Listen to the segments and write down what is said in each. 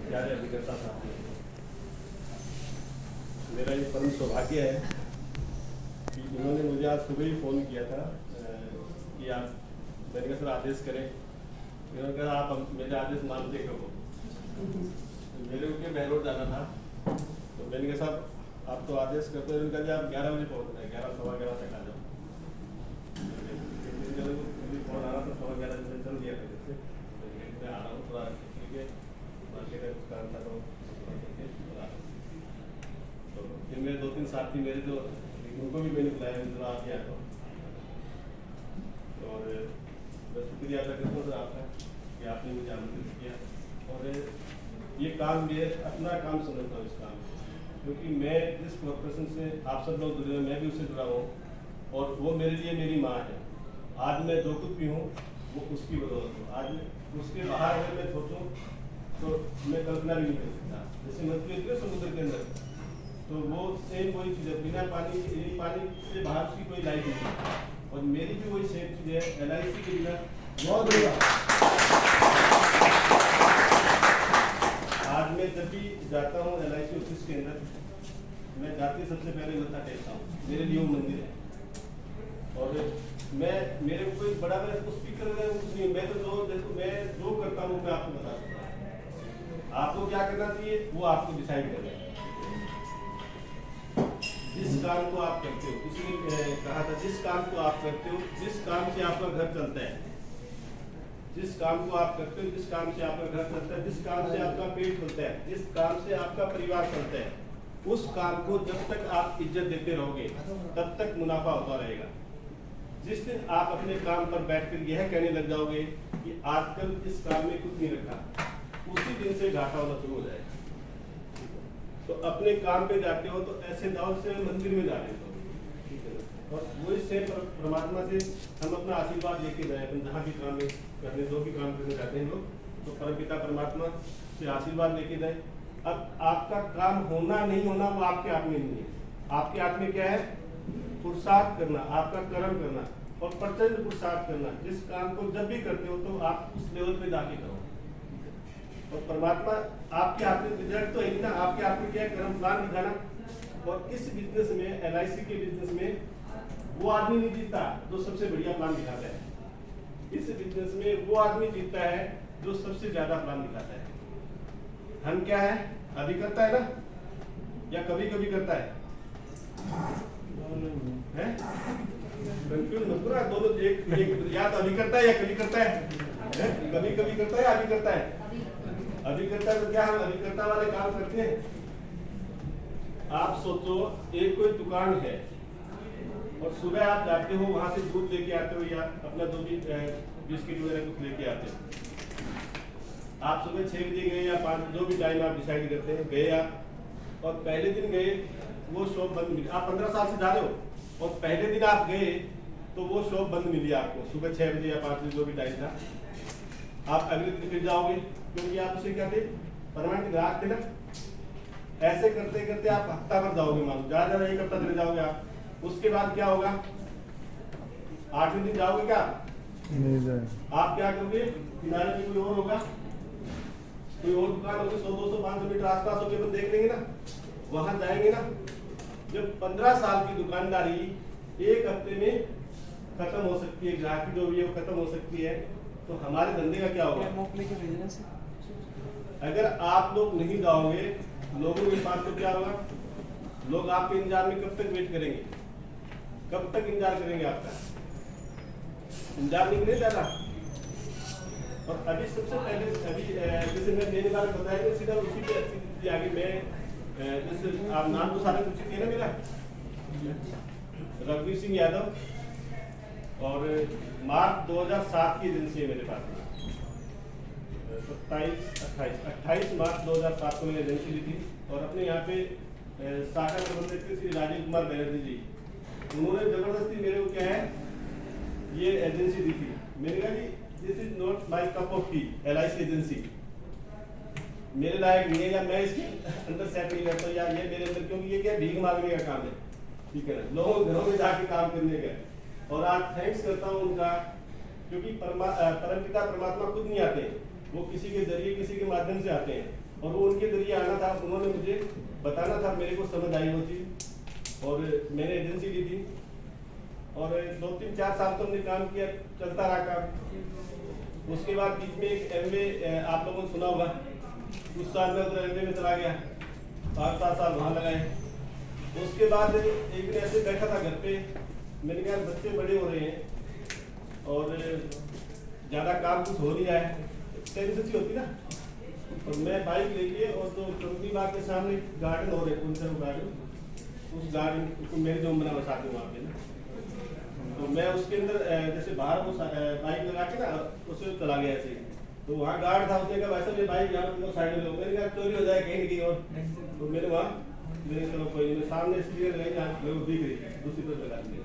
प्यारे अभिकर्ता साहब, मेरा ये परम सौभाग्य है कि इन्होंने मुझे आज सुबह ही फ़ोन किया था कि आप, मैंने कहा सर आदेश करें। इन्होंने कहा आप मेरे आदेश मानते कब हो। मेरे को बहरोड जाना था, तो मैंने कहा साहब आप तो आदेश करते हो। इन्होंने कहा आप 11 बजे पहुँचना है, 11 सवा 11 तक आ जाओ। फ़ोन आ रहा था, सवा 11 बजे चल दिया था जैसे मैं आ रहा हूँ थोड़ा मार्केट का कुछ काम था तो फिर मेरे 2-3 साथी मेरे जो उनको भी मैंने बुलाया, जो आप गया तो और मैं शुक्रिया अदा करता हूँ सर आपका कि आपने मुझे आमंत्रित किया। और ये काम भी अपना काम समझता हूँ इस काम को, क्योंकि मैं जिस प्रोफेशन से आप सब लोग जुड़े हैं मैं भी उससे जुड़ा हूँ और वो मेरे लिए मेरी माँ है। आज मैं जो कुछ भी हूँ वो उसकी बदौलत हूँ। आज उसके बाहर अगर मैं सोचूँ तो मैं कल्पना भी नहीं कर सकता। जैसे मछली होती है समुद्र के अंदर, तो वो सेम वही चीज़ है, बिना पानी से बाहर की कोई लाइफ नहीं है। और मेरी भी वही सेम चीज़ है, LIC के बिना बहुत होगा। आज मैं जब भी जाता हूँ LIC ऑफिस के अंदर, मैं जाते सबसे पहले मत्था टेकता हूँ, मेरे लिए वो मंदिर है। और मेरे को कोई बड़ा मैं स्पीकर वगैरह कुछ नहीं, मैं तो मैं जो करता हूँ मैं आपको बता सकता हूँ। आपको क्या करना चाहिए वो आपको डिसाइड करना है। जिस काम को आप करते हो, किसी ने कहा था जिस काम को आप करते हो, जिस काम से आपका घर चलता है, जिस काम को आप करते हो, जिस काम से आपका घर चलता है, जिस काम से आपका पेट चलता है, जिस काम से आपका परिवार चलता है, उस काम को जब तक आप इज्जत देते रहोगे तब तक मुनाफा होता रहेगा। जिस दिन आप अपने काम पर बैठकर यह कहने लग जाओगे कि आजकल इस काम में कुछ नहीं रखा, उसी दिन से घाटा होना शुरू हो जाएगा। तो अपने काम पे जाते हो तो ऐसे जाओ से मंदिर में जा रहे हो, और वही से परमात्मा से हम अपना आशीर्वाद लेके जाए। अपन जहाँ भी काम करने, जो भी काम करने जाते हैं लोग, तो परमपिता परमात्मा से आशीर्वाद लेके जाए। अब आपका काम होना नहीं होना वो आपके हाथ में नहीं है। आपके हाथ में क्या है? पुरुषार्थ करना, आपका कर्म करना और प्रचंड पुरुषार्थ करना। जिस काम को जब भी करते हो तो आप उस लेवल पे जाके करो। और परमात्मा आपके हाथ में रिजल्ट तो है ना, आपके हाथ में क्या है? कर्म प्लान दिखाना। और इस बिजनेस में, LIC के बिजनेस में वो आदमी नहीं जीतता जो सबसे बढ़िया प्लान दिखाता है। इस बिजनेस में वो आदमी जीतता है जो सबसे ज्यादा प्लान दिखाता है। हम क्या है? अभी करता है ना, या कभी कभी करता है? कंफ्यूज मत करो, दोनों एक या तो अभी करता है या कभी करता है। कभी कभी करता है, अभी करता है। अभी करता है तो क्या हम अभी करता वाले काम करते हैं? आप सोचो, एक कोई दुकान है और सुबह आप जाते हो, वहां से दूध लेके आते हो या अपना जो भी बिस्किट वगैरह कुछ लेके आते हो। आप सुबह 6 बजे गए या 5, जो भी टाइम आप डिसाइड करते हैं, गए आप, और पहले दिन गए वो शॉप बंद मिली। आप 15 साल से जा रहे हो और पहले दिन आप गए तो वो शॉप बंद मिली आपको, सुबह 6 बजे या 5 बजे जो भी टाइम था। आप अगले दिन फिर जाओगे, क्योंकि आप उसे क्या थे? परमानेंट ग्राहक थे ना। ऐसे करते करते आप हफ्ता भर जाओगे, मान लो ज्यादा 1 हफ्ता चले जाओगे आप। उसके बाद क्या होगा? 8वें दिन जाओगे क्या? आप क्या करोगे? किनारे में कोई और होगा, कोई और दुकान होगी, 100-200-500 मीटर आसपास होगी, अपन देख लेंगे ना, वहां जाएंगे ना। जब 15 साल की दुकानदारी 1 हफ्ते में खत्म हो सकती है, ग्राहकी जो भी है वो खत्म हो सकती है, तो हमारे धंधे का क्या होगा? अगर आप लोग नहीं जाओगे लोगों के पास तो क्या होगा? लोग आपके इंतजार में कब तक वेट करेंगे? कब तक इंतजार करेंगे? आपका इंतजार नहीं ज्यादा। और अभी सबसे पहले जैसे मैंने बार बताया सीधा उसी पे आगे मैं जैसे आप नाम तो सारे पूछे थे ना, मेरा रघुवीर सिंह यादव, और मार्च 2007 की एजेंसी है मेरे पास। 28 मार्च 2007 को मैंने एजेंसी ली थी। और अपने यहाँ पे शाखा प्रबंधक श्री राजीव कुमार बनर्जी जी, उन्होंने जबरदस्ती मेरे को क्या है ये एजेंसी दी थी। मैंने कहा जी this is not my cup of tea, LIC agency मेरे लायक नहीं है, या मैं इसके अंदर सेट नहीं करता, या ये मेरे अंदर, क्योंकि ये क्या भीख मांगने का काम है, ठीक है ना, लोगों घरों में जाके काम करने का। और आज थैंक्स करता हूँ उनका क्योंकि परमपिता परमात्मा खुद नहीं आते, वो किसी के जरिए किसी के माध्यम से आते हैं, और वो उनके जरिए आना था। उन्होंने मुझे बताना था, मेरे को समझ आई वो चीज़, और मैंने एजेंसी ली थी, और 2-3-4 साल तो हमने काम किया, चलता रहा काम। उसके बाद बीच में एक MBA आप लोगों ने सुना होगा, उस साल में उधर MBA में चला गया, 5-7 साल वहाँ लगाए। उसके बाद एक दिन ऐसे बैठा था घर पे, मैंने कहा बच्चे बड़े हो रहे हैं और ज़्यादा काम कुछ हो नहीं रहा है, टेंशन सी होती ना। और मैं बाइक लेके, और तो कंपनी बाग के सामने गार्डन हो रहे, कौन सा गार्डन, उस गार्डन को मेरे जो बना बसाते वहाँ पे ना, तो मैं उसके अंदर जैसे बाहर वो बाइक लगा के ना उससे चला गया ऐसे, तो वहाँ गार्ड था, उसने कहा भाई साहब ये बाइक यहाँ साइड में लो, मैंने कहा चोरी हो जाए कहीं कहीं, और तो मेरे वहाँ मेरे चलो कोई नहीं, सामने इसलिए लगाई जहाँ मेरे को दिख रही थी, दूसरी तरफ लगा दी।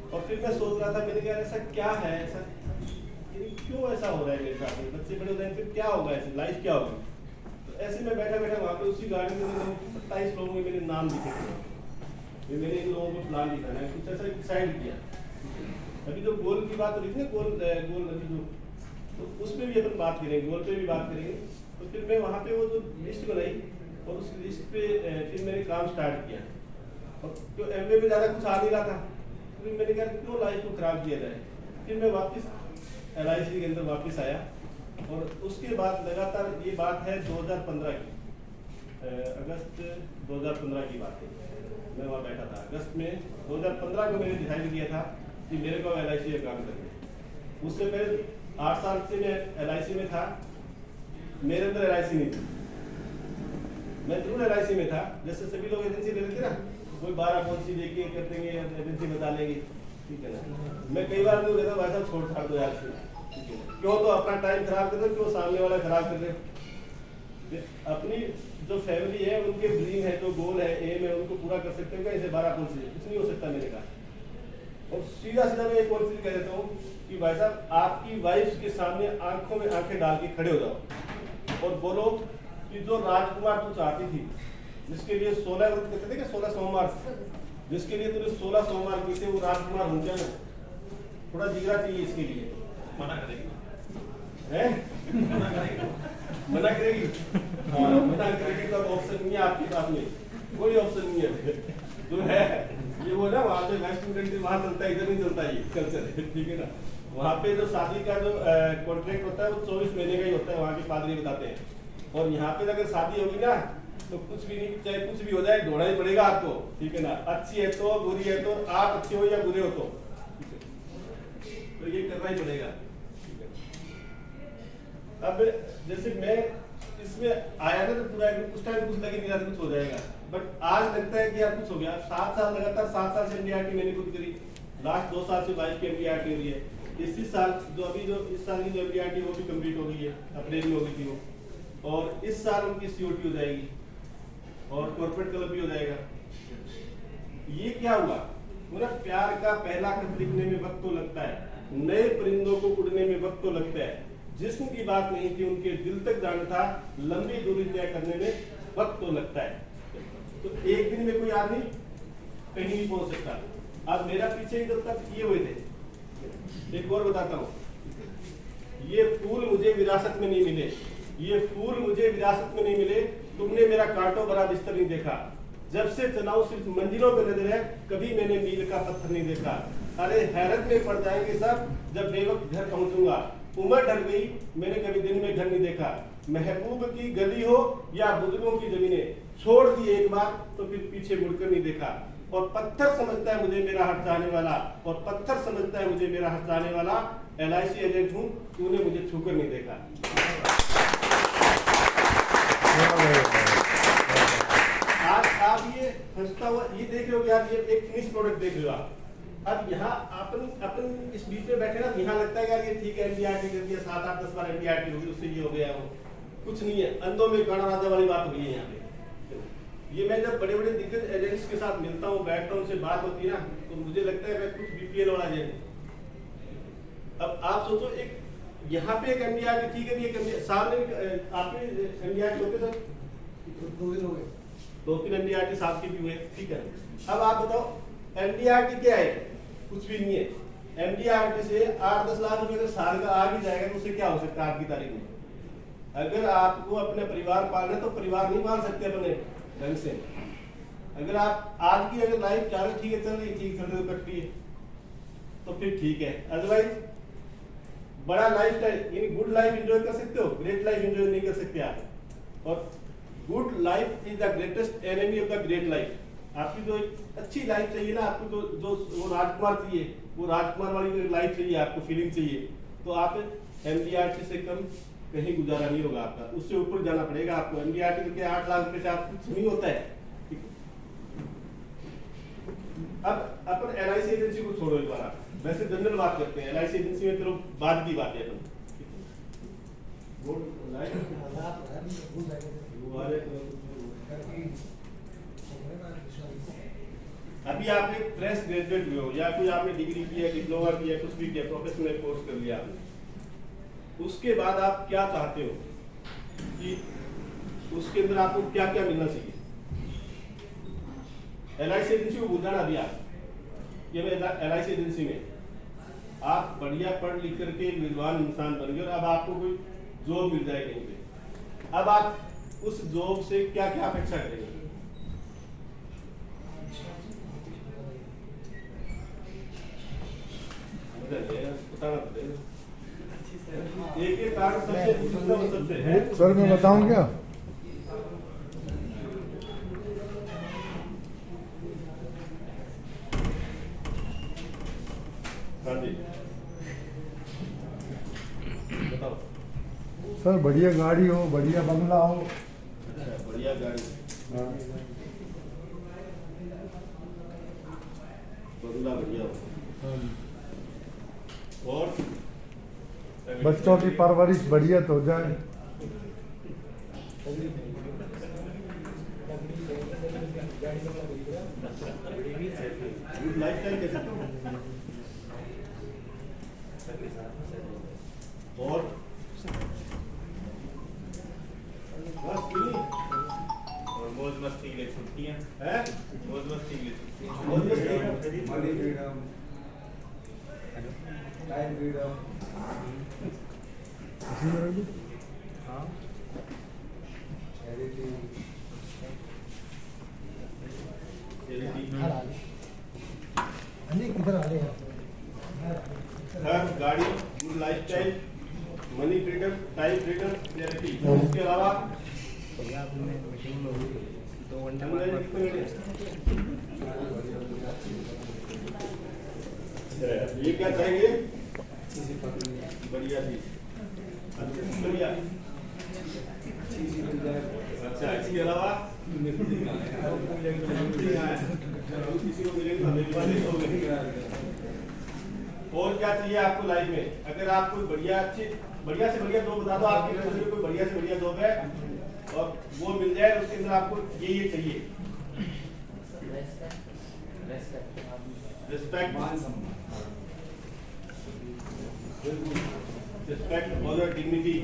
और फिर मैं सोच रहा था, मैंने कहा ऐसा क्या है, ऐसा क्यों ऐसा हो रहा है मेरे साथ, बच्चे बड़े हो जाए फिर क्या होगा, ऐसे लाइफ क्या होगी। तो ऐसे मैं बैठा बैठा वहाँ पे उसी गार्डन में 27 लोगों में मेरे नाम लिखे थे, मैंने इन लोगों को प्लान लिखाना है, कुछ ऐसा डिसाइड किया। अभी जो गोल की बात हो रही थी ना, गोल अभी जो, तो उसमें भी अपन बात करेंगे, गोल पे भी बात करेंगे। तो फिर मैं वहाँ पे वो जो लिस्ट बनाई, और उस लिस्ट पे फिर मैंने काम स्टार्ट किया, और जो MBA में ज़्यादा कुछ आ नहीं रहा था, फिर मैंने कहा क्यों लाइफ को खराब किया जाए। फिर मैं वापस LIC के अंदर वापस आया, और उसके बाद लगातार, ये बात है 2015 की, अगस्त 2015 की बात है, मैं वहाँ बैठा था अगस्त में 2015 को मैंने डिसाइड किया था कि मेरे को LIC में काम करना है। उससे पहले 8 साल से मैं LIC में था, मेरे अंदर LIC नहीं थी, मैं जरूर LIC में था, जैसे सभी लोग एजेंसी ले लेते ना, कोई 12 पॉलिसी देके कर देंगे, एजेंसी बता लेंगे, ठीक है ना। मैं कई बार तो कहता हूँ वैसा छोड़ छाड़ दो यार, ठीक है, क्यों तो अपना टाइम खराब कर दो, क्यों सामने वाला खराब कर दे। अपनी जो फैमिली है, उनके ड्रीम है, जो गोल है, एम है, उनको पूरा कर सकते हो क्या, इसे 12 पॉलिसी कुछ नहीं हो सकता मैंने कहा। और सीधा सीधा मैं एक और चीज कह देता हूँ कि भाई साहब, आपकी वाइफ के सामने आंखों में आंखें डाल के खड़े हो जाओ, और बोलो कि जो राजकुमार तू चाहती थी, जिसके लिए 16 व्रत कहते थे कि 16 सोमवार, जिसके लिए तूने 16 सोमवार किए थे, वो राजकुमार हो गया ना। थोड़ा जिगरा चाहिए इसके लिए। मना करेगी, हैं? मना करेगी, मना करेगी, हाँ मना करेगी, तो ऑप्शन नहीं है आपके पास में, कोई ऑप्शन नहीं है। जो है ये वो ना, वहाँ पे वेस्टर्न कंट्री वहाँ चलता है, इधर नहीं चलता ये कल्चर, ठीक है ना। वहाँ पे जो शादी का जो कॉन्ट्रैक्ट होता है वो 24 महीने का ही होता है, वहाँ के पादरी बताते हैं। और यहाँ पे अगर शादी होगी ना, तो कुछ भी नहीं, चाहे कुछ भी हो जाए, ढोना ही पड़ेगा आपको, ठीक है ना। अच्छी है तो, बुरी है तो, आप अच्छे हो या बुरे हो तो ये करना ही पड़ेगा। अब जैसे मैं इसमें आया ना, तो पूरा उस टाइम कुछ लगे नहीं रहा कुछ हो जाएगा, बट आज लगता है कि यार कुछ हो गया। 7 साल लगातार, 7 साल से MDRT मैंने खुद करी, लास्ट 2 साल से वाइफ की MDRT हुई है। इसी साल जो अभी जो इस साल की जो MDRT वो भी कंप्लीट हो गई है, अप्रैल में हो गई थी वो, और इस साल उनकी COT हो जाएगी, और कॉर्पोरेट क्लब भी हो जाएगा। ये क्या हुआ, मेरा प्यार का पहला खत लिखने में वक्त तो लगता है, नए परिंदों को उड़ने में वक्त तो लगता है, जिस्म की बात नहीं थी उनके दिल तक जाना था, लंबी दूरी तय करने में वक्त तो लगता है। तो एक दिन में कोई आदमी कहीं नहीं पहुंच सकता। अब मेरा पीछे जब तक किए हुए थे, एक और बताता हूँ, ये फूल मुझे विरासत में नहीं मिले, ये फूल मुझे विरासत में नहीं मिले, तुमने मेरा कांटों भरा बिस्तर नहीं देखा, जब से चलाऊं सिर्फ मंजिलों पे नजर है, कभी मैंने मील का पत्थर नहीं देखा। अरे हैरत में पड़ जाएंगे सब जब बेवक्त घर पहुंचूंगा, उम्र ढल गई मैंने कभी दिन में घर नहीं देखा, महबूब की गली हो या बुजुर्गों की जमीनें, छोड़ दी एक बार तो फिर पीछे मुड़कर नहीं देखा। और पत्थर समझता है मुझे मेरा हट जाने वाला, और पत्थर समझता है मुझे मेरा हट जाने वाला, LIC एजेंट हूँ, तूने मुझे छूकर नहीं देखा। आज आप ये हंसता हुआ ये देख रहे हो कि यार ये एक फिनिश प्रोडक्ट देख रहे हो आप। अब यहाँ अपन इस बीच में बैठे ना, यहाँ लगता है यार ये ठीक है, MDRT कर दिया, 7, 8, 10 बार MDRT होगी, उससे ये हो गया वो, कुछ नहीं है। अंधों में काना राजा वाली बात हो गई है यहाँ पे। ये मैं जब बड़े बड़े दिग्गज एजेंट्स के साथ मिलता हूँ, बैठता हूँ, उनसे बात होती है ना, तो मुझे लगता है मैं कुछ BPL वाला एजेंट। अब आप सोचो, एक यहाँ पे एक MDRT ठीक है, ये सामने आपके MDRT होते सर 2 दिन हो गए, 2-3 MDRT साथ के भी हुए, ठीक है। अब आप बताओ MDRT क्या है, कुछ भी नहीं है, एमडीआरटी से 8-10 लाख रुपए का साल का आ भी जाएगा तो उससे क्या हो सकता है आज की तारीख में? अगर आपको अपने परिवार पालना है तो परिवार नहीं पाल सकते अपने ढंग से। अगर आप आज की अगर लाइफ चाह रहे ठीक है चल रही ठीक चल रही तो कट रही है तो फिर ठीक है, अदरवाइज बड़ा लाइफ स्टाइल यानी गुड लाइफ एंजॉय कर सकते हो, ग्रेट लाइफ एंजॉय नहीं कर सकते आप। और good life is the greatest enemy of the great life. आपकी जो अच्छी लाइफ चाहिए ना, आपको जो जो वो राजकुमार चाहिए, वो राजकुमार वाली लाइफ चाहिए, आपको फीलिंग चाहिए, तो आप एमडीआरटी से कम कहीं गुजारा नहीं होगा आपका, उससे ऊपर जाना पड़ेगा आपको। एमडीआरटी के 8 लाख रुपए से आप कुछ नहीं होता है। अब अपन एलआईसी एजेंसी को छोड़ो एक बार, वैसे जनरल बात करते हैं। एलआईसी एजेंसी में चलो बाद की बात है अपन। अभी आप एक फ्रेश ग्रेजुएट हुए हो या कोई आपने डिग्री किया, डिप्लोमा किया, कुछ भी किया, प्रोफेशनल कोर्स कर लिया आपने, उसके बाद आप क्या चाहते हो कि उसके अंदर आपको क्या क्या मिलना चाहिए? एलआईसी एजेंसी को बुलाना दिया कि एलआईसी एजेंसी में आप बढ़िया पढ़ लिख करके विद्वान इंसान बन गए और अब आपको कोई जॉब मिल जाए कहीं पे, अब आप उस जॉब से क्या क्या अपेक्षा करेंगे? बताना पड़ेगा एक कारण सबसे है। सर मैं बताऊं क्या? हाँ जी बताओ। सर बढ़िया गाड़ी हो, बढ़िया बंगला हो। बढ़िया गाड़ी, बंगला बढ़िया हो, और बच्चों की परवरिश बढ़िया तो हो जाए। गुड लाइफ स्टाइल कैसे और बस और मौज मस्ती के लिए छुट्टियां है, मौज मस्ती के लिए छुट्टियां मौज मस्ती। Money freedom, time freedom. घर, गाड़ी, good life style, money freedom, time freedom, clarity. इसके अलावा ये क्या चाहेंगे? बढ़िया चीज, बढ़िया। अच्छा इसके अलावा किसी को मिलेंगे और क्या चाहिए आपको लाइफ में? अगर आप कोई बढ़िया से बढ़िया जॉब बता दो, आपकी नजर में कोई बढ़िया से बढ़िया जॉब है और वो मिल जाए, उसके अंदर आपको ये चाहिए। रिस्पेक्ट, रिस्पेक्ट, ऑनर, डिग्निटी,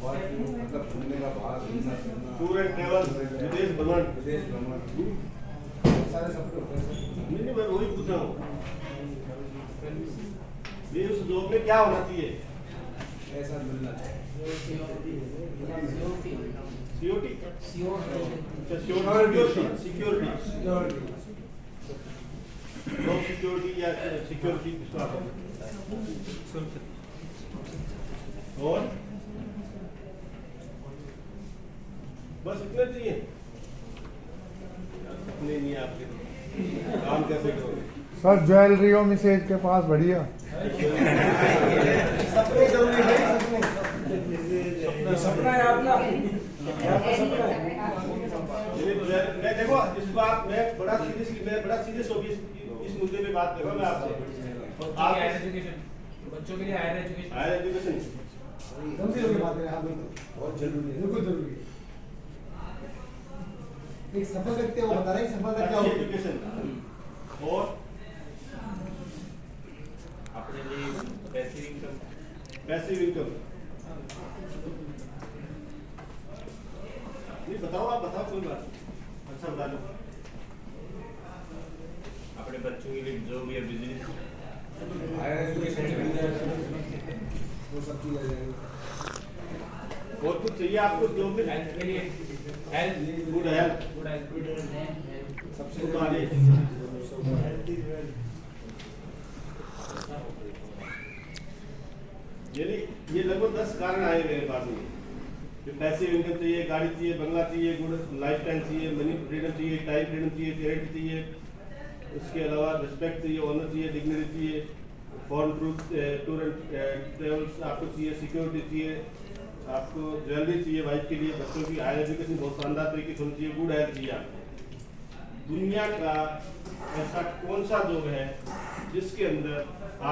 मतलब घूमने का बाहर घूमना फिरना, टूर एंड ट्रेवल, विदेश भ्रमण। विदेश भ्रमण, सारे सबके होते हैं। नहीं मैं वही पूछ रहा हूँ, ये उस जॉब में क्या होना चाहिए? ऐसा मिलना चाहिए। सीओटी, सिक्योरिटी, जॉब सिक्योरिटी या सिक्योरिटी किसको आप और बस इतना चाहिए? इतने नहीं आपके काम कैसे करोगे? सर ज्वेलरी मिसेज के पास बढ़िया। सपने जरूरी है, सपना है आपका, मैं देखो इसको आप मैं बड़ा सीरियस होगी इस मुद्दे पे बात करूंगा मैं आपसे। आप बच्चों के लिए हायर एजुकेशन, हायर एजुकेशन गंभीर होकर बात करें। हाँ बिल्कुल बहुत जरूरी है, बिल्कुल जरूरी है। एक सफल व्यक्ति वो बता रहे हैं सफलता क्या होती है। एजुकेशन और अपने लिए पैसिव इनकम, पैसिव इनकम। नहीं बताओ, आप बताओ कोई बात। अच्छा बता दो। अपने अपने बच्चों के लिए जॉब या बिजनेस, हायर एजुकेशन से मिल जाएगा, वो सब चीज़ आ जाएगी। और कुछ चाहिए आपको जो भी हेल्थ के लिए, health, good health good health, सबसे तो आगे। यानी ये लगभग 10 कारण आए मेरे पास में कि पैसे इनकम चाहिए, गाड़ी चाहिए, बंगला चाहिए, गुड लाइफ स्टाइल चाहिए, मनी फ्रीडम चाहिए, टाइम फ्रीडम चाहिए, चैरिटी चाहिए, उसके अलावा रिस्पेक्ट चाहिए, ऑनर चाहिए, डिग्निटी चाहिए, फॉरेन टूर एंड ट्रेवल्स आपको चाहिए, सिक्योरिटी चाहिए, आपको ज्वेलरी चाहिए वाइफ के लिए, बच्चों की हायर एजुकेशन बहुत शानदार तरीके से होनी चाहिए, गुड हेल्थ चाहिए आपको। दुनिया का ऐसा कौन सा जॉब है जिसके अंदर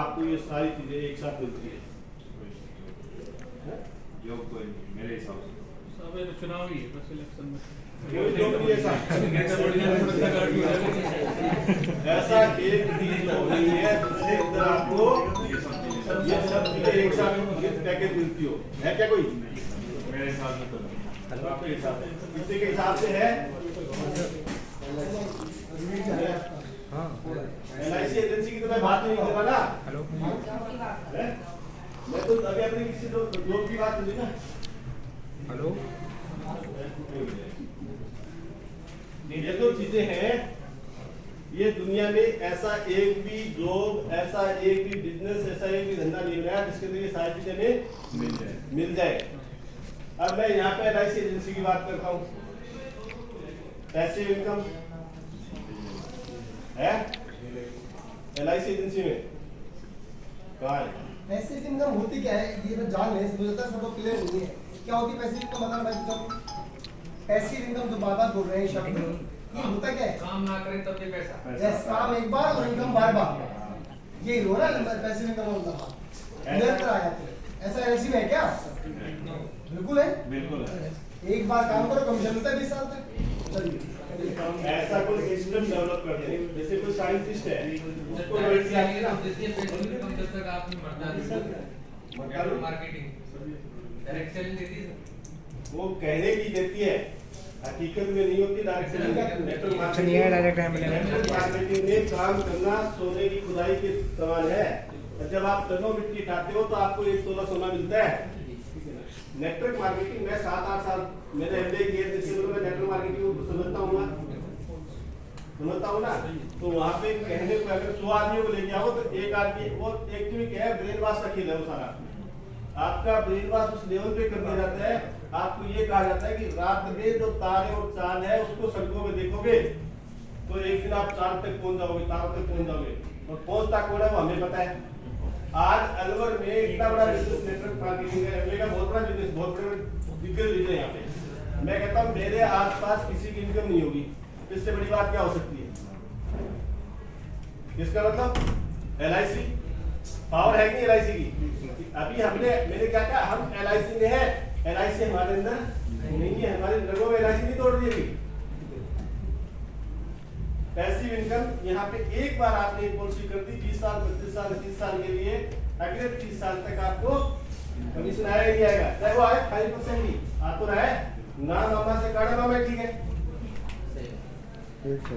आपको ये सारी चीजें एक साथ मिलती है? योग कोई नहीं, मेरे हिसाब से सब ये तो चुनाव ही है बस इलेक्शन में। कोई जॉब नहीं ऐसा ऐसा एक भी जॉब नहीं है जिसके अंदर आपको ये सब चीजें एक साथ पैकेज मिलती हो। है क्या कोई? मेरे हिसाब से तो नहीं। आपके हिसाब से, किसी के हिसाब से है? LIC एजेंसी की तो मैं बात नहीं कर रहा ना। हैं? मैं तो अभी अपनी किसी जॉब की बात नहीं ना। ये तो चीजें हैं, ये दुनिया में ऐसा एक भी जॉब, ऐसा एक भी बिजनेस, ऐसा एक भी धंधा नहीं रहा जिसके अंदर ये सारी चीजें में मिल जाए। अब मैं यहाँ पे LIC एजेंसी की बात करता हूँ। पैसिव इनकम है LIC एजेंसी में कहाँ है? पैसिव इनकम होती क्या है ये तो जान लें, मुझे लगता है सबको क्लियर नहीं है क्या होती पैसिव इनकम। मतलब मैं पैसिव इनकम जो बार बार बोल रहे हैं शब्द, ये होता क्या है? काम ना करें तब भी पैसा। यस, काम एक बार और इनकम बार बार, ये हो रहा है पैसिव इनकम का मतलब निरंतर आ जाती है। ऐसा LIC में है क्या? बिल्कुल है, बिल्कुल है। एक बार काम करो कमीशन मिलता है 20 साल तक। चलिए ऐसा कोई सिस्टम डेवलप कर दें, जैसे कोई साइंटिस्ट है उसको रॉयल्टी आती है ना, जब तक आप नहीं मरता मार्केटिंग डायरेक्ट सेलिंग देती है। वो कहने की देती है, हकीकत में नहीं होती। डायरेक्ट सेलिंग नेटवर्क मार्केटिंग में काम करना सोने की खुदाई के समान है। जब आप टनों मिट्टी उठाते हो तो आपको 1 तोला सोना मिलता है। नेटवर्क मार्केटिंग में 7-8 साल मैंने MBA किया, जिससे मैं नेटवर्क मार्केटिंग को समझता हूँ ना। तो वहाँ पे कहने को अगर 100 आदमियों को लेके आओ तो एक आदमी वो एक्चुअली क्या है, ब्रेन वॉश का खेल है वो सारा। आपका ब्रेन वॉश उस लेवल पे कर दिया जाता है, आपको ये कहा जाता है कि रात में जो तारे और चांद है उसको सड़कों में देखोगे तो एक दिन आप चांद तक पहुंच जाओगे, तारों तक पहुंच जाओगे। और पहुंचता कौन है वो हमें पता है। आज अलवर में इतना बड़ा बिजनेस नेटवर्क मार्केटिंग है, MBA का बहुत बड़ा बिजनेस, बहुत बड़े दिग्गज लीडर है यहाँ पे। मैं कहता हूँ मेरे आसपास किसी की इनकम नहीं होगी, इससे बड़ी बात क्या हो सकती है? इसका मतलब LIC पावर है कि LIC की? अभी मैंने क्या कहा, हम LIC में है, LIC हमारे अंदर नहीं है, हमारे रगों में LIC नहीं तोड़ दी। पैसिव इनकम यहाँ पे एक बार आपने पॉलिसी कर दी 20 साल, 25 साल, 30 साल के लिए, अगले 30 साल तक आपको कमीशन आएगा ही आएगा, चाहे वो आए 5% ही आ तो रहा है ना। मामा से काढ़ा मामा ठीक है।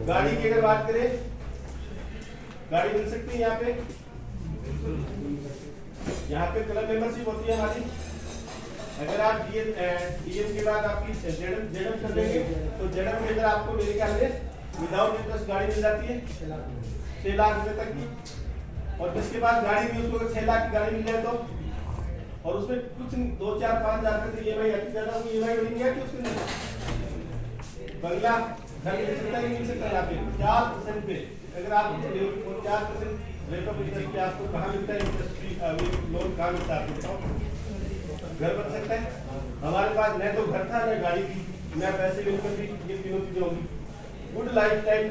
गाड़ी की अगर बात करें, गाड़ी मिल सकती है यहाँ पे क्लब मेंबरशिप होती है हमारी। अगर आप DM के बाद आपकी ZM कर देंगे तो ZM के अंदर आपको मेरे ख्याल में विदाउट इंटरेस्ट गाड़ी मिल जाती है 6 लाख रुपए तक की। और जिसके पास गाड़ी भी उसको 6 लाख की गाड़ी मिल जाए तो, और उसमें कुछ 2-4-5 हजार रुपए EMI आती है, EMI नहीं है कि उसके अंदर बंगला घर मिल सकता है, मिल सकता है यहाँ पे 4% पे। अगर आप 4% रेट ऑफ इंटरेस्ट पे आपको कहाँ मिलता है इंटरेस्ट लोन, कहाँ मिलता है आपको? घर बन सकता है। हमारे पास न तो घर था न गाड़ी थी न पैसे इनकम थी, ये तीनों चीजें होंगी। गुड लाइफ स्टाइल,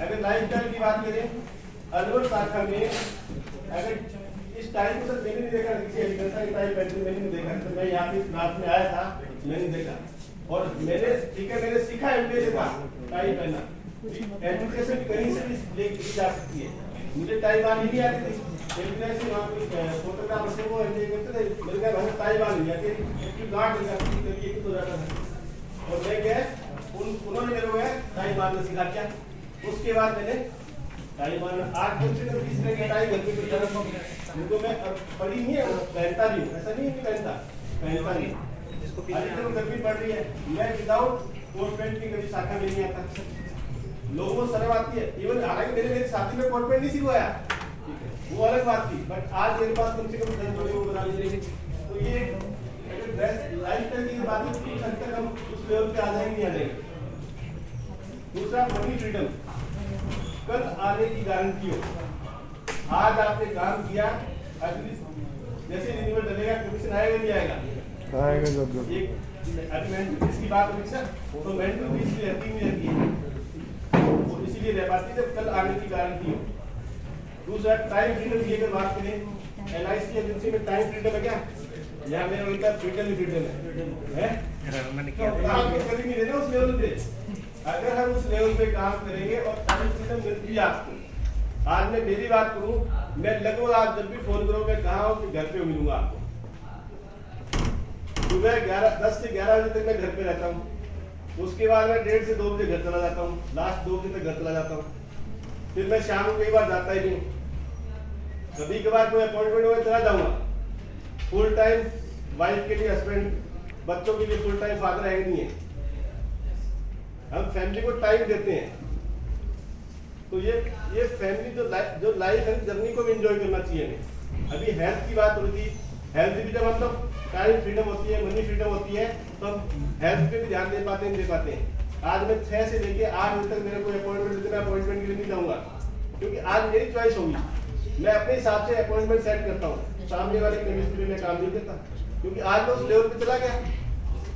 अगर लाइफ स्टाइल की बात करें अलवर शाखा में, अगर इस टाइम को सर मैंने नहीं देखा किसी एग्रीकल्चर की टाइम मैंने नहीं देखा, तो मैं यहाँ पे रात में आया था, मैंने देखा और मैंने ठीक है मैंने सीखा MBA से था टाई पहनना। एजुकेशन कहीं से भी लेके जा सकती है। मुझे टाई बांधनी नहीं आती थी, लेकिन वहाँ कोई फोटोग्राफर से वो MBA करते थे, मेरे कहा भाई टाई बांध नहीं आती, एक गांठ लग जाती थी, कभी एक तो जाता था। और मैं गया उन्होंने मेरे को टाई बांधना सिखा क्या। उसके बाद मैंने टाइम आना आज कम से कम 20 मिनट का टाइम घर पे मिल जाना। उनको मैं पढ़ी नहीं है, पहनता भी हूँ, ऐसा नहीं है कि पहनता नहीं। आजकल गर्मी पड़ रही है, मैं विदाउट कोट पैंट की कभी शाखा में नहीं आता। लोगों को शर्म आती है, इवन हालांकि मेरे साथी में कोट पैंट नहीं सिलवाया, वो अलग बात थी, बट आज मेरे पास कम से कम 10 जोड़े वो बना लीजिए। तो ये ड्रेस लाइफस्टाइल की बात है, कुछ हद तक हम उस लेवल पे आ जाएंगे नहीं आ जाएंगे। दूसरा मनी फ्रीडम, कल आने की गारंटी हो। आज आपने काम किया, जैसे रिन्यूअल डलेगा कमीशन आएगा नहीं आएगा? आएगा जब एक अभी मेंटल पीस की बात हुई सर, तो मेंटल पीस भी रहती नहीं रहती है, तो इसीलिए रह पाती है जब कल आने की गारंटी हो। दूसरा टाइम फ्रीडम की अगर बात करें, LIC एजेंसी में टाइम फ्रीडम है क्या? यहाँ मेरा उनका फ्रीडम ही फ्रीडम है? तो काम तो कभी नहीं देना उस लेवल पे। अगर हम उस लेवल पे काम करेंगे और टाइम फ्रीडम मिलती है आपको। आज मैं मेरी बात करूं, मैं लगभग आप जब भी फोन करो मैं कहा हूं कि घर पे मिलूंगा आपको। सुबह 10 से 11 बजे तक मैं घर पे रहता हूँ, उसके बाद मैं 1:30 से 2 बजे घर चला जाता हूँ, लास्ट 2 बजे तक घर चला जाता हूँ। फिर मैं शाम को कई बार जाता ही नहीं, कभी कभार कोई अपॉइंटमेंट हो चला जाऊंगा। फुल टाइम वाइफ के लिए हस्बैंड, बच्चों के लिए फुल टाइम फादर है नहीं है। हम फैमिली को टाइम देते हैं, तो ये फैमिली जो लाइफ है जर्नी को भी एंजॉय करना चाहिए हमें। अभी हेल्थ की बात हो रही थी, हेल्थ भी जब मतलब टाइम फ्रीडम होती है, मनी फ्रीडम होती है, तो हम हेल्थ पे भी ध्यान दे पाते हैं। आज मैं 6 से लेके 8 बजे तक मेरे को अपॉइंटमेंट देते, मैं अपॉइंटमेंट के लिए नहीं जाऊंगा, क्योंकि आज मेरी चॉइस होगी। मैं अपने हिसाब से अपॉइंटमेंट सेट करता हूँ, सामने वाले केमिस्ट्री में काम नहीं करता, क्योंकि आज मैं उस लेवल पे चला गया।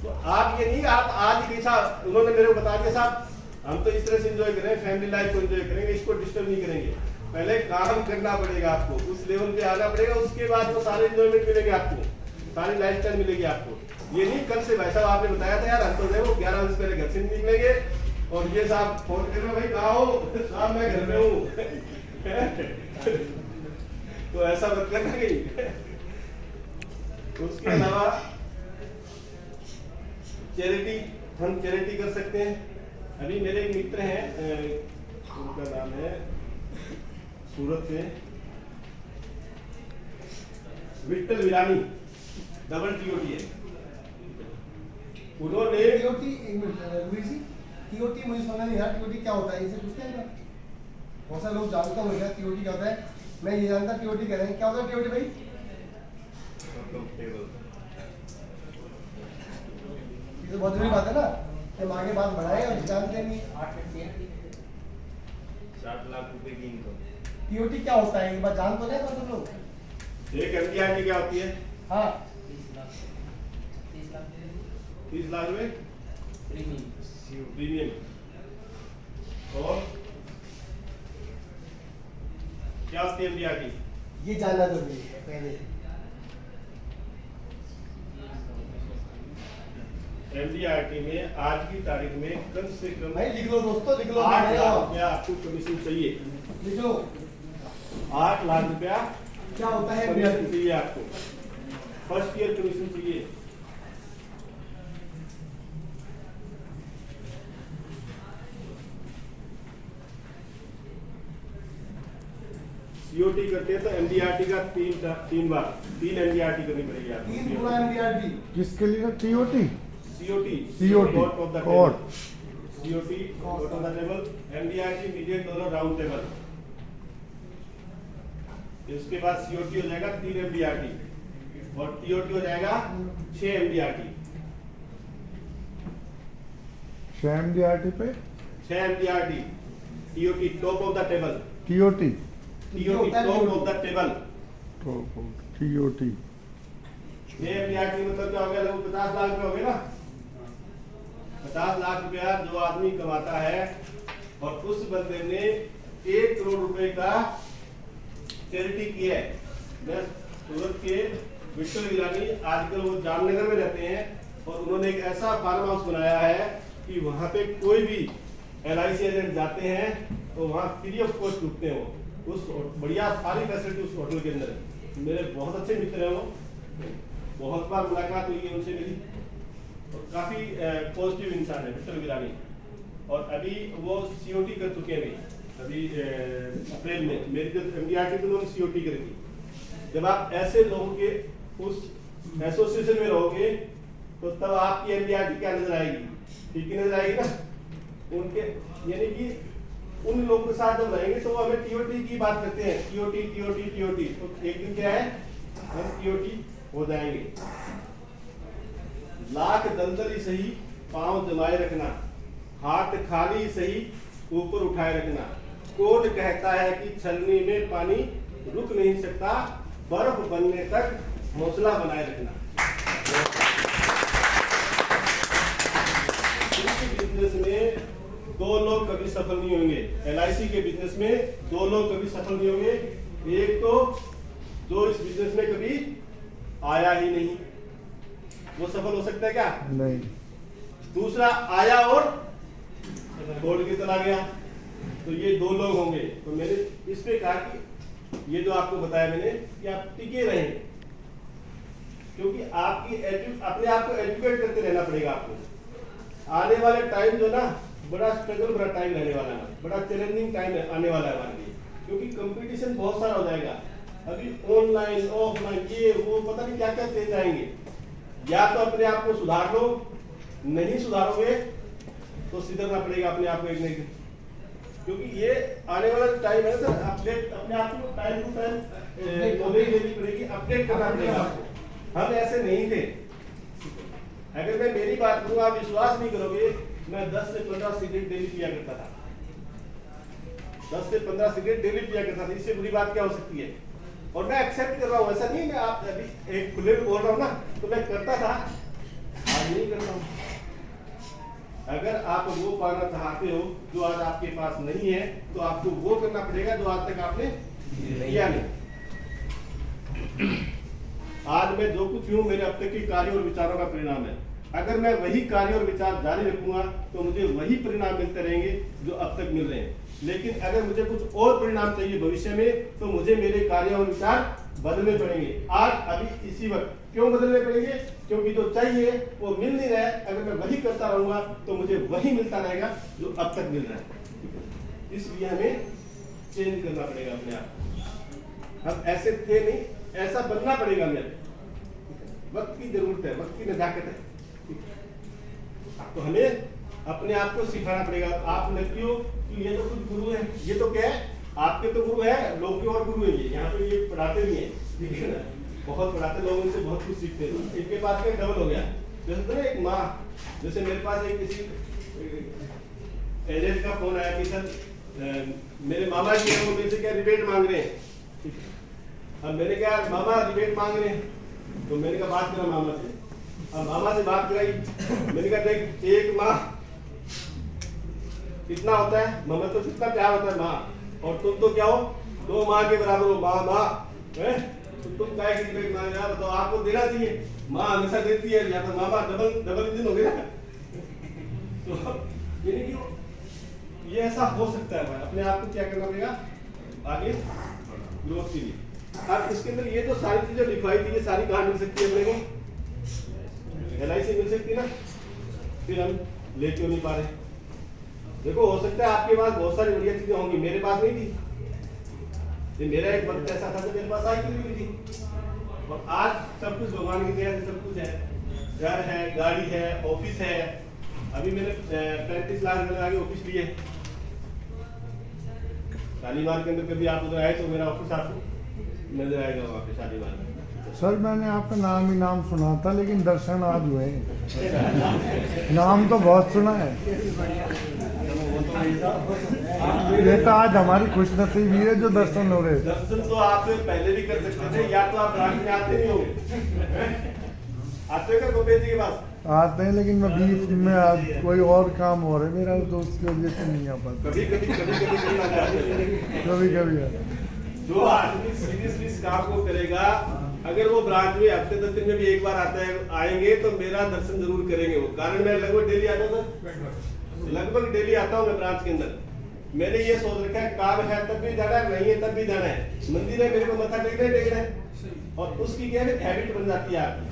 तो आप ये नहीं आप आज ही साहब उन्होंने मेरे को बता दिया साहब हम तो इस तरह से एंजॉय करेंगे, फैमिली लाइफ को एंजॉय करेंगे, इसको डिस्टर्ब नहीं करेंगे। पहले काम करना पड़ेगा आपको, उस लेवल पे आना पड़ेगा, उसके बाद वो सारे एंजॉयमेंट मिलेंगे आपको, सारी लाइफस्टाइल मिलेगी आपको। ये नहीं कल से भाई साहब आपने बताया था यार हम तो देखो 11 बजे पहले घर से नहीं निकलेंगे और ये साहब फोन कर रहे भाई कहाँ हो? साहब मैं घर में हूँ। तो ऐसा मत करना कहीं। उसके अलावा चैरिटी, हम चैरिटी कर सकते हैं। अभी मेरे एक मित्र हैं, उनका नाम है सूरत से विट्ठल विरानी, डबल TOT है। उन्होंने TOT मुझे समझ नहीं आया, TOT क्या होता है इसे पूछते हैं क्या? बहुत सारे लोग जानता हूँ क्या TOT क्या होता है, मैं ये जानता TOT कह रहे हैं, क्या होता है TOT भाई? ये तो बहुत जरूरी बात है ना, कि हम आगे बात बढ़ाए और जानते नहीं। 60 लाख रुपए की इनकम। TOT क्या होता है, एक बार जान तो नहीं सब लोग? एक MDRT क्या होती है? हाँ 30 लाख रुपए प्रीमियम। और क्या होती है MDRT? ये जानना जरूरी है पहले। MDRT में आज की तारीख में कम से कम भाई लिख लो दोस्तों, लिख लो, 8 लाख रुपया आपको कमीशन चाहिए। लिख लो 8 लाख रुपया क्या होता है कमीशन MDRT? चाहिए आपको, फर्स्ट ईयर कमीशन चाहिए। COT करते हैं तो MDRT का 3 बार 3 MDRT करनी पड़ेगी आपको। 3 गुना MDRT किसके लिए TOT? COT COT of the code COT code of the table, MDRT median दोनों राउंड टेबल। इसके बाद COT हो जाएगा 3 MDRT और TOT हो जाएगा 6 MDRT। 6 MDRT पे 6 MDRT TOT top of the table, TOT TOT top of the table. TOT 6 MDRT मतलब क्या हो गया, लगभग 50 लाख रुपए हो गए ना। 50 लाख रुपया जो आदमी कमाता है और उस बंदे ने 1 करोड़ रुपए का चैरिटी की है। मैं सूरत के विट्ठल विरानी, आजकल वो जामनगर में रहते हैं और उन्होंने एक ऐसा फार्म हाउस बनाया है कि वहाँ पे कोई भी LIC एजेंट जाते हैं तो वहाँ फ्री ऑफ कॉस्ट रुकते हैं। वो उस बढ़िया सारी फैसिलिटी उस होटल के अंदर है। मेरे बहुत अच्छे मित्र हैं, वो बहुत बार मुलाकात हुई है उनसे मेरी और काफी पॉजिटिव इंसान है विट्ठल विरानी। और अभी वो COT कर चुके हैं अभी अप्रैल में मेरी जो MDRT थी उन्होंने COT करी थी। जब आप ऐसे लोगों के उस एसोसिएशन में रहोगे तो तब आपकी MDRT क्या नजर आएगी? ठीक ही नजर आएगी ना। उनके यानी कि उन लोगों के साथ जब रहेंगे तो वो हमें TOT की बात करते हैं, TOT तो एक दिन क्या है हम TOT हो जाएंगे। लाख दलदल ही सही पांव जमाए रखना, हाथ खाली सही ऊपर उठाए रखना। कौन कहता है कि छलनी में पानी रुक नहीं सकता, बर्फ बनने तक हौसला बनाए रखना। बिजनेस में दो लोग कभी सफल नहीं होंगे। LIC के बिजनेस में दो लोग कभी सफल नहीं होंगे। एक तो जो इस बिजनेस में कभी आया ही नहीं, वो सफल हो सकता है क्या? नहीं। दूसरा आया और छोड़ के चला गया, तो ये दो लोग होंगे। तो मैंने इस पे कहा कि ये जो आपको बताया मैंने कि आप टिके रहें, क्योंकि आपकी अपने आप को एजुकेट करते रहना पड़ेगा आपको। आने वाले टाइम जो ना बड़ा स्ट्रगल भरा टाइम रहने वाला है, बड़ा चैलेंजिंग टाइम आने वाला है हमारे लिए, क्योंकि कंपटीशन बहुत सारा हो जाएगा। अभी ऑनलाइन ऑफलाइन ये वो पता नहीं क्या क्या चेंज आएंगे। या तो अपने आप को सुधार लो, नहीं सुधारोगे तो सुधरना पड़ेगा अपने आप को एक नहीं, क्योंकि ये आने वाला टाइम है सर। अपडेट अपने आप को टाइम टू टाइम नॉलेज लेनी पड़ेगी, अपडेट करना पड़ेगा आपको। हम ऐसे नहीं थे। अगर मैं मेरी बात करूँ आप विश्वास नहीं करोगे, मैं 10 से 15 सिगरेट डेली पिया करता था। 10 से 15 सिगरेट डेली पिया करता था। इससे बुरी बात क्या हो सकती है? और मैं एक्सेप्ट कर रहा हूँ, ऐसा नहीं मैं आप अभी एक खुले में बोल रहा हूँ ना, तो मैं करता था, आज नहीं करता हूँ। अगर आप वो पाना चाहते हो जो आज आपके पास नहीं है, तो आपको वो करना पड़ेगा जो आज तक आपने किया नहीं। आज मैं जो कुछ हूँ मेरे अब तक के कार्य और विचारों का परिणाम है। अगर मैं वही कार्य और विचार जारी रखूंगा तो मुझे वही परिणाम मिलते रहेंगे जो अब तक मिल रहे हैं। लेकिन अगर मुझे कुछ और परिणाम चाहिए भविष्य में, तो मुझे मेरे कार्य और विचार बदलने पड़ेंगे। आज अभी इसी वक्त क्यों बदलने पड़ेंगे? क्योंकि जो चाहिए वो मिल नहीं रहा है। अगर मैं वही करता रहूंगा तो मुझे वही मिलता रहेगा जो अब तक मिल रहा है। इसलिए हमें चेंज करना पड़ेगा अपने आप को। हम ऐसे थे नहीं, ऐसा बनना पड़ेगा। मेरे वक्त की जरूरत है, वक्त की नजाकत है, तो हमें अपने आप को सिखाना पड़ेगा। आप लगती हो कि ये तो कुछ गुरु है, ये तो क्या है, आपके तो गुरु है, लोग के और गुरु है। ये यहाँ पे ये पढ़ाते नहीं है, ठीक है ना, बहुत पढ़ाते, लोग इनसे बहुत कुछ सीखते हैं। इनके पास क्या डबल हो गया। जैसे तो एक माँ, जैसे मेरे पास एक किसी एजेंट का फोन आया कि सर मेरे मामा जी हैं, वो मेरे से क्या रिबेट मांग रहे हैं। अब मैंने कहा मामा रिबेट मांग रहे हैं, तो मैंने कहा बात करा मामा से। अब मामा से बात कराई, मैंने कहा देख एक माँ कितना होता है, मामा तो कितना प्यार होता है माँ, और तुम तो क्या हो, दो माँ के बराबर हो। माँ माँ है, तुम क्या रिबेट मांग रहे हो, तो आपको देना चाहिए। माँ हमेशा देती है, या तो मामा डबल इंजन हो गया। तो ये ऐसा हो सकता है। अपने आप को क्या करना पड़ेगा आगे ग्रोथ के लिए। अब इसके अंदर ये जो सारी चीजें लिखवाई थी, ये सारी कहाँ मिल सकती है अपने को? LIC मिल सकती है ना, फिर हम ले क्यों नहीं पा रहे? देखो हो सकता है आपके पास बहुत सारी बढ़िया चीजें होंगी, मेरे पास नहीं थी। ये मेरा एक वक्त ऐसा था कि मेरे पास साइकिल भी थी, और आज सब कुछ भगवान की दया से सब कुछ है। घर है, गाड़ी है, ऑफिस है। अभी मैंने 35 लाख लगा के ऑफिस लिए। शालीमार के अंदर कभी आप उधर आए तो मेरा ऑफिस आपको नजर आएगा वहाँ पे शालीमार में। सर मैंने आपका नाम ही नाम सुना था, लेकिन दर्शन आज हुए। नाम तो बहुत सुना है। ये तो आज हमारी खुशनसीबी है जो दर्शन हो रहे। दर्शन तो आप पहले भी कर सकते थे, या तो आप ब्रांच में आते नहीं होंगे। आते हो क्या गोपेश जी के पास? आते हैं, लेकिन मैं बीच में आज कोई और काम हो रहा है मेरा, तो उसकी वजह से नहीं आ पाता। कभी कभी जो आदमी सीरियसली इस काम को करेगा, अगर वो ब्रांच में हफ्ते 10 दिन में भी एक बार आएंगे तो मेरा दर्शन जरूर करेंगे वो। कारण मैं लगभग डेली आता था, लगभग डेली आता हूँ मैं ब्रांच के अंदर। मैंने ये सोच रखा है काम है तब भी जाना है, नहीं है तब भी जाना है। मंदिर है, मेरे को मत्था टेकना है, और उसकी क्या है हैबिट बन जाती है आपकी।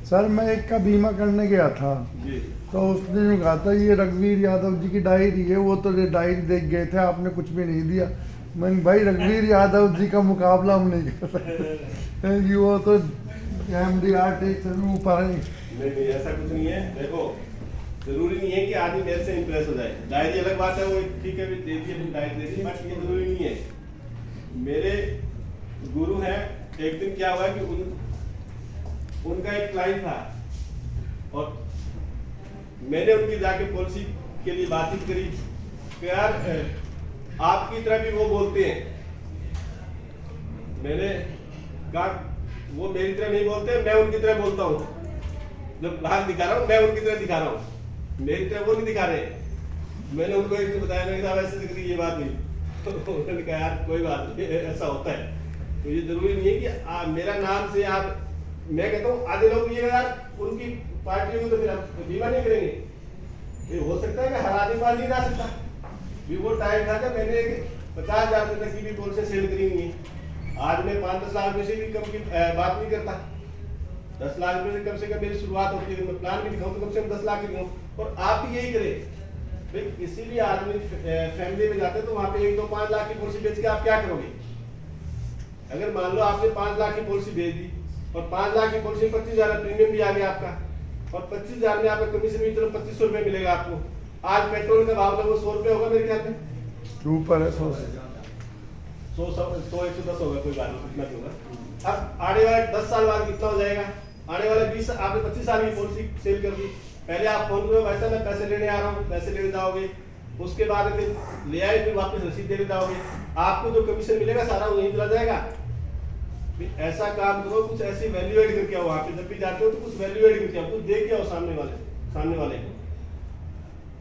सर मैं एक का बीमा करने गया था, जी तो उसने जो कहा था ये रघुवीर यादव जी की डायरी है, वो तो ये डायरी देख गए थे, आपने कुछ भी नहीं दिया। मैंने भाई रघुवीर यादव जी का मुकाबला हम नहीं कर सकते, वो तो MDR से भी ऊपर है। नहीं ऐसा कुछ नहीं है। देखो जरूरी नहीं है कि आदमी मेरे से इंप्रेस हो जाए। डायरी अलग बात है, वो ठीक है भी दे दी अपनी डायरी दे दी, बट ये जरूरी नहीं है। मेरे गुरु हैं, एक दिन क्या हुआ कि उनका एक क्लाइंट था और मैंने उनकी जाके पॉलिसी के लिए बातचीत करी कि यार आपकी तरह भी वो बोलते हैं। मैंने कहा वो मेरी तरह नहीं बोलते, मैं उनकी तरह बोलता हूँ। जब प्लान दिखा रहा हूँ मैं उनकी तरह दिखा रहा हूँ, मेरी तरह वो नहीं दिखा रहे। मैंने उनको एक दिन बताया, मैंने कहा ऐसे दिख ये बात नहीं। तो उन्होंने कहा यार कोई बात नहीं, ऐसा होता है। तो ये जरूरी नहीं है कि मेरा नाम से आप, मैं कहता हूँ आधे लोग ये यार उनकी पार्टियों को तो फिर आप बीमा नहीं करेंगे। ये हो सकता है कि हर आदमी बात नहीं जा सकता। भी वो टाइम था जब मैंने 50,000 रुपये तक की भी पॉलिसी सेल करी हुई है। आज मैं 5-10 लाख रुपये से भी कम की बात नहीं करता। 10 लाख रुपये से कम मेरी शुरुआत होती है। मैं प्लान भी दिखाऊं तो कम से कम 10 लाख की दिखाऊं। और आप भी यही करें भाई, किसी भी आदमी फैमिली में जाते तो वहां पे 1, 2, 5 लाख की पॉलिसी बेच के आप क्या करोगे? अगर मान लो आपने 5 लाख की पॉलिसी बेच दी और 5 लाख की पॉलिसी 25,000 प्रीमियम भी आ गया आपका, और 25,000 में आपका कमीशन भी चलो 2500 रुपये मिलेगा आपको। आज पेट्रोल का भाव लगभग 100 रुपये होगा मेरे ख्याल में, ऊपर है 100 से 100-110 होगा, कोई बात नहीं, कितना भी होगा। अब आने वाले 10 साल बाद कितना हो जाएगा? आने वाले 20, आपने 25 साल की पॉलिसी सेल कर दी। पहले आप फोन करो वैसा मैं पैसे लेने आ रहा हूँ, पैसे लेने जाओगे, उसके बाद फिर ले आए, फिर वापस रसीद देने जाओगे, आपको जो कमीशन मिलेगा सारा वहीं चला जाएगा। ऐसा काम करो, कुछ ऐसी वैल्यू एड करके आओ। वहाँ पे जब भी जाते हो तो कुछ वैल्यू एड करके आओ, कुछ देख के आओ सामने वाले को,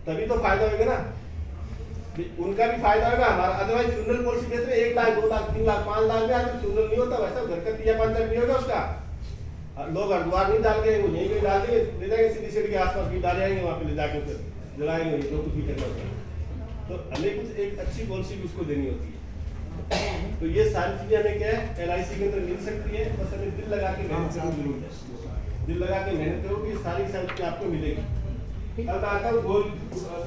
तभी तो फायदा होगा ना। उनका भी फायदा होगा, हमारा। अदरवाइज फ्यूनरल पॉलिसी देते हैं 1 लाख 2 लाख 3 लाख 5 लाख में आदमी फ्यूनरल नहीं होता, वैसा घर का 3-5 लाख नहीं होगा उसका। लोग हरिद्वार नहीं डाल के वो यहीं पे डाल देंगे, ले जाएंगे सिटी सेट के आसपास भी डाल जाएंगे, वहाँ पे ले जाके फिर जलाएंगे, जो कुछ भी करना होता है। तो हमें कुछ एक अच्छी पॉलिसी भी उसको देनी होती है। तो ये सारी चीजें हमें क्या है LIC के अंदर मिल सकती है, बस हमें दिल लगा के मेहनत करनी जरूर है। दिल लगा के मेहनत करो कि सारी चीजें आपको मिलेगी। अब आता है गोल,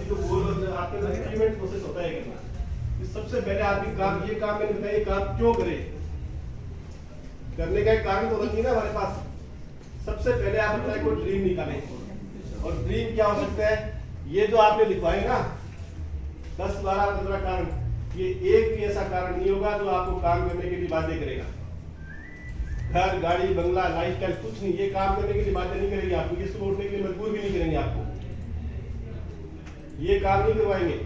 जो गोल आपके अंदर इंप्लीमेंट प्रोसेस होता है करना। सबसे पहले आदमी काम, ये काम मैंने बताया, ये काम क्यों करे, करने का एक कारण तो होना चाहिए ना हमारे पास। सबसे पहले आप अपना कोई ड्रीम निकालें, और ड्रीम क्या हो सकता है? ये जो आपने लिखवाए ना 10, 12, 15 कारण, ये एक भी ऐसा कारण नहीं होगा जो आपको काम करने के लिए बाध्य करेगा। घर, गाड़ी, बंगला, लाइफस्टाइल कुछ नहीं, ये काम करने के लिए बाध्य नहीं करेंगे आपको, ये सुबह उठने के लिए मजबूर भी नहीं करेंगे आपको, ये काम नहीं करवाएंगे।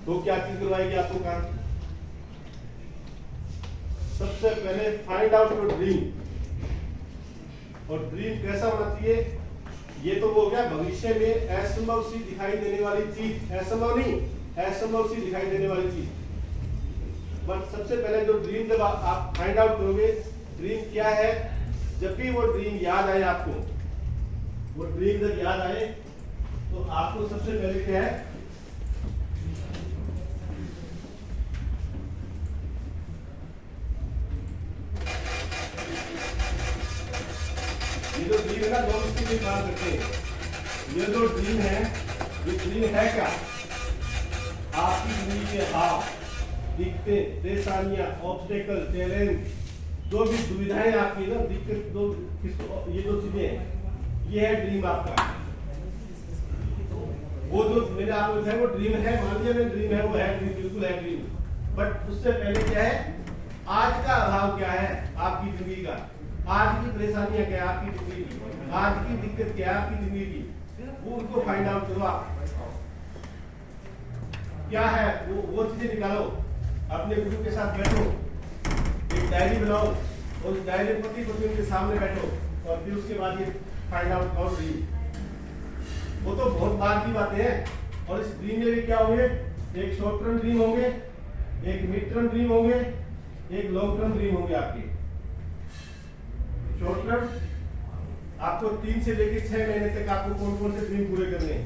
तो क्या चीज करवाएगी आपको काम? सबसे पहले फाइंड आउट योर ड्रीम। और ड्रीम कैसा होना चाहिए? ये तो वो हो गया भविष्य में असंभव सी दिखाई देने वाली चीज, असंभव नहीं, असंभव सी दिखाई देने वाली चीज। बट सबसे पहले जो ड्रीम जब आप फाइंड आउट करोगे ड्रीम क्या है, जब भी वो ड्रीम याद आए आपको, वो ड्रीम जब याद आए तो आपको सबसे पहले क्या है, ये जो ड्रीम है ना, लोग इसके लिए काम करते हैं। ये जो ड्रीम है, ये ड्रीम है क्या? आपकी जिंदगी के हाव, दिक्कतें, परेशानियां, ऑब्स्टेकल, चैलेंज, जो भी दुविधाएं आपकी ना, दिक्कत, जो ये जो चीजें हैं, ये है ड्रीम आपका। वो जो मैंने आपको बताया वो ड्रीम है, मान लिया मैं ड्रीम है, वो है ड्रीम, बिल्कुल है ड्रीम। बट उससे पहले क्या है, आज का अभाव क्या है आपकी जिंदगी का, आज की परेशानियां क्या है आपकी जिंदगी की, आज की दिक्कत क्या है आपकी जिंदगी की, वो उनको फाइंड आउट करो। आप क्या है वो चीजें निकालो, अपने गुरु के साथ बैठो, एक डायरी बनाओ, और उस डायरी पति पत्नी के सामने बैठो, और फिर उसके बाद ये फाइंड आउट करो ड्रीम। वो तो बहुत बात की बातें हैं। और इस ड्रीम में भी क्या होंगे, एक शॉर्ट टर्म ड्रीम होंगे, एक मिड टर्म ड्रीम होंगे, एक लॉन्ग टर्म ड्रीम होंगे आपके। शॉर्ट टर्म आपको 3 से लेकर 6 महीने तक आपको कौन कौन से ड्रीम पूरे करने हैं।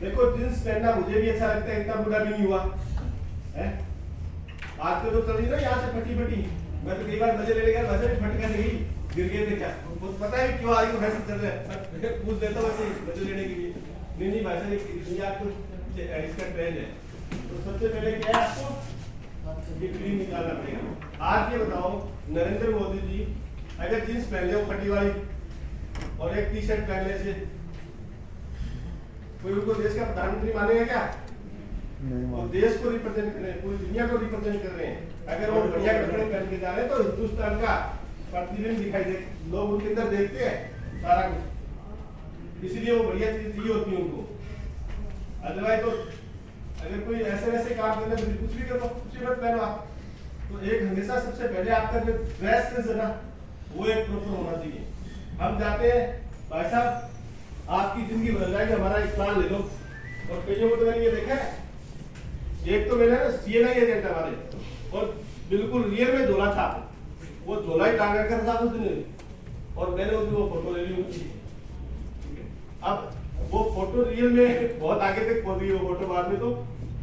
देखो जींस पहनना मुझे भी अच्छा लगता है, इतना बुरा भी नहीं हुआ है। आज तो जो चल रही है ना यहाँ से फटी फटी, मैं तो कई बार मजे ले गया, मजे में फटका नहीं गिर गए थे क्या, वो पता है क्यों आई वैसे चल रहा है, पूछ लेता हूँ वैसे मजे लेने के लिए। नहीं भाई साहब, ये आपको इसका ट्रेंड है। तो सबसे पहले क्या है, आपको ये ग्रीन निकालना पड़ेगा। आज ये बताओ, नरेंद्र मोदी जी अगर जींस पहन ले फटी वाली और एक टी शर्ट पहनने से कोई उनको देश का प्रधानमंत्री मानेगा क्या? और देश को रिप्रेजेंट कर रहे हैं, पूरी दुनिया को रिप्रेजेंट कर रहे हैं। अगर वो बढ़िया कपड़े पहन के जा रहे हैं तो हिंदुस्तान का प्रतिबिंब दिखाई दे, लोग उनके अंदर देखते हैं सारा कुछ, इसलिए वो बढ़िया चीज चाहिए होती है उनको। अदरवाइज तो अगर कोई ऐसे काम करने तो कुछ भी करो, कुछ भी मत पहनो आप। तो एक हमेशा सबसे पहले आपका जो ड्रेस सेंस है ना, वो एक प्रॉपर होना चाहिए। हम जाते हैं भाई साहब, आपकी जिंदगी बदल जाएगी, हमारा एक प्लान ले लो। और कईयों को तो मैंने ये देखा है, एक तो मैंने सीएनआई एजेंट हमारे, और बिल्कुल रियल में झोला था, वो झोला ही टांग रखा था उस दिन, और मैंने उसमें वो फोटो ले ली उनकी। अब वो फोटो रियल में बहुत आगे तक पहुंच गई वो फोटो बाद में तो,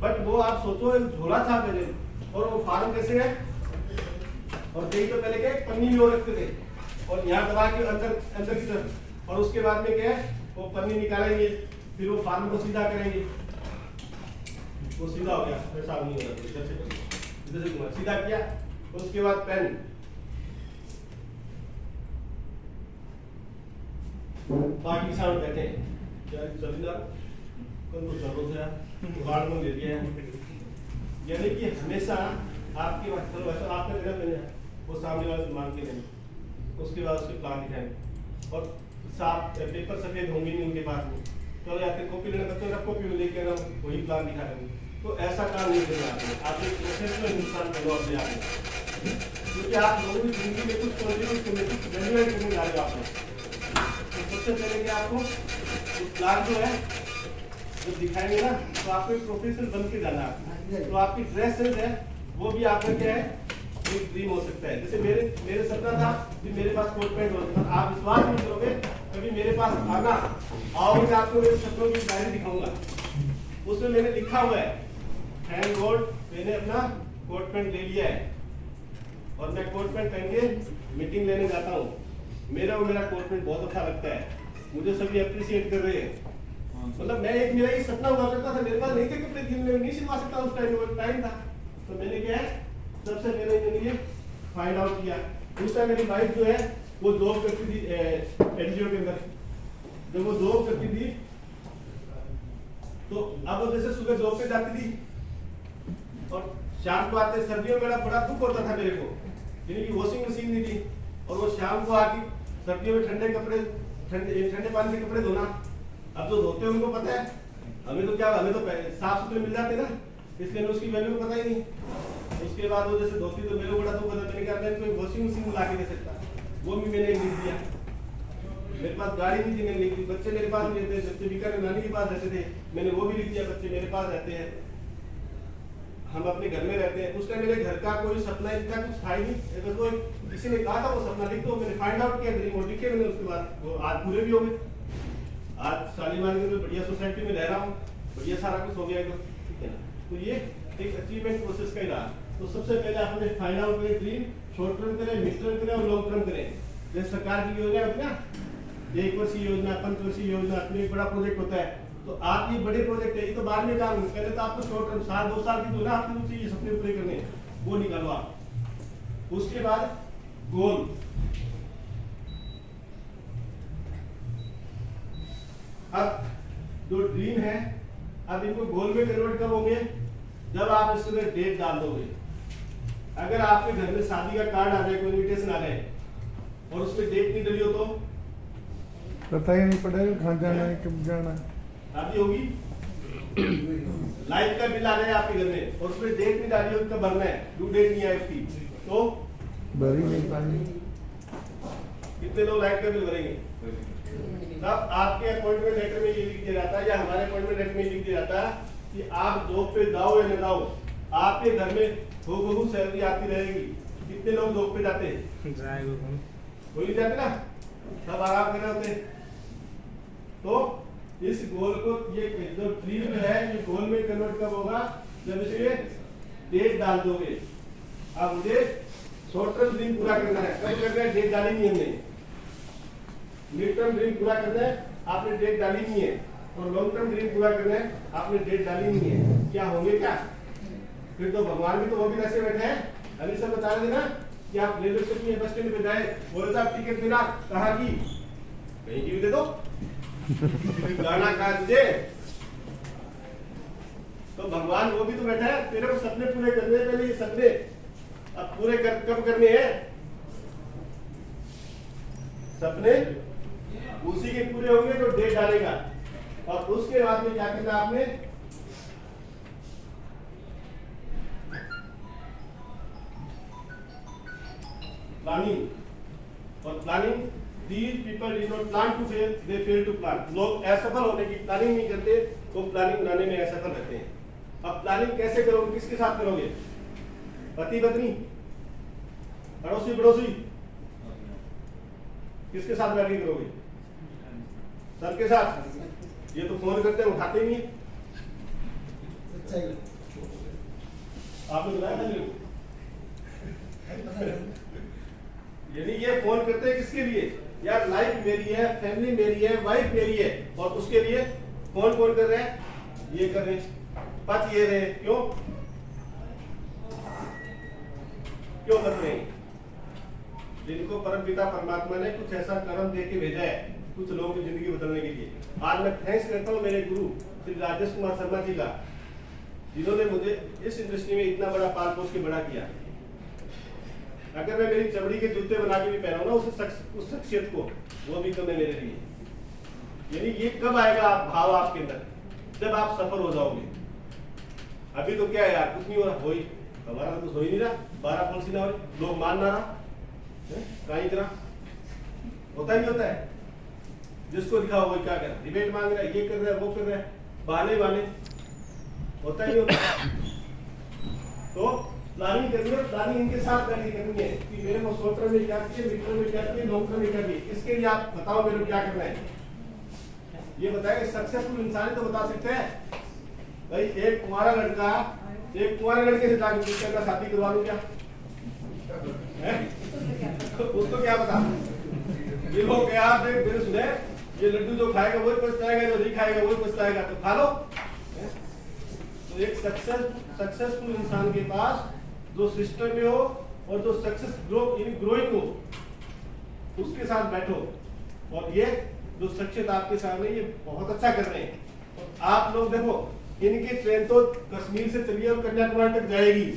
बट वो आप सोचो एक झोला था मेरे, और वो फार्म कैसे है, और कहीं तो पहले क्या पन्नी में वो रखते थे और यहाँ दबा के अंदर की तरफ, और उसके बाद में क्या है वो पन्नी निकालेंगे, फिर वो फार्म को सीधा करेंगे, वो सीधा हो गया, ऐसा नहीं हो रहा, इधर से घुमा सीधा किया, उसके बाद पेन, बाकी साउंड बैठे ले लिया है। यानी कि हमेशा आपके आपने वो सामने वाले से मांग के लेंगे, उसके बाद उसके प्लान दिखाएंगे, और साफ पेपर सफेद होंगे नहीं उनके पास में, तो या फिर कॉपी लेना करते हो, कॉपी में लेके ना वही प्लान दिखा देंगे। तो ऐसा काम नहीं करना आप एक प्रोफेशनल इंसान बनो अपने आप में, क्योंकि आप लोगों की जिंदगी में कुछ कंट्रीब्यूट करने, कुछ वैल्यू करने जा रहे हो आपने। तो सबसे पहले क्या आपको प्लान जो है जब दिखाएंगे ना, तो आपको एक प्रोफेशनल बन के जाना है। तो आपकी ड्रेस सेंस है वो भी आपका क्या है, एक ड्रीम हो सकता है। जैसे मेरे सपना था कि मेरे पास कोट पैंट होता, आप विश्वास नहीं करोगे, कभी मेरे पास आना आओगे, आपको मेरे सपनों की डायरी दिखाऊंगा, उसमें मैंने लिखा हुआ है थैंक गॉड मैंने अपना कोट पैंट ले लिया है, और मैं कोट पैंट पहन के मीटिंग लेने जाता हूँ। मेरा कोट पैंट बहुत अच्छा लगता है, मुझे सभी अप्रिशिएट कर रहे हैं। मतलब मैं एक मेरा ही सपना हुआ करता था, मेरे पास नहीं थे कपड़े, दिन में नहीं सिलवा सकता उस टाइम था। तो मैंने क्या है, सबसे पहले मैंने ये फाइंड आउट किया। दूसरा मेरी वाइफ जो है वो जॉब करती थी एनजीओ के अंदर, जब वो जॉब करती थी तो अब वो जैसे सुबह जॉब पे जाती थी और शाम को आते, सर्दियों में बड़ा दुख होता था मेरे को, यानी कि वॉशिंग मशीन नहीं थी, और वो शाम को आती सर्दियों में ठंडे पानी से कपड़े धोना। अब जो धोते हैं उनको पता है, हमें तो क्या, हमें तो साफ सुथरे मिल जाते ना, इसलिए उसकी वैल्यू को पता ही नहीं। उसके बाद वो जैसे धोती तो मेरे को बड़ा दुख होता, मैंने कहा मैं कोई वॉशिंग मशीन ला के दे सकता, वो भी मैंने लिख दिया। मेरे पास गाड़ी नहीं थी, मैंने लिख दी। बच्चे मेरे पास नहीं रहते, बच्चे बीकानेर नानी के पास रहते थे, मैंने वो भी लिख दिया, बच्चे मेरे पास रहते हैं, हम अपने घर में रहते हैं। उसका मेरे घर का कोई सपना इतना कुछ था ही नहीं, अगर कोई किसी ने कहा था वो सपना लिख दो, मैंने फाइंड आउट किया, ड्रीम और लिखे मैंने, उसके बाद वो आज पूरे भी हो गए। आज शालीमार में बढ़िया सोसाइटी में रह रहा हूँ, बढ़िया सारा कुछ हो गया, ठीक है ना। तो ये एक अचीवमेंट प्रोसेस का ही रहा। तो सबसे पहले आपने फाइंड आउट करें ड्रीम, शॉर्ट टर्म करें, मिड टर्म करें और लॉन्ग टर्म करें। जैसे सरकार की योजना होती है ना, 1 वर्षीय योजना, 5 वर्षीय योजना, अपने एक बड़ा प्रोजेक्ट होता है। तो आप ये बड़े प्रोजेक्ट है, ये तो बाद में काम, पहले तो आपको शॉर्ट टर्म 1-2 साल की जो ना आपको चाहिए सपने पूरे करने, वो निकालो आप। उसके बाद गोल, अब जो ड्रीम है, अब इनको गोल में कन्वर्ट कब होंगे, जब आप इसमें डेट डाल दोगे। अगर आपके घर में शादी का कार्ड आ जाए, कोई इनविटेशन आ जाए और उसमें डेट नहीं डली हो तो पता ही नहीं पड़ेगा कहाँ जाना है, कब जाना है। शादी होगी, लाइट का बिल आ जाए आपके घर में और उसमें डेट नहीं डाली हो कब भरना है, ड्यू डेट नहीं है उसकी, तो भर ही नहीं पाएंगे। कितने लोग लाइट का बिल भरेंगे? तब आपके अपॉइंटमेंट लेटर में ये लिख दिया जाता है, या हमारे अपॉइंटमेंट लेटर में लिख दिया जाता है कि आप जॉब पे जाओ या न जाओ, आपके घर में बहु सैलरी आती रहेगी। कितने लोग जॉब पे जाते हैं? हो ही जाते ना, सब आराम कर रहे होते। तो इस गोल को, ये जो ड्रीम है, ये गोल में कन्वर्ट कब होगा, जब इसमें डेट डाल दोगे। अब मुझे शॉर्ट टर्म ड्रीम पूरा करना है, कब करना है, डेट डाली नहीं हमने। मिड टर्म ड्रीम पूरा करना है, आपने डेट डाली नहीं है। और लॉन्ग टर्म ड्रीम पूरा करना है, आपने डेट डाली नहीं है। क्या होंगे क्या? फिर तो भगवान भी तो वो भी ऐसे बैठे हैं। अली सर बता रहे थे ना कि आप रेलवे स्टेशन या बस स्टैंड पे जाए, बोले साहब टिकट देना, कहा कि कहीं की भी दे दो, गाना कहा दीजिए। तो भगवान वो भी तो बैठा है, तेरे को सपने पूरे करने हैं। पहले ये सपने अब पूरे कब करने हैं? सपने उसी के पूरे होंगे तो डेट डालेगा। और उसके बाद में क्या करना आपने? प्लानिंग। और planning, these people did not plan to fail, they fail to plan। लोग असफल होने की प्लानिंग नहीं करते, वो प्लानिंग बनाने में असफल रहते हैं। अब प्लानिंग कैसे करोगे, किसके साथ करोगे? पति पत्नी, अड़ोसी पड़ोसी, किसके साथ बैठ के करोगे? सबके साथ। ये तो फोन करते हैं, उठाते नहीं है। सच्चाई आपने बताया था मेरे को। यानी ये फोन करते हैं किसके लिए? यार लाइफ मेरी है, फैमिली मेरी है, वाइफ मेरी है, और उसके लिए फोन कर रहे हैं, ये कर रहे हैं, पच ये रहे। क्यों कर रहे हैं? जिनको परमपिता परमात्मा ने कुछ ऐसा कर्म दे के भेजा है कुछ लोगों की जिंदगी बदलने के लिए। आज मैं थैंक्स करता हूँ मेरे गुरु श्री राजेश कुमार शर्मा जी का, जिन्होंने मुझे इस इंडस्ट्री में इतना बड़ा पाल पोस के बड़ा किया। अगर मैं मेरी चमड़ी के जूते बना के भी पहनाऊं ना उस शख्सियत को, वो भी कम है मेरे लिए। यानी ये कब आएगा भाव आपके अंदर? जब आप सफल हो जाओगे। अभी तो क्या है यार, कुछ नहीं हो रहा, हमारा तो कुछ हो ही नहीं रहा, 12 पॉलिसी ना हो रही, लोग मान ना रहा, कहीं तरह होता ही नहीं होता है। जिसको दिखाओ वही क्या कर रहा है, डिबेट मांग रहा है, ये कर रहा है, वो कर रहा है, बहाने होता ही नहीं होता। तो प्लानिंग करनी है, प्लानिंग इनके साथ करनी है कि मेरे को शॉर्ट टर्म में क्या चाहिए, मिड टर्म में क्या चाहिए, लॉन्ग टर्म में क्या चाहिए। इसके लिए आप बताओ मेरे को क्या करना है। ये बताएं, सक्सेसफुल इंसान तो बता सकते हैं भाई। एक कुंवारा लड़का एक कुंवारे लड़के से जाकर पूछकर का शादी करवा लूं क्या? उसको क्या पता? ये लोग यार देख मेरे सुने, ये लड्डू जो खाएगा वही पछताएगा, जो नहीं खाएगा वही पछताएगा, तो खा लो। तो एक सक्सेसफुल इंसान के पास जो सिस्टम में हो और जो सक्सेस ग्रोइंग हो, उसके साथ बैठो। और ये जो शख्सियत आपके सामने ये बहुत अच्छा कर रहे हैं। और आप लोग देखो, इनकी ट्रेन तो कश्मीर से चली और कन्याकुमारी तक जाएगी।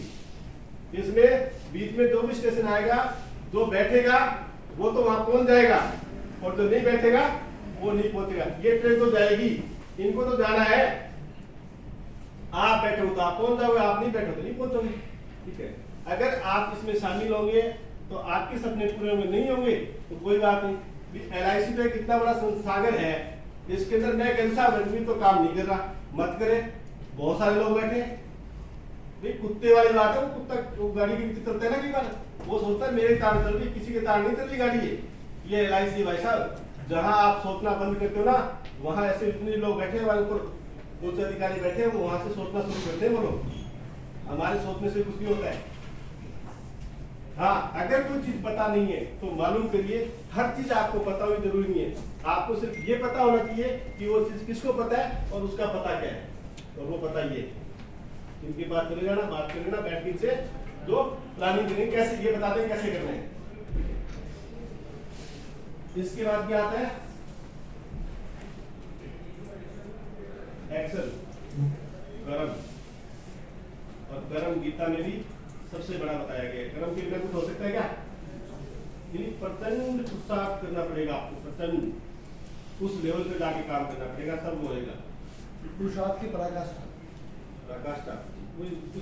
इसमें बीच में जो भी स्टेशन आएगा, जो बैठेगा वो तो वहां पहुंच जाएगा, और जो नहीं बैठेगा वो नहीं पहुंचेगा। ये ट्रेन तो जाएगी, इनको तो जाना है। आप बैठे हो तो आप पहुंच जाओगे, आप नहीं बैठे तो नहीं पहुंचोगे। ठीक है, अगर आप इसमें शामिल होंगे तो आपके सपने पूरे होंगे, नहीं होंगे तो कोई बात नहीं। LIC तो एक इतना बड़ा संसागर है, इसके अंदर मैं कैसा आदमी तो काम नहीं कर रहा, मत करे। बहुत सारे लोग बैठे भाई, कुत्ते वाली बात है। वो कुत्ता वो गाड़ी के पीछे चलता है ना, कई बार वो सोचता है मेरे तार चल रही, किसी के तार नहीं चल रही गाड़ी है। ये LIC भाई साहब, जहां आप सोचना बंद करते हो ना, वहां ऐसे इतने लोग बैठे हैं, हमारे ऊपर उच्च अधिकारी बैठे हैं, वो वहां से सोचना शुरू करते हैं। वो लोग हमारे सोचने से कुछ नहीं होता है। हाँ, अगर कोई चीज पता नहीं है तो मालूम करिए। हर चीज आपको पता होनी जरूरी नहीं है, आपको सिर्फ ये पता होना चाहिए कि वो चीज किसको पता है और उसका पता क्या है। और वो पता ये इनकी बात चले जाना, बात कर लेना बैठ के से, जो प्लानिंग करेंगे कैसे, ये बताते हैं कैसे करना है। इसके बाद क्या आता है? एक्शन, कर्म। और कर्म गीता में भी सबसे बड़ा बताया गया है। कर्म के बिना कुछ हो सकता है क्या? प्रचंड पुरुषार्थ करना पड़ेगा आपको, प्रचंड उस लेवल पे जाके काम करना पड़ेगा, तब होएगा। पुरुषार्थ की पराकाष्ठा।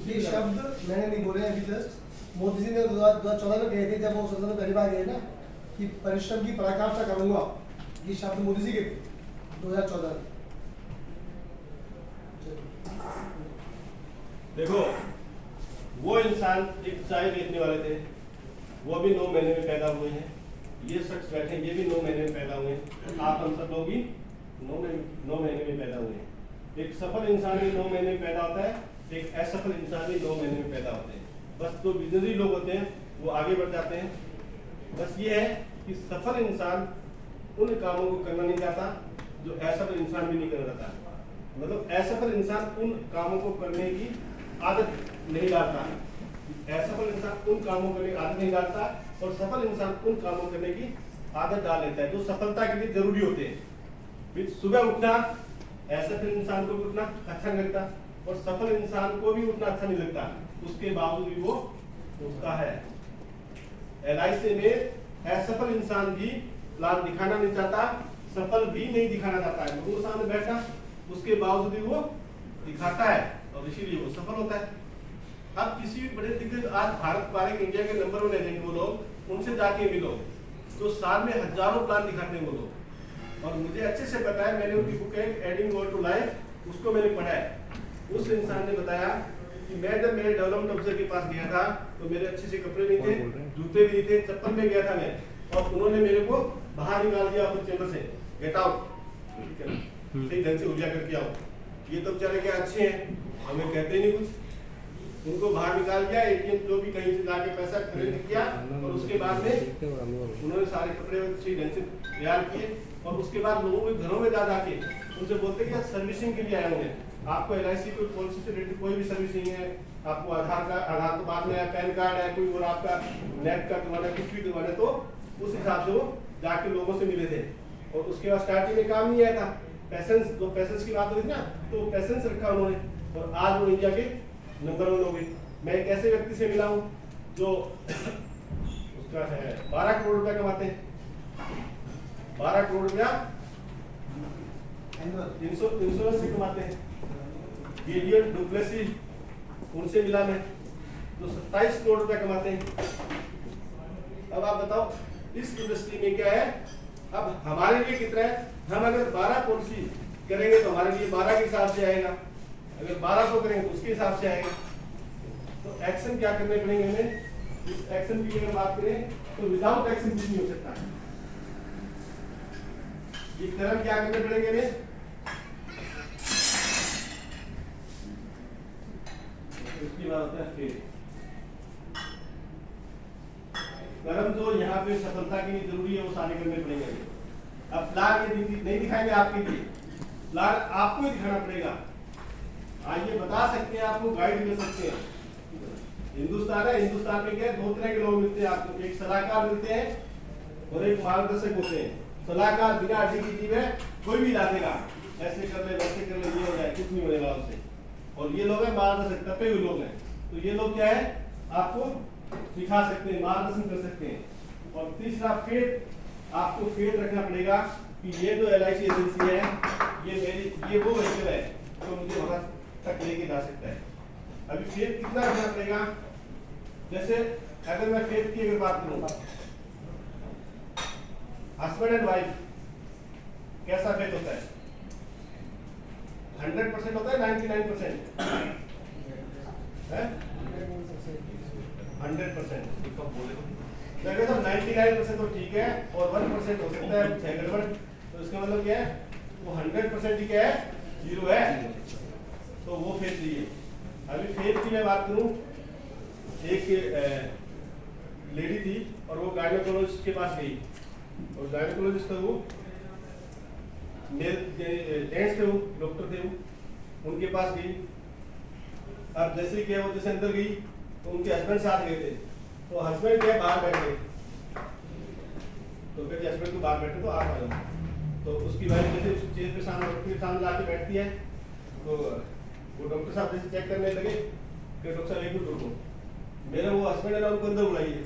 ये शब्द मैंने नहीं बोले अभी, जस्ट मोदी जी ने 2014 में कहे थे, जब वो संसद में पहली बार गए ना, कि परिश्रम की पराकाष्ठा करूंगा। ये शब्द मोदी जी के 2014 में। देखो, वो इंसान एक चाय बेचने वाले थे, वो भी 9 महीने में पैदा हुए हैं। ये शख्स बैठे, ये भी 9 महीने में पैदा हुए हैं। आप हम सब लोग भी 9 महीने में पैदा हुए हैं। एक सफल इंसान भी 9 महीने में पैदा होता है, एक असफल इंसान भी 9 महीने में पैदा होते हैं। बस जो बिजनेसमैन लोग होते हैं वो आगे बढ़ जाते हैं। बस ये है कि सफल इंसान उन कामों को करना नहीं चाहता जो असफल इंसान भी नहीं करना चाहता। मतलब असफल इंसान उन कामों को करने की आदत नहीं डालता, असफल इंसान उन कामों करने की आदत नहीं डालता, और सफल इंसान उन कामों करने की आदत डाल लेता है जो सफलता के लिए जरूरी होते हैं। फिर सुबह उठना असफल इंसान को भी उठना अच्छा नहीं लगता, और सफल इंसान को भी उठना अच्छा नहीं लगता, उसके बावजूद भी वो उठता है। LIC में असफल इंसान भी प्लान दिखाना नहीं चाहता, सफल भी नहीं दिखाना चाहता है, वो सामने बैठा उसके बावजूद भी वो दिखाता है, और इसीलिए वो सफल होता है। अब किसी भी बड़े दिग्गज, आज भारत पारिक इंडिया के नंबर 1 एजेंट वो लोग, उनसे जाके मिलो तो साल में हजारों प्लान दिखाते हैं वो लोग, और मुझे अच्छे से पता है, मैंने उनकी बुक है एडिंग गोल टू लाइफ, उसको मैंने पढ़ा है। उस इंसान ने बताया कि मैं जब मेरे डेवलपमेंट ऑफिसर के पास गया था तो मेरे अच्छे से कपड़े नहीं थे, जूते भी नहीं थे, चप्पल में गया था मैं, और उन्होंने मेरे को बाहर निकाल दिया अपने चैम्बर से, गेट आउट, सही ढंग से उजागर करके आओ। ये तो बेचारे क्या अच्छे हैं, हमें कहते ही नहीं कुछ, उनको बाहर निकाल दिया, ATM जो भी कहीं से जाके पैसा खरीद किया, और उसके बाद में उन्होंने सारे कपड़े सही ढंग से तैयार किए, और उसके बाद लोगों के घरों में जा जाके उनसे बोलते कि सर्विसिंग के लिए आए होंगे, आपको LIC कोई पॉलिसी से रिलेटेड कोई भी सर्विस नहीं है, आपको आधार तो बाद में है, पैन कार्ड है कोई, और आपका नेट का करवाना है, कुछ भी करवाना है, तो उस हिसाब से वो जाके लोगों से मिले थे। और उसके बाद स्टार्टिंग में काम नहीं आया था, पैसेंस, जो पैसेंस की बात हुई थी ना, तो पैसेंस रखा उन्होंने, और आज वो इंडिया के नंबर 1 हो गए। मैं एक ऐसे व्यक्ति से मिला हूँ जो उसका है 12 करोड़ रुपया कमाते हैं, 12 करोड़ रुपया इंश्योरेंस से कमाते हैं, गेडियन डुप्लेसी, उनसे मिला मैं, जो 27 करोड़ रुपया कमाते हैं। अब आप बताओ इस इंडस्ट्री में क्या है, अब हमारे लिए कितना है, हम अगर 12 पॉलिसी करेंगे तो हमारे लिए 12 के हिसाब से आएगा, अगर 1200 करेंगे तो उसके हिसाब से आएगा। तो एक्शन क्या करने पड़ेंगे हमें, इस एक्शन की अगर बात करें तो विदाउट एक्शन कुछ नहीं हो सकता। ये कर्म क्या करने पड़ेंगे हमें, उसकी बात होता है फेथ। कर्म जो यहाँ पे सफलता के लिए जरूरी है वो सारे करने पड़ेंगे। अब प्लान ये नहीं दिखाएंगे आपके लिए, प्लान आपको ही दिखाना पड़ेगा। आइए बता सकते हैं, आपको गाइड कर सकते हैं। हिंदुस्तान है, हिंदुस्तान में क्या 2 तरह के लोग मिलते हैं आपको, एक सलाहकार मिलते हैं और एक मार्गदर्शक होते हैं। सलाहकार बिना एडीटीटी में कोई भी ला देगा, ऐसे कर ले वैसे कर ले, ये हो जाए, कुछ नहीं होगा उससे। और ये लोग हैं मार्गदर्शक, तपे हुए लोग हैं। तो ये लोग क्या है, आपको सिखा सकते हैं, मार्गदर्शन कर सकते हैं। और तीसरा फेथ, आपको फेथ रखना पड़ेगा कि ये जो LIC एजेंसी है, ये वो व्हीकल है जो मुझे वहां तक लेके जा सकता है। अभी फेथ कितना रखना पड़ेगा, जैसे अगर मैं फेथ की अगर बात करूं, हस्बैंड एंड वाइफ कैसा फेथ होता है, 100% होता है 99% है, 100% अगर तो 99% तो ठीक है, और 1% हो सकता है कुछ है गड़बड़, तो इसका मतलब क्या है, वो 100% ही क्या है, 0 है, तो वो फेथ लीजिए। अभी फेथ की मैं बात करूं, एक लेडी थी और वो गायनेकोलॉजिस्ट के पास गई, और गायनेकोलॉजिस्ट था वो, जेंट्स थे वो, डॉक्टर थे वो, उनके पास गई। अब जैसे क्या वो जैसे अंदर गई तो उनके हस्बैंड साथ गए थे, तो हस्बैंड क्या बाहर बैठे, तो कहते हस्बैंड को बाहर बैठे तो आप आ जाओ। तो उसकी वाइफ जैसे उस चेयर पे सामने डॉक्टर के सामने जाके बैठती है, तो वो डॉक्टर साहब जैसे चेक करने लगे कि डॉक्टर साहब एक मिनट रुको, मेरा वो हस्बैंड है ना, उनको अंदर बुलाइए।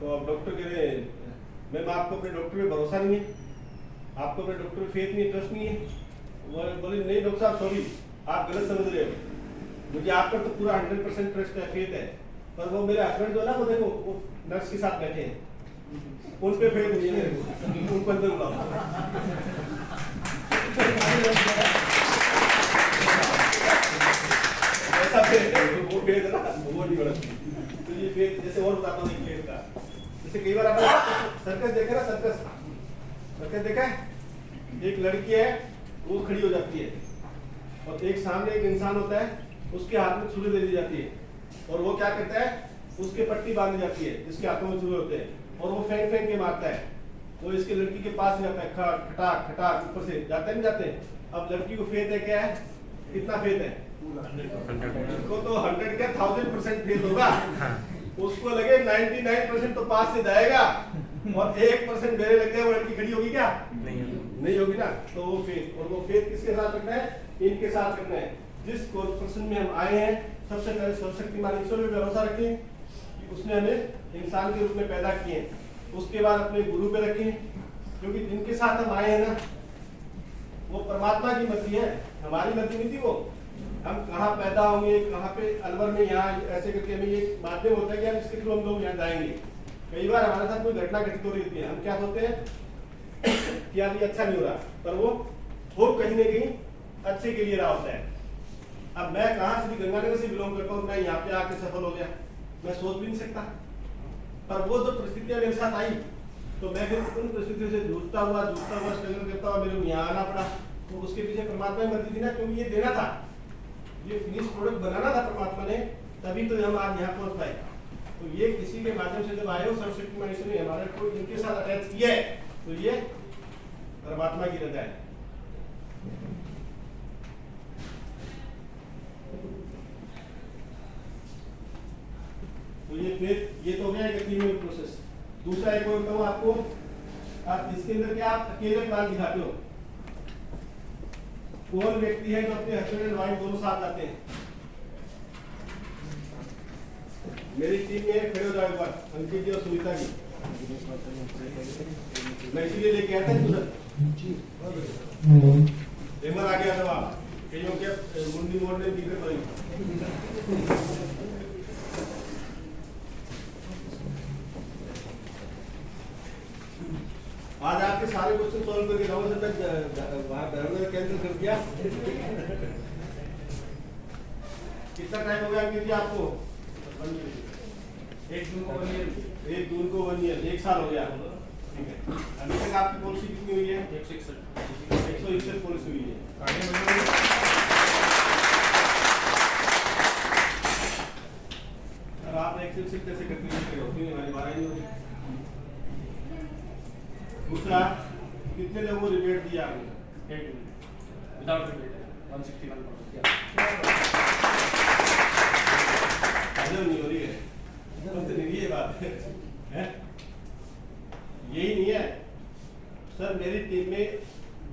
तो अब डॉक्टर कह रहे हैं, मैम आपको अपने डॉक्टर पे भरोसा नहीं है, आपको अपने डॉक्टर पे फेथ नहीं, ट्रस्ट नहीं है। बोले नहीं डॉक्टर साहब सॉरी, आप गलत समझ रहे हो, मुझे आप पर तो पूरा 100% ट्रस्ट है, फेथ है, पर वो मेरे हस्बैंड जो है ना, वो देखो वो नर्स के साथ बैठे हैं, उन पे फेथ नहीं है, उनको अंदर बुलाओ। ऐसा फेथ है, वो फेथ है ना, वो नहीं गलत। तो ये फेथ, जैसे और बताता हूँ फेथ का, जैसे कई बार आपने सर्कस देखे ना, सर्कस देखा है, एक लड़की है वो खड़ी हो जाती है, और एक सामने एक इंसान होता है, उसके हाथ में छुरी दे दी जाती है, और वो क्या करता है, उसके पट्टी बांधी जाती है जिसके हाथों में चूहे होते हैं, और वो फेंक फेंक के मारता है। वो इसके लड़की के पास जाता है, खटाक खटाक ऊपर से जाते नहीं जाते। अब लड़की को फेत है क्या है, कितना फेत है, उसको तो 100 क्या 1000% फेत होगा। उसको लगे 99% तो पास से जाएगा, और 1% मेरे लग गया, वो लड़की खड़ी होगी क्या, नहीं होगी ना। तो वो फेत, और वो फेत किसके साथ रखना है, इनके साथ रखना है। जिस कॉर्पोरेशन में हम आए हैं, सबसे पहले सर्वशक्तिमान ईश्वर पे भरोसा रखें कि उसने हमें इंसान के रूप में पैदा किए। उसके बाद अपने गुरु पे रखें, क्योंकि जिनके साथ हम आए हैं ना, वो परमात्मा की मर्जी है, हमारी मर्जी नहीं थी। वो हम कहाँ पैदा होंगे, कहाँ पे अलवर में, यहाँ ऐसे करके हमें ये माध्यम होता है कि हम इसके थ्रू हम लोग यहाँ जाएंगे। कई बार हमारे साथ कोई घटना घटित हो रही है, हम क्या सोचते हैं कि यार ये अच्छा नहीं हो रहा, पर वो हो कहीं ना कहीं अच्छे के लिए रहा होता है। अब मैं कहाँ श्री गंगानगर से बिलोंग करता हूँ, मैं यहाँ पे आके सफल हो गया, मैं सोच भी नहीं सकता। पर वो जो परिस्थितियां मेरे साथ आई, तो मैं फिर उन परिस्थितियों से जूझता हुआ स्ट्रगल करता हुआ मेरे को यहाँ आना पड़ा। तो उसके पीछे परमात्मा की मर्जी थी ना, क्योंकि ये देना था, ये फिनिश प्रोडक्ट बनाना था परमात्मा ने, तभी तो हम आज यहाँ पहुँच पाए। तो ये किसी के माध्यम से जब आए हो, सर्वशक्तिमान ईश्वर ने हमारे को इनके साथ अटैच किया है, तो ये परमात्मा की रजा है। तो ये फिर ये तो हो गया एक क्लीनिंग प्रोसेस। दूसरा एक और बताऊं आपको, आप इसके अंदर क्या आप अकेले प्लान दिखाते हो, कौन व्यक्ति है जो अपने हस्बैंड एंड वाइफ दोनों साथ आते हैं। मेरी टीम में खड़े हो जाओ एक बार, अंकित जी और सुनीता जी, मैं इसीलिए लेके आया था तुरंत, एक बार आ गया था आप कईयों के मुंडी मोड़ने दिक्कत पड़ी। आज आपके सारे क्वेश्चन सॉल्व करके जाऊंगा, जब तक वहां धर्मेंद्र कैंसिल कर दिया। कितना टाइम हो गया अंकित जी आपको? 1 जून को 1 ईयर, 1 साल हो गया। ठीक है, अभी तक आपकी पॉलिसी कितनी हुई है? 161 पॉलिसी हुई है। अब आप एक्सेल शीट कैसे करते होती हमारी बारह ही होगी। दूसरा, कितने लोगों को रिबेट दिया आपने? विदाउट रिबेट 161 नहीं हो रही है, तो नहीं ये बात है, यही नहीं है सर। मेरी टीम में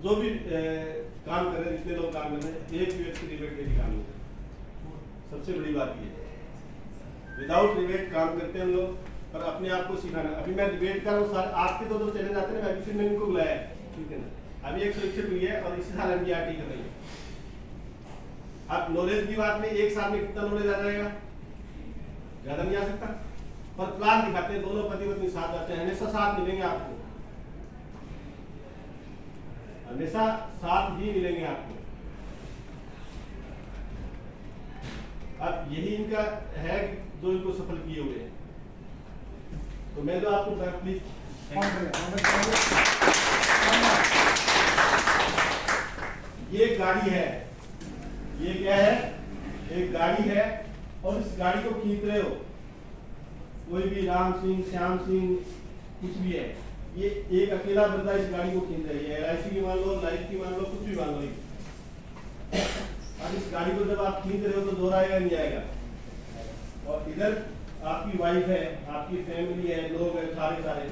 जो भी काम कर रहे हैं, जितने लोग काम कर रहे हैं, एक व्यक्ति रिबेट में काम नहीं करते। सबसे बड़ी बात ये है, विदाउट रिबेट काम करते हैं हम लोग, पर अपने आप को सिखाना। अभी मैं डिबेट कर रहा हूँ, आपके तो चैलेंज आते हैं ना, अभी फिर मैंने इनको बुलाया है, ठीक है ना। अभी 161 हुई है और इसी साल MDRT कर रही है। अब नॉलेज की बात में, एक साल में कितना नॉलेज आ जाएगा, ज्यादा नहीं आ सकता, पर प्लान दिखाते हैं, दोनों पति पत्नी साथ जाते हैं, हमेशा साथ मिलेंगे आपको, हमेशा साथ ही मिलेंगे आपको। अब यही इनका है जो इनको सफल किए हुए हैं। तो मैं तो आपको प्लीज, ये गाड़ी है, ये क्या है, एक गाड़ी है, और इस गाड़ी को खींच रहे हो, कोई भी राम सिंह, श्याम सिंह, कुछ भी है, ये एक अकेला बंदा इस गाड़ी को खींच रही है। LIC की मान लो, लाइफ की मान लो, कुछ भी मान लो। अब इस गाड़ी को जब आप खींच रहे हो तो दोहराएगा नहीं आएगा। और इधर आपकी वाइफ है, आपकी फैमिली है, लोग हैं सारे,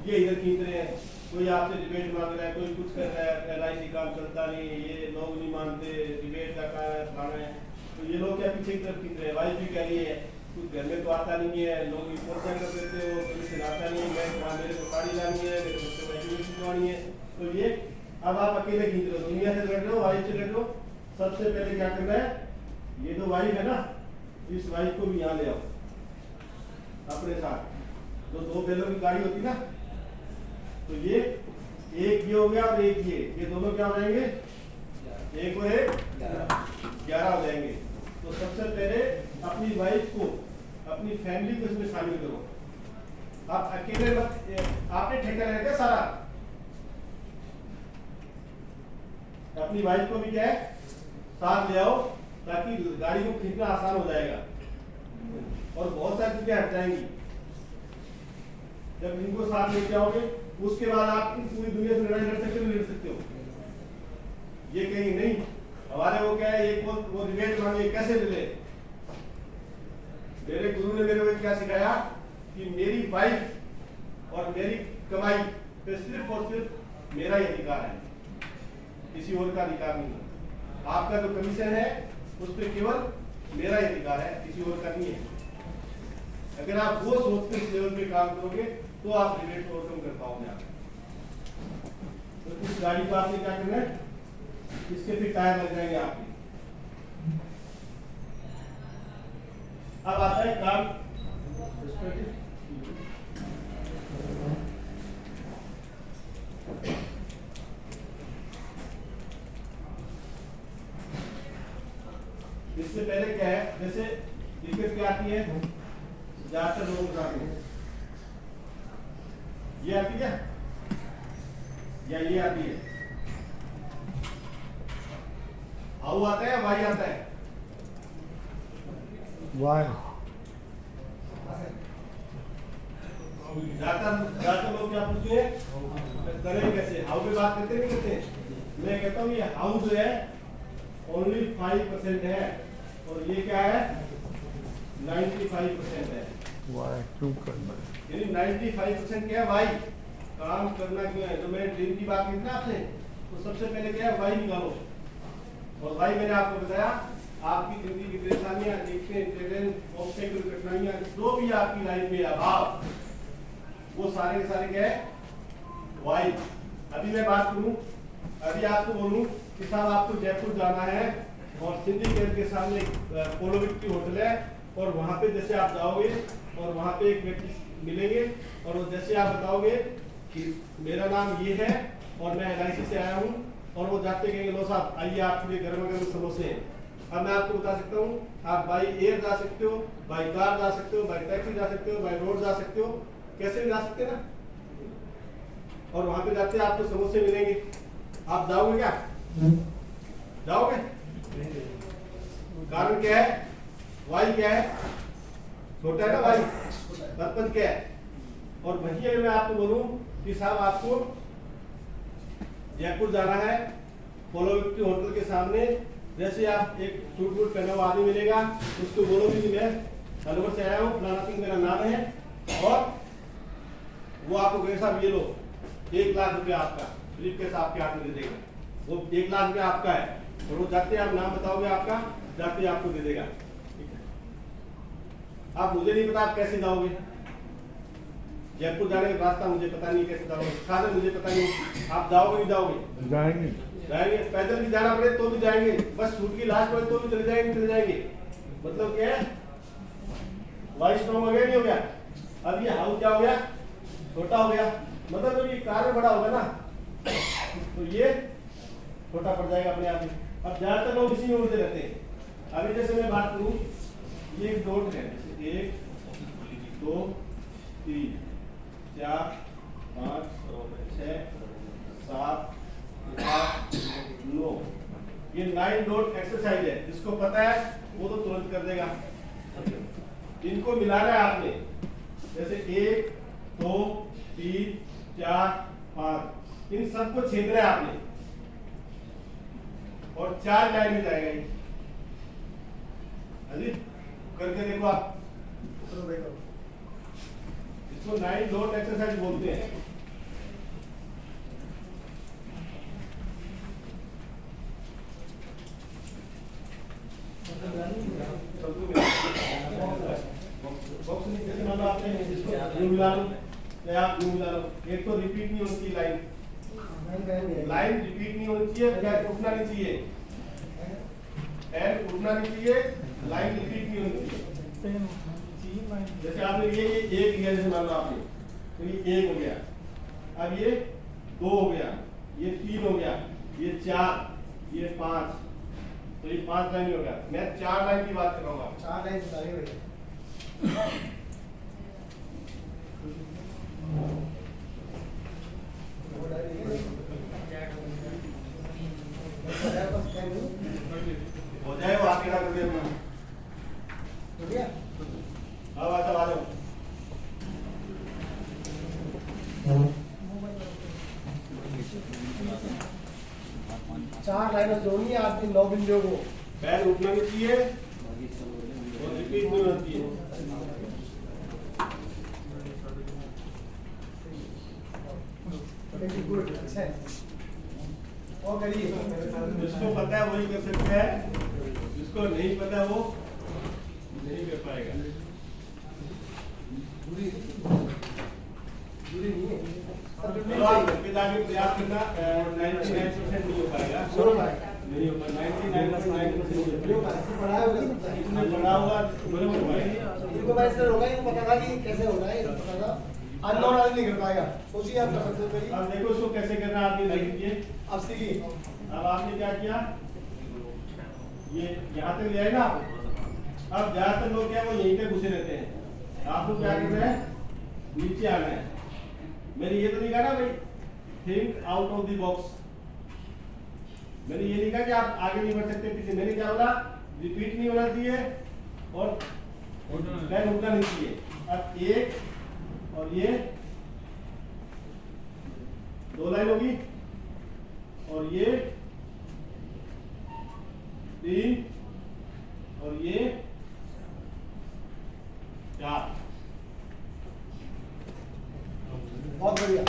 ये इधर खींच रहे हैं। कोई आपसे डिबेट मांग रहा है, कोई कुछ कर रहा है, LIC काम चलता नहीं, ये लोग नहीं मानते, डिबेट का खाना है, तो ये लोग क्या पीछे की तरफ खींच रहे हैं। वाइफ भी कह रही है कुछ घर में तो आता नहीं है, लोग इम्पोर्टेंट कर देते हो, पुलिस आता नहीं है, मैं मेरे को साड़ी लानी है, मेरे बच्चे को एजुकेशन करवानी है। तो ये अब आप अकेले खींच रहे हो, दुनिया से लड़ रहे हो, वाइफ से लड़ रहे हो। सबसे पहले क्या करना है, ये जो वाइफ है ना, इस वाइफ को भी यहाँ ले आओ अपने साथ। जो 2 बैलों की गाड़ी होती ना, तो ये एक ये हो गया और एक ये दोनों क्या हो जाएंगे, 1 और 1 11 हो जाएंगे। तो सबसे पहले अपनी वाइफ को, अपनी फैमिली को इसमें शामिल करो। आप अकेले मत, आपने ठेका लेना क्या सारा, अपनी वाइफ को भी क्या है साथ ले आओ, ताकि गाड़ी को खींचना आसान हो जाएगा। और बहुत सारी चीजें हट जाएंगी। जब इनको साथ लेके आओगे उसके बाद आप पूरी दुनिया से लड़ाई लड़ सकते हो, लड़ सकते हो। ये कहीं नहीं, हमारे वो क्या है, एक वो रिवेट मांगे कैसे मिले। मेरे गुरु ने मेरे को क्या सिखाया कि मेरी वाइफ और मेरी कमाई पे सिर्फ और सिर्फ मेरा ही अधिकार है, किसी और का अधिकार नहीं है। आपका जो कमीशन है उस पर केवल मेरा ही अधिकार है, किसी और का नहीं है। अगर आप वो सोच के इस लेवल पे काम करोगे तो आप रिवेट को ओवरकम कर पाओगे। आप तो इस गाड़ी को आपने क्या करना है, इसके फिर टायर लग जाएंगे आपके। अब आता है काम इससे पहले क्या है, जैसे दिक्कत क्या आती है ज्यादातर लोगों के साथ में, ये आती है या ये आती है, हाउ आता है वाई आता है। वाई ज्यादातर लोग क्या पूछते हैं करें कैसे, हाउ पे बात करते नहीं करते। मैं कहता हूँ ये हाउ जो है ओनली 5% है और ये क्या है 95% है। वाई क्यों करना है? यानी 95% क्या है, वाई काम करना क्यों है। तो मैंने ड्रीम की बात की थी ना आपसे, तो सबसे पहले क्या है वाई निकालो। और वाई मैंने आपको बताया, आपकी जिंदगी की परेशानियां, चैलेंज, ऑब्स्टेकल, कठिनाइयां जो भी आपकी लाइफ में अभाव, वो सारे के सारे क्या है वाई। अभी मैं बात करूं, अभी आपको बोलूं कि साहब आपको जयपुर जाना है और सिंडिकेट के सामने पोलो विक्ट्री होटल है और वहां पे जैसे आप जाओगे और वहां पे एक व्यक्ति मिलेंगे और वो जैसे आप बताओगे कि मेरा नाम ये है और मैं LIC से आया हूँ, और वो जाते कहेंगे लो साहब आइए आपके लिए गर्मा गर्म समोसे हैं। अब मैं आपको बता सकता हूँ, आप बाई एयर जा सकते हो, बाई कार जा सकते हो, बाई टैक्सी जा सकते हो, बाई रोड जा सकते हो, कैसे भी जा सकते ना। और वहां पे जाते आपको समोसे मिलेंगे, आप जाओगे क्या, जाओगे? कारण क्या है, वाई क्या है, छोटा है ना वाई, सरपंच क्या है। और वही अगर मैं आपको बोलूं कि साहब आपको जयपुर जाना है, पोलो विक्ट्री होटल के सामने जैसे आप एक सूट बूट पहना हुआ आदमी मिलेगा, उसको बोलोगे कि मैं अलवर से आया हूँ, फलाना सिंह मेरा नाम है, और वो आपको कहे साहब ये लो 1 लाख रुपया आपका, ब्रीफकेस आपके हाथ में दे देगा। वो 1 लाख रुपया आपका है और वो जाते आप नाम बताओगे आपका, जाते आपको दे देगा। आप मुझे नहीं पता आप कैसे जाओगे जयपुर जाने का रास्ता, मुझे पता नहीं कैसे जाओगे, साधन मुझे पता नहीं, आप जाओगे नहीं जाओगे? जाएंगे जाएंगे, पैदल भी जाना पड़े तो भी जाएंगे, बस सूट की लाश पड़े तो भी चले जाएंगे, चले जाएंगे। मतलब क्या है, वाइस स्ट्रॉन्ग हो गया नहीं हो गया। अब ये हाउस क्या हो गया, छोटा हो गया, मतलब जब ये कार बड़ा होगा ना तो ये छोटा पड़ जाएगा अपने आप ही। अब ज्यादातर लोग इसी में उड़ते रहते हैं। अभी जैसे मैं बात करूं, ये एक डॉट है, जैसे 1 2 3 4 5 6 7 8 9, ये 9 डॉट एक्सरसाइज है। जिसको पता है वो तो तुरंत कर देगा। इनको मिलाना है आपने, जैसे 1 2 3 4 5, इन सबको छेदना है आपने और 4 लाइन में जाएगा ये। अजी करके देखो आप, इसको 9 डॉट एक्सरसाइज बोलते हैं। बॉक्स में जैसे मान लो आपने इसको यूं मिला लो या आप यूं मिला लो, एक तो रिपीट नहीं होती लाइन रिपीट नहीं होनी चाहिए, क्या उठना नहीं चाहिए, एल उठना नहीं चाहिए, लाइन रिपीट नहीं होनी चाहिए। जैसे आपने ये एक लिया, जैसे मान लो आपने, तो ये 1 हो गया, अब ये 2 हो गया, ये 3 हो गया, ये 4, ये 5, तो ये 5 लाइन हो गया। मैं 4 लाइन की बात कर रहा हूँ, 4 लाइन बताइए भैया। हो जाए वो आगे का कर दे अपना। हो गया? चार लाइनें जोड़नी है आपकी 9 बिंदियों को। पैर उठना नहीं चाहिए और रिपीट नहीं होना चाहिए। गुड, अच्छा है। और करिए। जिसको पता है वही कर सकता है, जिसको नहीं पता वो नहीं कर पाएगा। दूरी नहीं है। चलो आप करके जाके प्रयास करना, 99% नहीं हो पाएगा, नहीं हो पाएगा, 99.9% नहीं हो पाएगा। पढ़ाया होगा सब। इतने पढ़ा हुआ बराबर भाई। इनको मैं इसलिए रोका, इनको पता था कि कैसे होना है, इनको पता था। अननोन आदमी नहीं कर पाएगा। सोचिए आप कर सकते हो करिए। अब देखो इसको कैसे करना है, आप ये देख लीजिए। अब सीखिए। अब आपने क्या किया, ये यहाँ तक ले आए ना। अब ज्यादातर लोग क्या वो यहीं पे घुसे रहते हैं। आपको क्या करना है, नीचे आना है। मैंने ये तो नहीं कहा ना भाई think out of the box, मैंने ये नहीं कहा कि आप आगे नहीं बढ़ सकते पीछे। मैंने क्या बोला, रिपीट नहीं होना चाहिए और लाइन उठना नहीं चाहिए। अब एक और ये 2 लाइन होगी और ये 3 और ये 4। बहुत बढ़िया।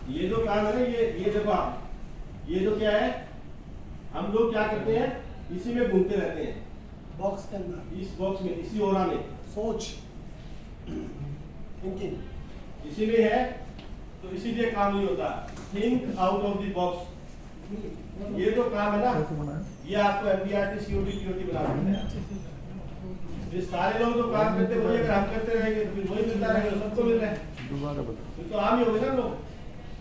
ये जो काम है ना, ये देखो आप, ये जो क्या है, हम लोग क्या करते हैं, इसी में घूमते रहते हैं, बॉक्स के अंदर इस बॉक्स में, इसी ओरा में, सोच, थिंकिंग, इसी में है, तो इसीलिए काम नहीं होता। Think out of the box, ये जो काम है ना, ये आपको एमपीआरटी सीओटी टीओटी बना देता है। ये सारे लोग जो काम करते हैं वही अगर हम करते रहेंगे तो फिर वही मिलता रहेगा, सबको मिल रहा है, दोबारा बता। फिर तो आम ही हो गए ना लोग।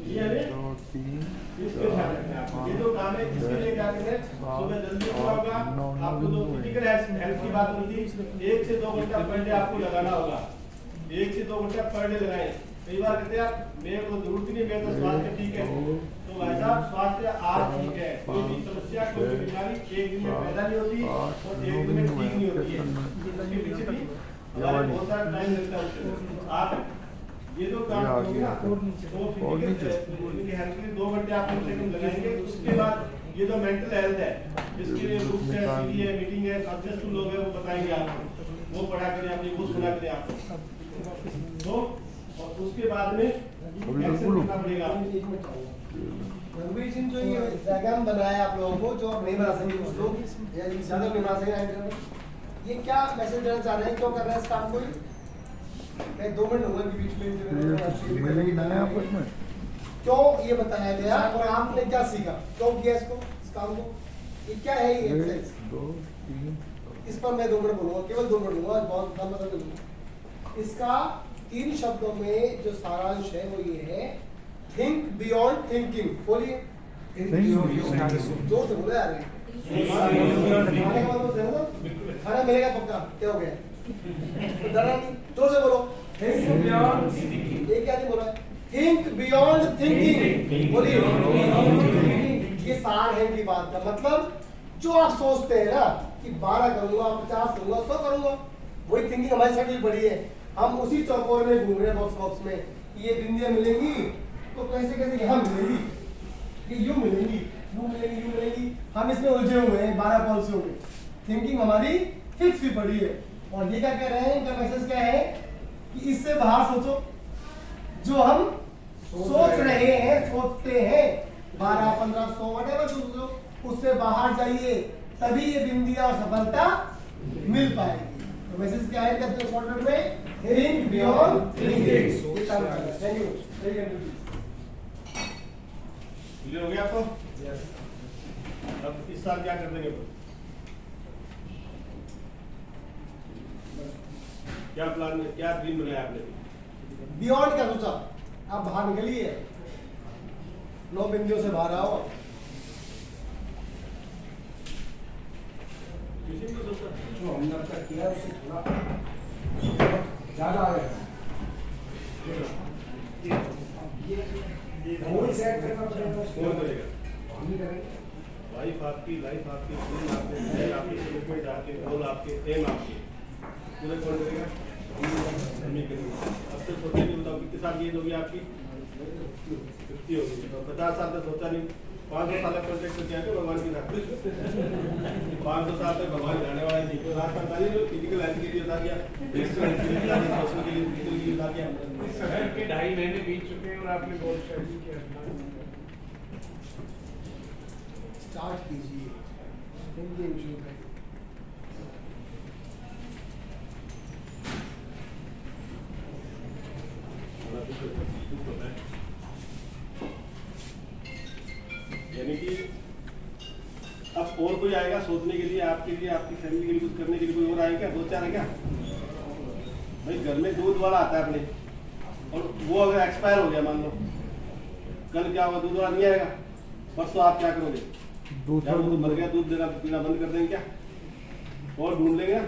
ये हमें 2 3 इसके ध्यान रखना है आपको। ये जो काम है इसके लिए क्या करना है, सुबह जल्दी उठना होगा। आपको जो फिजिकल हेल्थ की बात होती है, 1 से 2 घंटा पर डे आपको लगाना होगा। 1 से 2 घंटा पर डे लगाएं। कई बार कहते हैं आप मेरे को जरूरत ही नहीं, मेरा तो स्वास्थ्य ठीक है। तो भाई साहब स्वास्थ्य आज ठीक है, कोई भी समस्या कोई भी बीमारी एक दिन में पैदा नहीं होती और एक दिन में ठीक नहीं होती है। इसके पीछे भी हमारे बहुत सारा टाइम लगता है उसके। आप ये जो काम करोगे ना, तो फिजिकल हेल्थ के लिए 2 घंटे आप कम से कम लगाएंगे। उसके बाद ये जो मेंटल हेल्थ है, जिसके लिए ग्रुप्स है, सीडी है, मीटिंग है, सक्सेसफुल लोग हैं वो बताएंगे आपको, वो पढ़ा करें, अपनी वो सुना करें आपको। तो और उसके बाद में एक्शन करना पड़ेगा। रघुवीर सिंह जो ये डायग्राम बनाया आप लोगों को, जो आप नहीं बना सकेंगे कुछ लोग या ज्यादा नहीं बना सकेंगे, ये क्या मैसेज देना चाह रहे हैं, क्यों कर रहे हैं इस काम को? मैं 2 मिनट होंगे बीच में मेरे ही नया आपस में क्यों ये बताया गया और आपने क्या सीखा, क्यों किया इसको, इस काम को, ये क्या है ये एक्सरसाइज? 2 3 इस पर मैं 2 मिनट बोलूंगा, केवल 2 मिनट बोलूंगा, बहुत लंबा समय लूंगा। इसका 3 शब्दों में जो सारांश है वो ये है, थिंक बियॉन्ड थिंकिंग। बोलिए जोर से बोले यार। खाना मिलेगा पक्का, क्या हो गया? डरा नहीं, जोर से बोलो। ये क्या नहीं बोला? Think beyond thinking. बोलिए ये सार है इनकी बात का। मतलब जो आप सोचते हैं ना कि 12 करूंगा, 50 करूंगा, 100 करूंगा, वही थिंकिंग हमारी साइड पड़ी है। हम उसी चौकोर में घूम रहे हैं, बॉक्स में। ये बिंदियां मिलेंगी तो कैसे कैसे यहाँ मिलेंगी, ये यूं मिलेंगी, यूं मिलेंगी, यूं मिलेंगी। हम इसमें उलझे हुए हैं 12 पॉलिसियों में। थिंकिंग हमारी फिक्स भी पड़ी है। और ये क्या कह रहे हैं, इनका मैसेज क्या है कि इससे बाहर सोचो। जो हम सोच रहे हैं, सोचते हैं 12, 15, 100 व्हाटएवर सोचो, उससे बाहर जाइए, तभी ये बिंदियां और सफलता मिल पाएगी। तो मैसेज क्या है कहते हैं शॉर्टकट में, think beyond thinking. Thank you. Clear हो गया आपको? अब इस साल क्या कर देंगे? क्या प्लान में, क्या ड्रीम बनाया आपने? बियॉन्ड क्या सोचा? आप बाहर निकलिए, 9 बिंदियों से बाहर आओ। किसी को सोचा जो हमने अब तक किया है उससे थोड़ा ज्यादा आ गया। गोल सेट करना पड़ेगा उसको। कौन करेगा? हम ही करेंगे। लाइफ आपकी ड्रीम आपकी, आपके कमिटमेंट आपके, गोल आपके, एम आपके, पूरे कौन करेगा? अब तो सोचे नहीं, बताओ कितने साल की एज होगी आपकी? 50 होगी। तो 50 साल तक सोचा नहीं, 500 साल का प्रोजेक्ट तो क्या है भगवान की राह 500 साल तक भगवान जाने वाला नहीं। तो रात 45 जो फिजिकल हेल्थ के लिए बता दिया, फिजिकल हेल्थ के लिए बता दिया, सोशल के लिए बता दिया। शहर के 2.5 महीने बीत चुके हैं और आपने गोल शेड्यूल किया। स्टार्ट कीजिए हिंदी में। यानी कि अब और कोई आएगा सोचने के लिए, आपके लिए, आपकी फैमिली के लिए कुछ करने के लिए कोई और आएगा? 2-4 है क्या भाई? घर में दूध वाला आता है अपने, और वो अगर एक्सपायर हो गया मान लो, कल क्या होगा? दूध वाला नहीं आएगा, परसों आप क्या करोगे? दूसरा वो तो मर गया, दूध देना पीना बंद कर देंगे क्या? और ढूंढ लेंगे ना।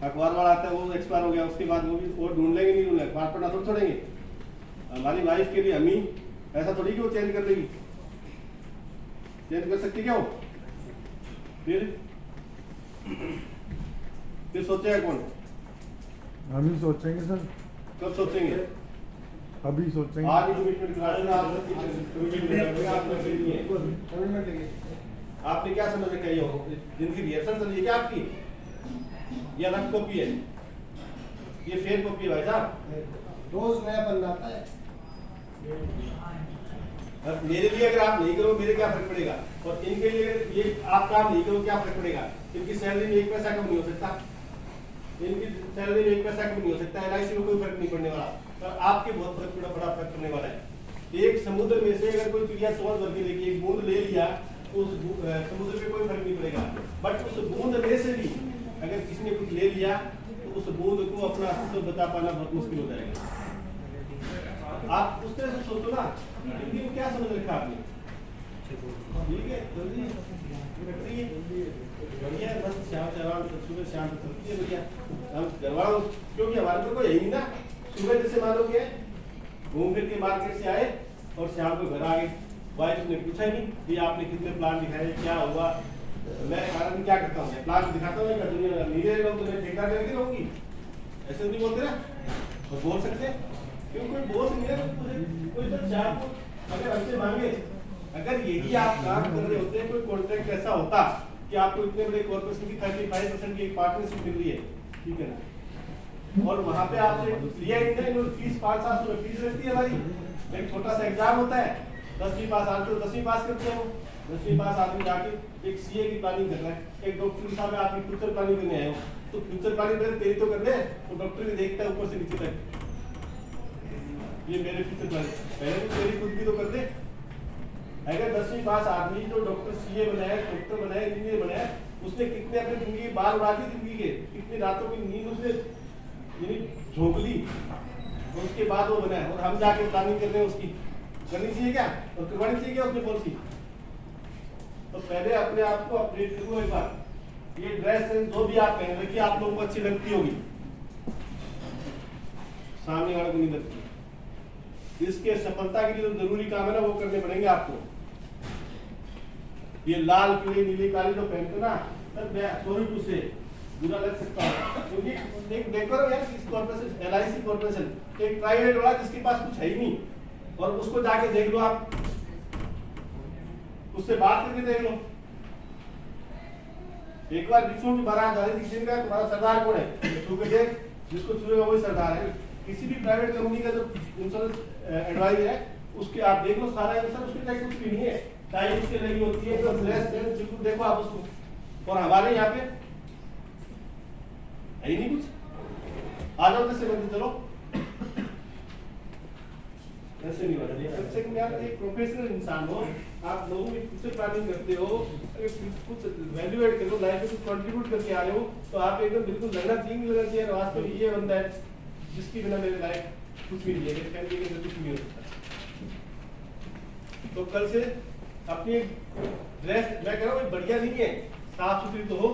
अखबार वाला आता है, वो एक्सपायर हो गया, उसके बाद वो भी और ढूंढ लेंगे, नहीं ढूंढेंगे, अखबार पढ़ना थोड़ा छोड़ेंगे। हमारी वाइफ के लिए हमी ऐसा थोड़ी कि वो चेंज कर देगी, चेंज कर सकती क्या वो? फिर सोचेगा कौन? हम ही सोचेंगे सर, कब सोचेंगे? अभी सोचेंगे। आज ही कमिटमेंट आपने क्या समझ रखा है? ये जिंदगी रिहर्सल चल रही है क्या आपकी? या रफ कॉपी है? ये फेयर कॉपी है भाई साहब। रोज नया पन्ना आता है। अब मेरे लिए अगर आप नहीं करो, मेरे क्या फर्क पड़ेगा? और इनके लिए ये आप काम नहीं करो, क्या फर्क पड़ेगा? इनकी सैलरी में 1 पैसा कम नहीं हो सकता, इनकी सैलरी में 1 पैसा कम नहीं हो सकता, LIC में कोई फर्क नहीं पड़ने वाला, पर आपके बहुत बड़ा फर्क पड़ने वाला है। एक समुद्र में से अगर कोई चिड़िया सोच भर के लेके एक बूंद ले लिया, तो उस समुद्र पे कोई फर्क नहीं पड़ेगा। बट उस बूंद में से भी अगर किसी ने कुछ ले लिया, तो उस बूंद को अपना अस्तित्व बता पाना बहुत मुश्किल हो जाएगा। आप उस तरह से सोचो ना, हिंदी में क्या समझ रखा आपने? ठीक है, जल्दी बढ़िया, बस शाम से आराम से सुबह शाम तक चलती है बढ़िया। हम करवा, क्योंकि हमारे तो कोई है ही नहीं ना। सुबह जैसे मानो कि घूम फिर के मार्केट से आए और शाम को घर आ गए, वाइफ ने पूछा ही नहीं कि आपने कितने प्लान दिखाए, क्या हुआ। मैं कारण क्या करता हूँ, प्लान दिखाता हूँ, दुनिया मेरे लोग तो मैं ठेका करके रहूंगी, ऐसे नहीं बोलते ना। तो बोल सकते हैं, क्यों? कोई बोल नहीं है, कोई तो चार को अगर हमसे मांगे, अगर यही आप काम कर रहे होते, कोई कॉन्ट्रैक्ट ऐसा होता कि आपको इतने बड़े कॉर्पोरेशन की 35% की एक पार्टनरशिप मिल रही है, ठीक है ना, और वहां पे आपसे लिया ही नहीं, फीस 500-700 रुपए फीस रहती है हमारी। एक छोटा सा एग्जाम होता है, 10वीं पास आदमी, 10वीं पास करते हैं वो, 10वीं पास आदमी जाके एक CA की प्लानिंग कर रहा है, एक डॉक्टर के सामने आपकी फ्यूचर प्लानिंग करने आए हो, तो फ्यूचर प्लानिंग तेरी तो कर ले, तो डॉक्टर भी देखता है ऊपर से नीचे तक, ये मेरे फ्यूचर प्लानिंग, पहले तो तेरी खुद की तो कर दे। अगर 10वीं पास आदमी जो डॉक्टर CA बनाया, डॉक्टर बनाया, इंजीनियर बनाया, उसने कितने अपनी जिंदगी बाल उड़ा दी, जिंदगी के कितनी रातों की नींद उसने झोंक ली, और उसके बाद वो बनाया, और हम जाके प्लानिंग कर रहे हैं उसकी। करनी चाहिए क्या? और करवानी चाहिए क्या उसने पॉलिसी? तो पहले अपने आप को अपडेट करो एक बार। ये ड्रेस जो भी आप पहन रखिए, आप लोगों को अच्छी लगती होगी, सामने वाले को नहीं लगती। इसके सफलता के लिए जो जरूरी काम है ना, वो करने पड़ेंगे आपको। ये लाल पीली नीली काली जो पहनते ना, तब सॉरी टू से बुरा लग सकता है, क्योंकि एक देखो यार, किस कॉर्पोरेशन, LIC कॉर्पोरेशन, एक प्राइवेट वाला जिसके पास कुछ है ही नहीं, और उसको जाके देख लो आप, उससे बात करके देख लो। एक बार विष्णु की बारात आ रही थी, किसी का तुम्हारा सरदार कौन है, छू के देख, जिसको छूएगा वही सरदार है। किसी भी प्राइवेट कंपनी का जो इंश्योरेंस एडवाइजर है, उसके आप देख लो सारा आंसर, उसके टाइप कुछ भी नहीं है, टाइम उसके लगी होती है, एकदम फ्रेश बिल्कुल, देखो आप उसको। और हमारे यहाँ पे है ही नहीं कुछ। आ जाओ कैसे बनते, चलो ऐसे नहीं बना। कम से कम यार एक प्रोफेशनल इंसान हो, आप लोगों की कुछ प्लानिंग करते हो, कुछ वैल्यू ऐड कर लो, लाइफ में कुछ कंट्रीब्यूट करके आ रहे हो, तो आप एकदम बिल्कुल लगना चाहिए वास्तव में ये बंदा है जिसकी बिना मेरे लाइफ कुछ भी नहीं है, मेरे फैमिली के अंदर कुछ नहीं हो सकता। तो कल से अपनी ड्रेस, मैं कह रहा हूँ बढ़िया नहीं है, साफ सुथरी तो हो,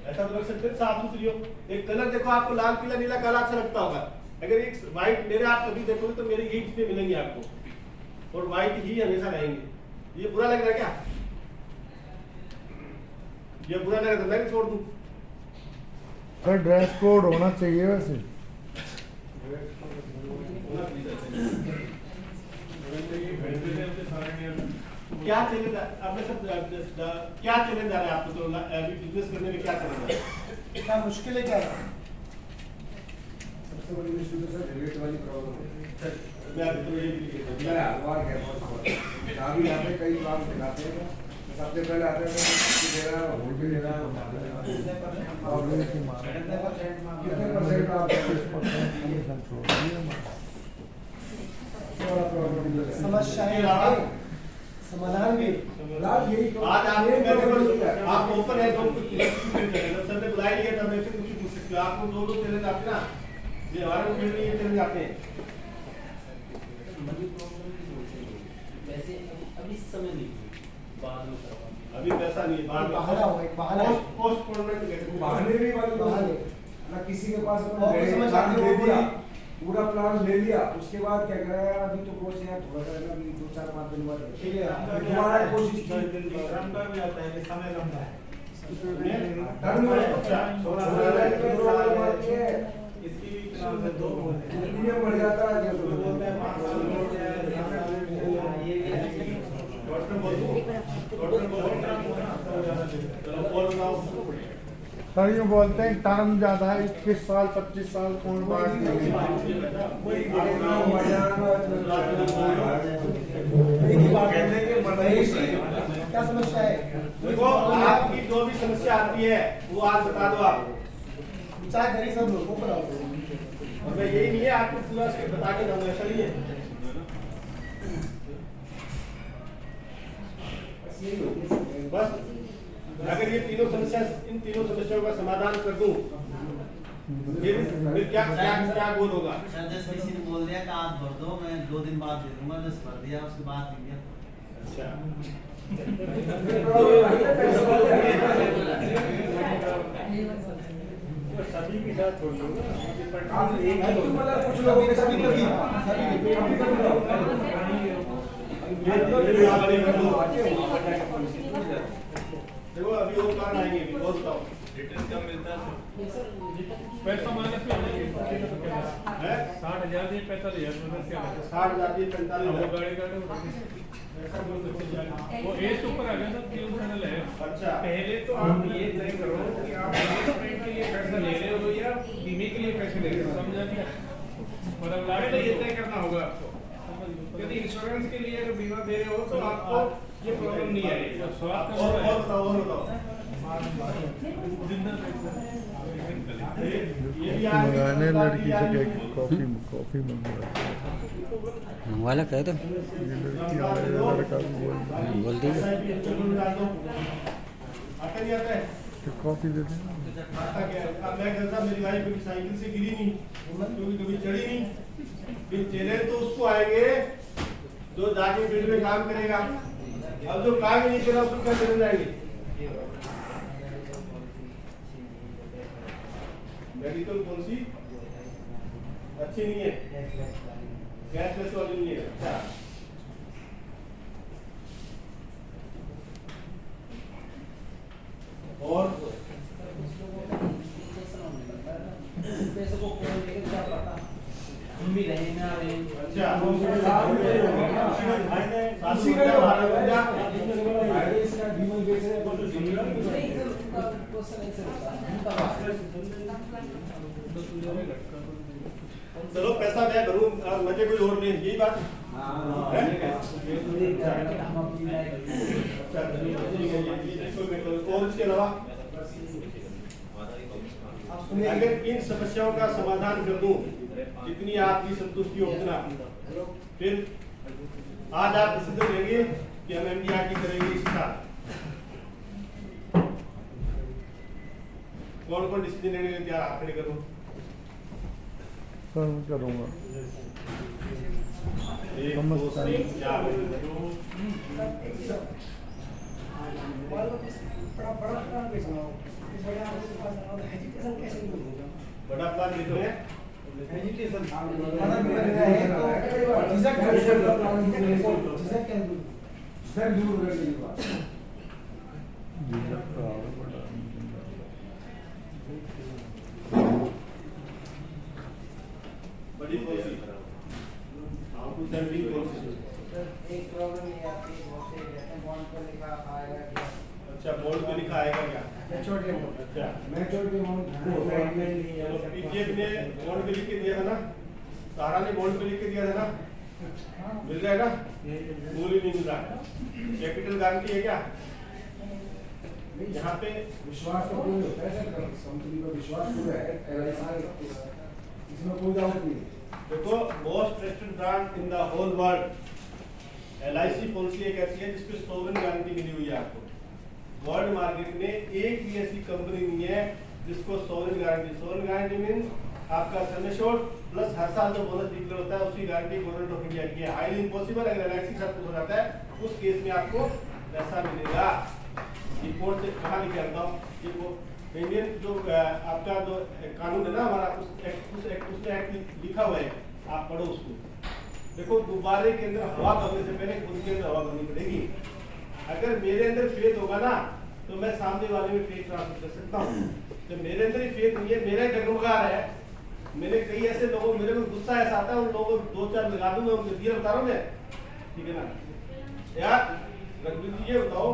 ऐसा तो रख सकते हैं साफ सुथरी हो। एक कलर देखो, आपको लाल पीला नीला काला अच्छा लगता होगा, अगर एक व्हाइट मेरे आप कभी देखोगे तो मेरे यही चीजें मिलेंगी आपको, और व्हाइट ही हमेशा रहेंगे। ये बुरा लग रहा है क्या? ये बुरा लग रहा है तो मैं भी छोड़ दूं, सर ड्रेस कोड होना चाहिए वैसे। क्या चैलेंज आपने सब क्या चैलेंज आ रहा है आपको तो अभी बिजनेस करने में क्या चैलेंज है? क्या मुश्किलें क्या है? सबसे बड़ी मुश्किल तो सर रेट वाली प्रॉब्लम है। मैं अभी तो ये भी मेरा हलवार है बहुत। अभी यहाँ पे कई काम दिखाते हैं तो सबसे पहले आते हैं कि दे रहा है, होल भी दे रहा है। और ये की मार कितने परसेंट आप 30% कमीशन छोड़ दिए। समस्याएं आए, समाधान भी। लाल यही तो आज आप आप ओपन है तो कुछ सर ने बुलाई लिया तब मैं से कुछ पूछ सकते हो। आपको दो चैलेंज आते ना, ये हमारे फील्ड में ये चैलेंज आते हैं। वैसे अभी समय नहीं, बाद में करवा। अभी पैसा नहीं है, बाद बहाना हो, एक बहाना है। पोस्टपोनमेंट कहते हैं। बहाने भी वाली बहाने। ना किसी के पास और कुछ समझ आती ले हो लिया, कोई? पूरा प्लान ले लिया, उसके बाद क्या कराया? अभी तो कोर्स यार थोड़ा सा ना, अभी 2-4-5 दिन बाद ठीक है। दोबारा कोशिश की। रंगा भी आता है, समय लंबा है। टर्म में अच्छा, 16 लाख में 2 लाख मारती है। इसकी नाम से दो बोलते हैं। प्रीमियम बढ़ जाता है जैसे बोलते हैं 5 साल हो गया डॉक्टर बोल चलो बोल रहा हूँ। सर यूँ बोलते हैं टर्म ज्यादा है, 21 साल 25 साल कौन बात नहीं। एक ही बात है। क्या समस्या है? देखो आपकी जो भी समस्या आती है वो आज बता दो आप, विचार करें सब लोगों को बताओ। और मैं यही नहीं है आपको पूरा बता के दूंगा, ऐसा नहीं है। बस अगर ये तीनों समस्या, इन तीनों समस्याओं का समाधान कर दूं फिर क्या क्या क्या गोल होगा? सर जैसे किसी ने बोल दिया कि आज भर दो, मैं 2 दिन बाद दे दूंगा, जैसे भर दिया उसके बाद नहीं दिया। अच्छा सभी के साथ छोड़ दो कुछ लोगों के साथ देखो अभी और कारण आएंगे, अभी और बताओ। रिटर्न कम मिलता है। पैसा माइनस में है 60,000 से 45,000 में क्या 60,000 से 45,000 गाड़ी ऐसा बोल सकते हैं। वो एज ऊपर आ गया सर, 3 चैनल है। अच्छा पहले तो आप ये तय करो कि आप इन्वेस्टमेंट के लिए पैसा ले रहे हो या बीमे के लिए पैसे ले रहे हो, समझा क्या? मतलब पहले ये तय करना होगा आपको। यदि इंश्योरेंस के लिए अगर बीमा दे रहे हो तो आपको ये प्रॉब्लम नहीं आएगी। स्वास्थ्य और बताओ और बताओ। ये भी आज मंगाने लड़की से क्या कॉफी कॉफी मंगवा मंगवाला कहे तो ये लड़की आ रही है, लड़का भी बोल दी आता नहीं आता है तो कॉफी दे देना। आता क्या है? अब मैं कहता मेरी वाइफ कभी साइकिल से गिरी नहीं, क्योंकि कभी चढ़ी नहीं। फिर चैलेंज तो उसको आएंगे जो जाके फील्ड में काम करेगा। अब जो काम ही नहीं करा उसको क्या चैलेंज आएंगे? मेडिकल पॉलिसी अच्छी नहीं है, कैशलेस वाली नहीं है। अच्छा और पैसे को कौन लेके क्या पता, हम भी रहे ना रहे। अच्छा इसी का जो फायदा इसका बीमा बेच रहे हैं तो चलो पैसा मैं भरूं, मुझे कोई और नहीं, यही बात है? और इसके अलावा अगर इन समस्याओं का समाधान कर दूं जितनी आपकी संतुष्टि हो उतना, फिर आज आप डिसीजन लेंगे कि हम MDRT करेंगे इस साथ। कौन कौन डिसीजन लेने के लिए तैयार, हाथ खड़े करो। सर मैं करूँगा। 1 2 3 4 बड़ा प्लान लिखो है। बड़ी policy how to sell policy. एक प्रॉब्लम ये आती है बहुत से रहते हैं बॉन्ड पर लिखा आएगा क्या। अच्छा बोर्ड पे लिखा आएगा क्या? Maturity amount. अच्छा मैच्योरिटी अमाउंट पीजीएफ ने बॉन्ड पे लिख के दिया था ना, सारा ने बॉन्ड पे लिख के दिया था ना, मिल रहा है ना? मूल ही नहीं मिल रहा। कैपिटल गारंटी है क्या यहाँ पे? विश्वास तो कोई होता है सर, कंपनी का विश्वास पूरा है, इसमें कोई डाउट नहीं है। देखो most trusted brand in the whole world LIC policy एक ऐसी है जिसपे सोवरेन गारंटी मिली हुई है आपको। वर्ल्ड मार्केट में एक भी ऐसी कंपनी नहीं है जिसको सोवरेन गारंटी मींस आपका सम एश्योर्ड प्लस हर साल जो बोनस डिक्लेयर होता है उसकी गारंटी गवर्नमेंट ऑफ इंडिया की है। हाईली इम्पॉसिबल अगर LIC के साथ कुछ हो जाता है उस केस में आपको पैसा मिलेगा। रिपोर्ट से कहाँ लिखे आता हूँ, ये वो इंडियन जो आपका जो कानून है ना हमारा उस एक्ट लिखा हुआ है, आप पढ़ो उसको। देखो गुब्बारे के अंदर हवा भरने से पहले खुद के अंदर हवा भरनी पड़ेगी। अगर मेरे अंदर फेथ होगा ना तो मैं सामने वाले में फेथ ट्रांसफर कर सकता हूँ। जब मेरे अंदर ही फेथ नहीं है, मेरा ही डगमगा रहा है, मैंने कई ऐसे लोगों मेरे को गुस्सा ऐसा आता है उन लोगों को 2-4 लगा दूंगा, उनके दिए बता रहा हूँ मैं, ठीक है ना यार। रघुवीर जी ये बताओ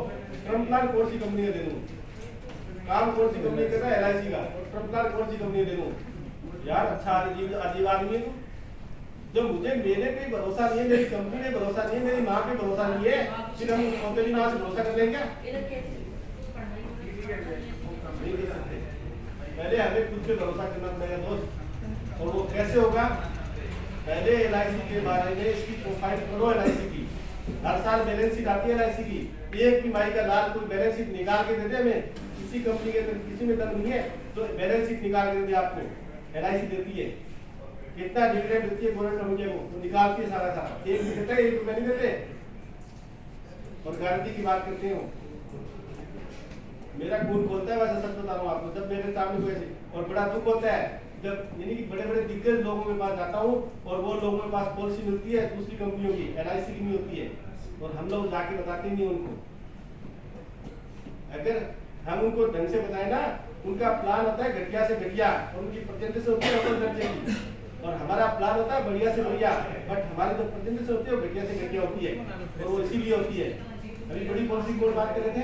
ट्रम प्लान कौन सी कंपनी का दे दूं, काम कौन सी कंपनी कर रहा है LIC का, ट्रम प्लान कौन सी कंपनी दे दूं यार? अच्छा अजीब आदमी है तू। जब मुझे मेरे पे भरोसा नहीं है, मेरी कंपनी पे भरोसा नहीं है, मेरी माँ पे भरोसा नहीं है, फिर हम कंपनी माँ से भरोसा कर लेंगे क्या? नहीं कर सकते। पहले हमें खुद पे भरोसा करना पड़ेगा दोस्त। और वो कैसे होगा? पहले LIC के बारे में इसकी प्रोफाइल करो LIC की। हर साल बैलेंस शीट आती है LIC की, एक भी माई का लाल कोई बैलेंस शीट निकाल के दे दे हमें। किसी कंपनी के अंदर किसी में दम नहीं है तो बैलेंस शीट निकाल के दे दे आपको, LIC देती है। कितना डिविडेंड देती है गवर्नमेंट ऑफ इंडिया को, तो निकालती है सारा सारा। एक भी देता है, 1 रुपया नहीं देते। और गारंटी की बात करते हो, मेरा खून खोलता है वैसे सच बता रहा हूँ आपको। जब मेरे सामने कोई ऐसे और बड़ा दुख होता है जब यानी कि बड़े बड़े दिग्गज लोगों के पास जाता हूँ और वो लोगों के पास पॉलिसी मिलती है दूसरी कंपनियों की, LIC की नहीं होती है, और हम लोग जाके बताते नहीं उनको। अगर हम उनको ढंग से बताए ना, उनका प्लान होता है घटिया से घटिया और उनकी परसेंटेज होती है अव्वल दर्जे की, और हमारा प्लान होता है बढ़िया से बढ़िया, बट हमारी जो परसेंटेज होती है वो घटिया से घटिया होती है, और वो इसीलिए होती है। अभी बड़ी पॉलिसी की बात कर रहे थे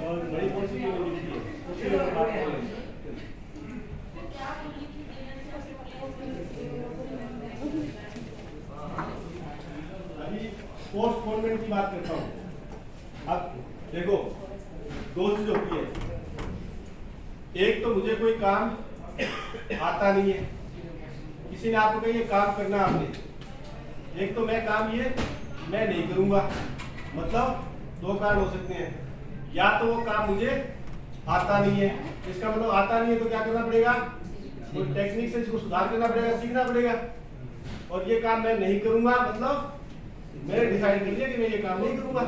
और बड़ी पॉलिसी की होती है उसके लिए बात कर रहे हैं। अभी पोस्टपोनमेंट की बात करता हूँ। अब देखो 2 चीज होती है, एक तो मुझे कोई काम आता नहीं है, किसी ने आपको कही ये काम करना आपने, एक तो मैं काम ये मैं नहीं करूंगा। मतलब 2 कारण हो सकते हैं, या तो वो काम मुझे आता नहीं है, इसका मतलब आता नहीं है तो क्या करना पड़ेगा, कोई टेक्निक से इसको सुधार करना पड़ेगा, सीखना पड़ेगा। और ये काम मैं नहीं करूंगा मतलब मैंने डिसाइड कर लिया कि मैं ये काम नहीं करूंगा।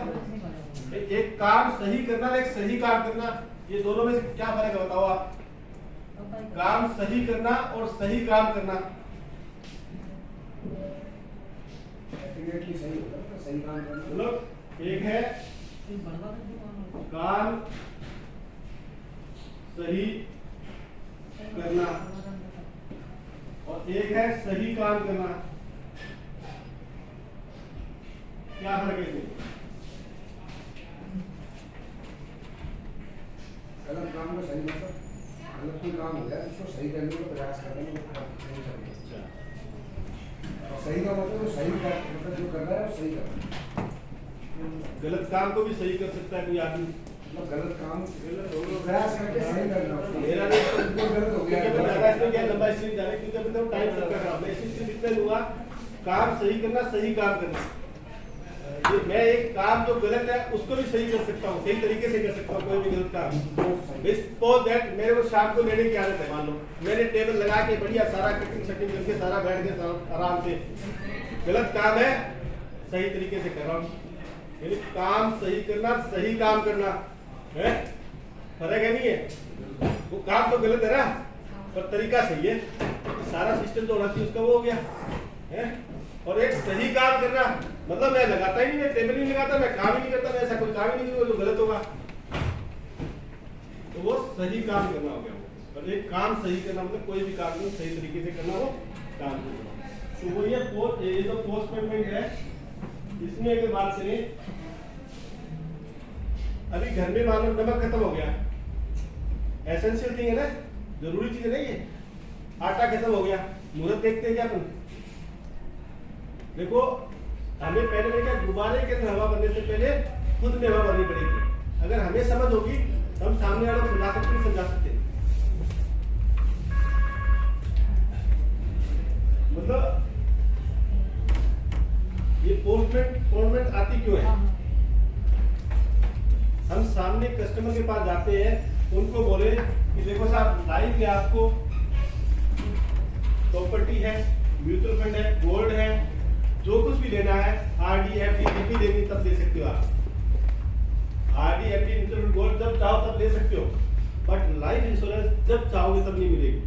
एक काम सही करना और एक सही काम करना, ये दोनों में से क्या फर्क है बताओ आप? काम सही करना और सही काम करना। सही होगा, सही काम करना। मतलब एक है काम सही करना और एक है सही काम करना। क्या फर्क है इसमें? गलत काम को सही मतलब गलत कोई काम हो जाए उसको सही करने का प्रयास करने में सही का मतलब सही का मतलब जो कर रहा है वो सही कर रहा है। गलत काम को भी सही कर सकता है कोई आदमी, मतलब गलत काम प्रयास करके सही करना। मेरा गलत हो गया लंबा इसलिए जाने क्योंकि टाइम कर रहा हूँ मैं इसलिए लिखने लूंगा काम सही करना सही काम करना। ये मैं एक काम जो गलत है उसको भी सही कर सकता हूँ, सही तरीके से कर सकता हूँ कोई भी गलत काम। सपोज दैट मेरे को शाम को लेने की आदत है, मान लो मैंने टेबल लगा के बढ़िया सारा कटिंग शटिंग करके सारा बैठ के आराम से, गलत काम है सही तरीके से कर रहा हूँ। यानी काम सही करना सही काम करना है, फर्क है नहीं है? वो काम तो गलत है ना पर तरीका सही है, सारा सिस्टम जो होना चाहिए उसका वो हो गया है। और एक सही काम करना मतलब मैं लगाता ही नहीं, मैं टेबल नहीं लगाता, मैं काम ही नहीं करता, मैं ऐसा कोई काम ही नहीं करूँगा जो गलत होगा, तो वो सही काम करना हो गया। और एक काम सही करना मतलब कोई भी काम को सही तरीके से करना हो काम करना। तो वो ये जो पोस्ट पेमेंट है, इसमें अगर बात करें, अभी घर में मान लो नमक खत्म हो गया, एसेंशियल थिंग है ना, जरूरी चीज नहीं है। आटा खत्म हो गया, मुहूर्त देखते हैं क्या अपन? देखो हमें पहले में क्या, गुब्बारे के अंदर हवा भरने से पहले खुद में हवा भरनी पड़ेगी। अगर हमें समझ होगी तो हम सामने वाले को समझा सकते हैं, समझा सकते हैं। मतलब ये पोस्टमेंट आती क्यों है? हम सामने कस्टमर के पास जाते हैं, उनको बोले कि देखो साहब लाइफ में आपको प्रॉपर्टी है, म्यूचुअल फंड है, गोल्ड है, जो कुछ भी लेना है, आरडी एफडी जितनी लेनी तब ले सकते हो आप। RD FD mutual fund gold जब चाहो तब ले सकते हो, बट लाइफ इंश्योरेंस जब चाहोगे तब नहीं मिलेगी।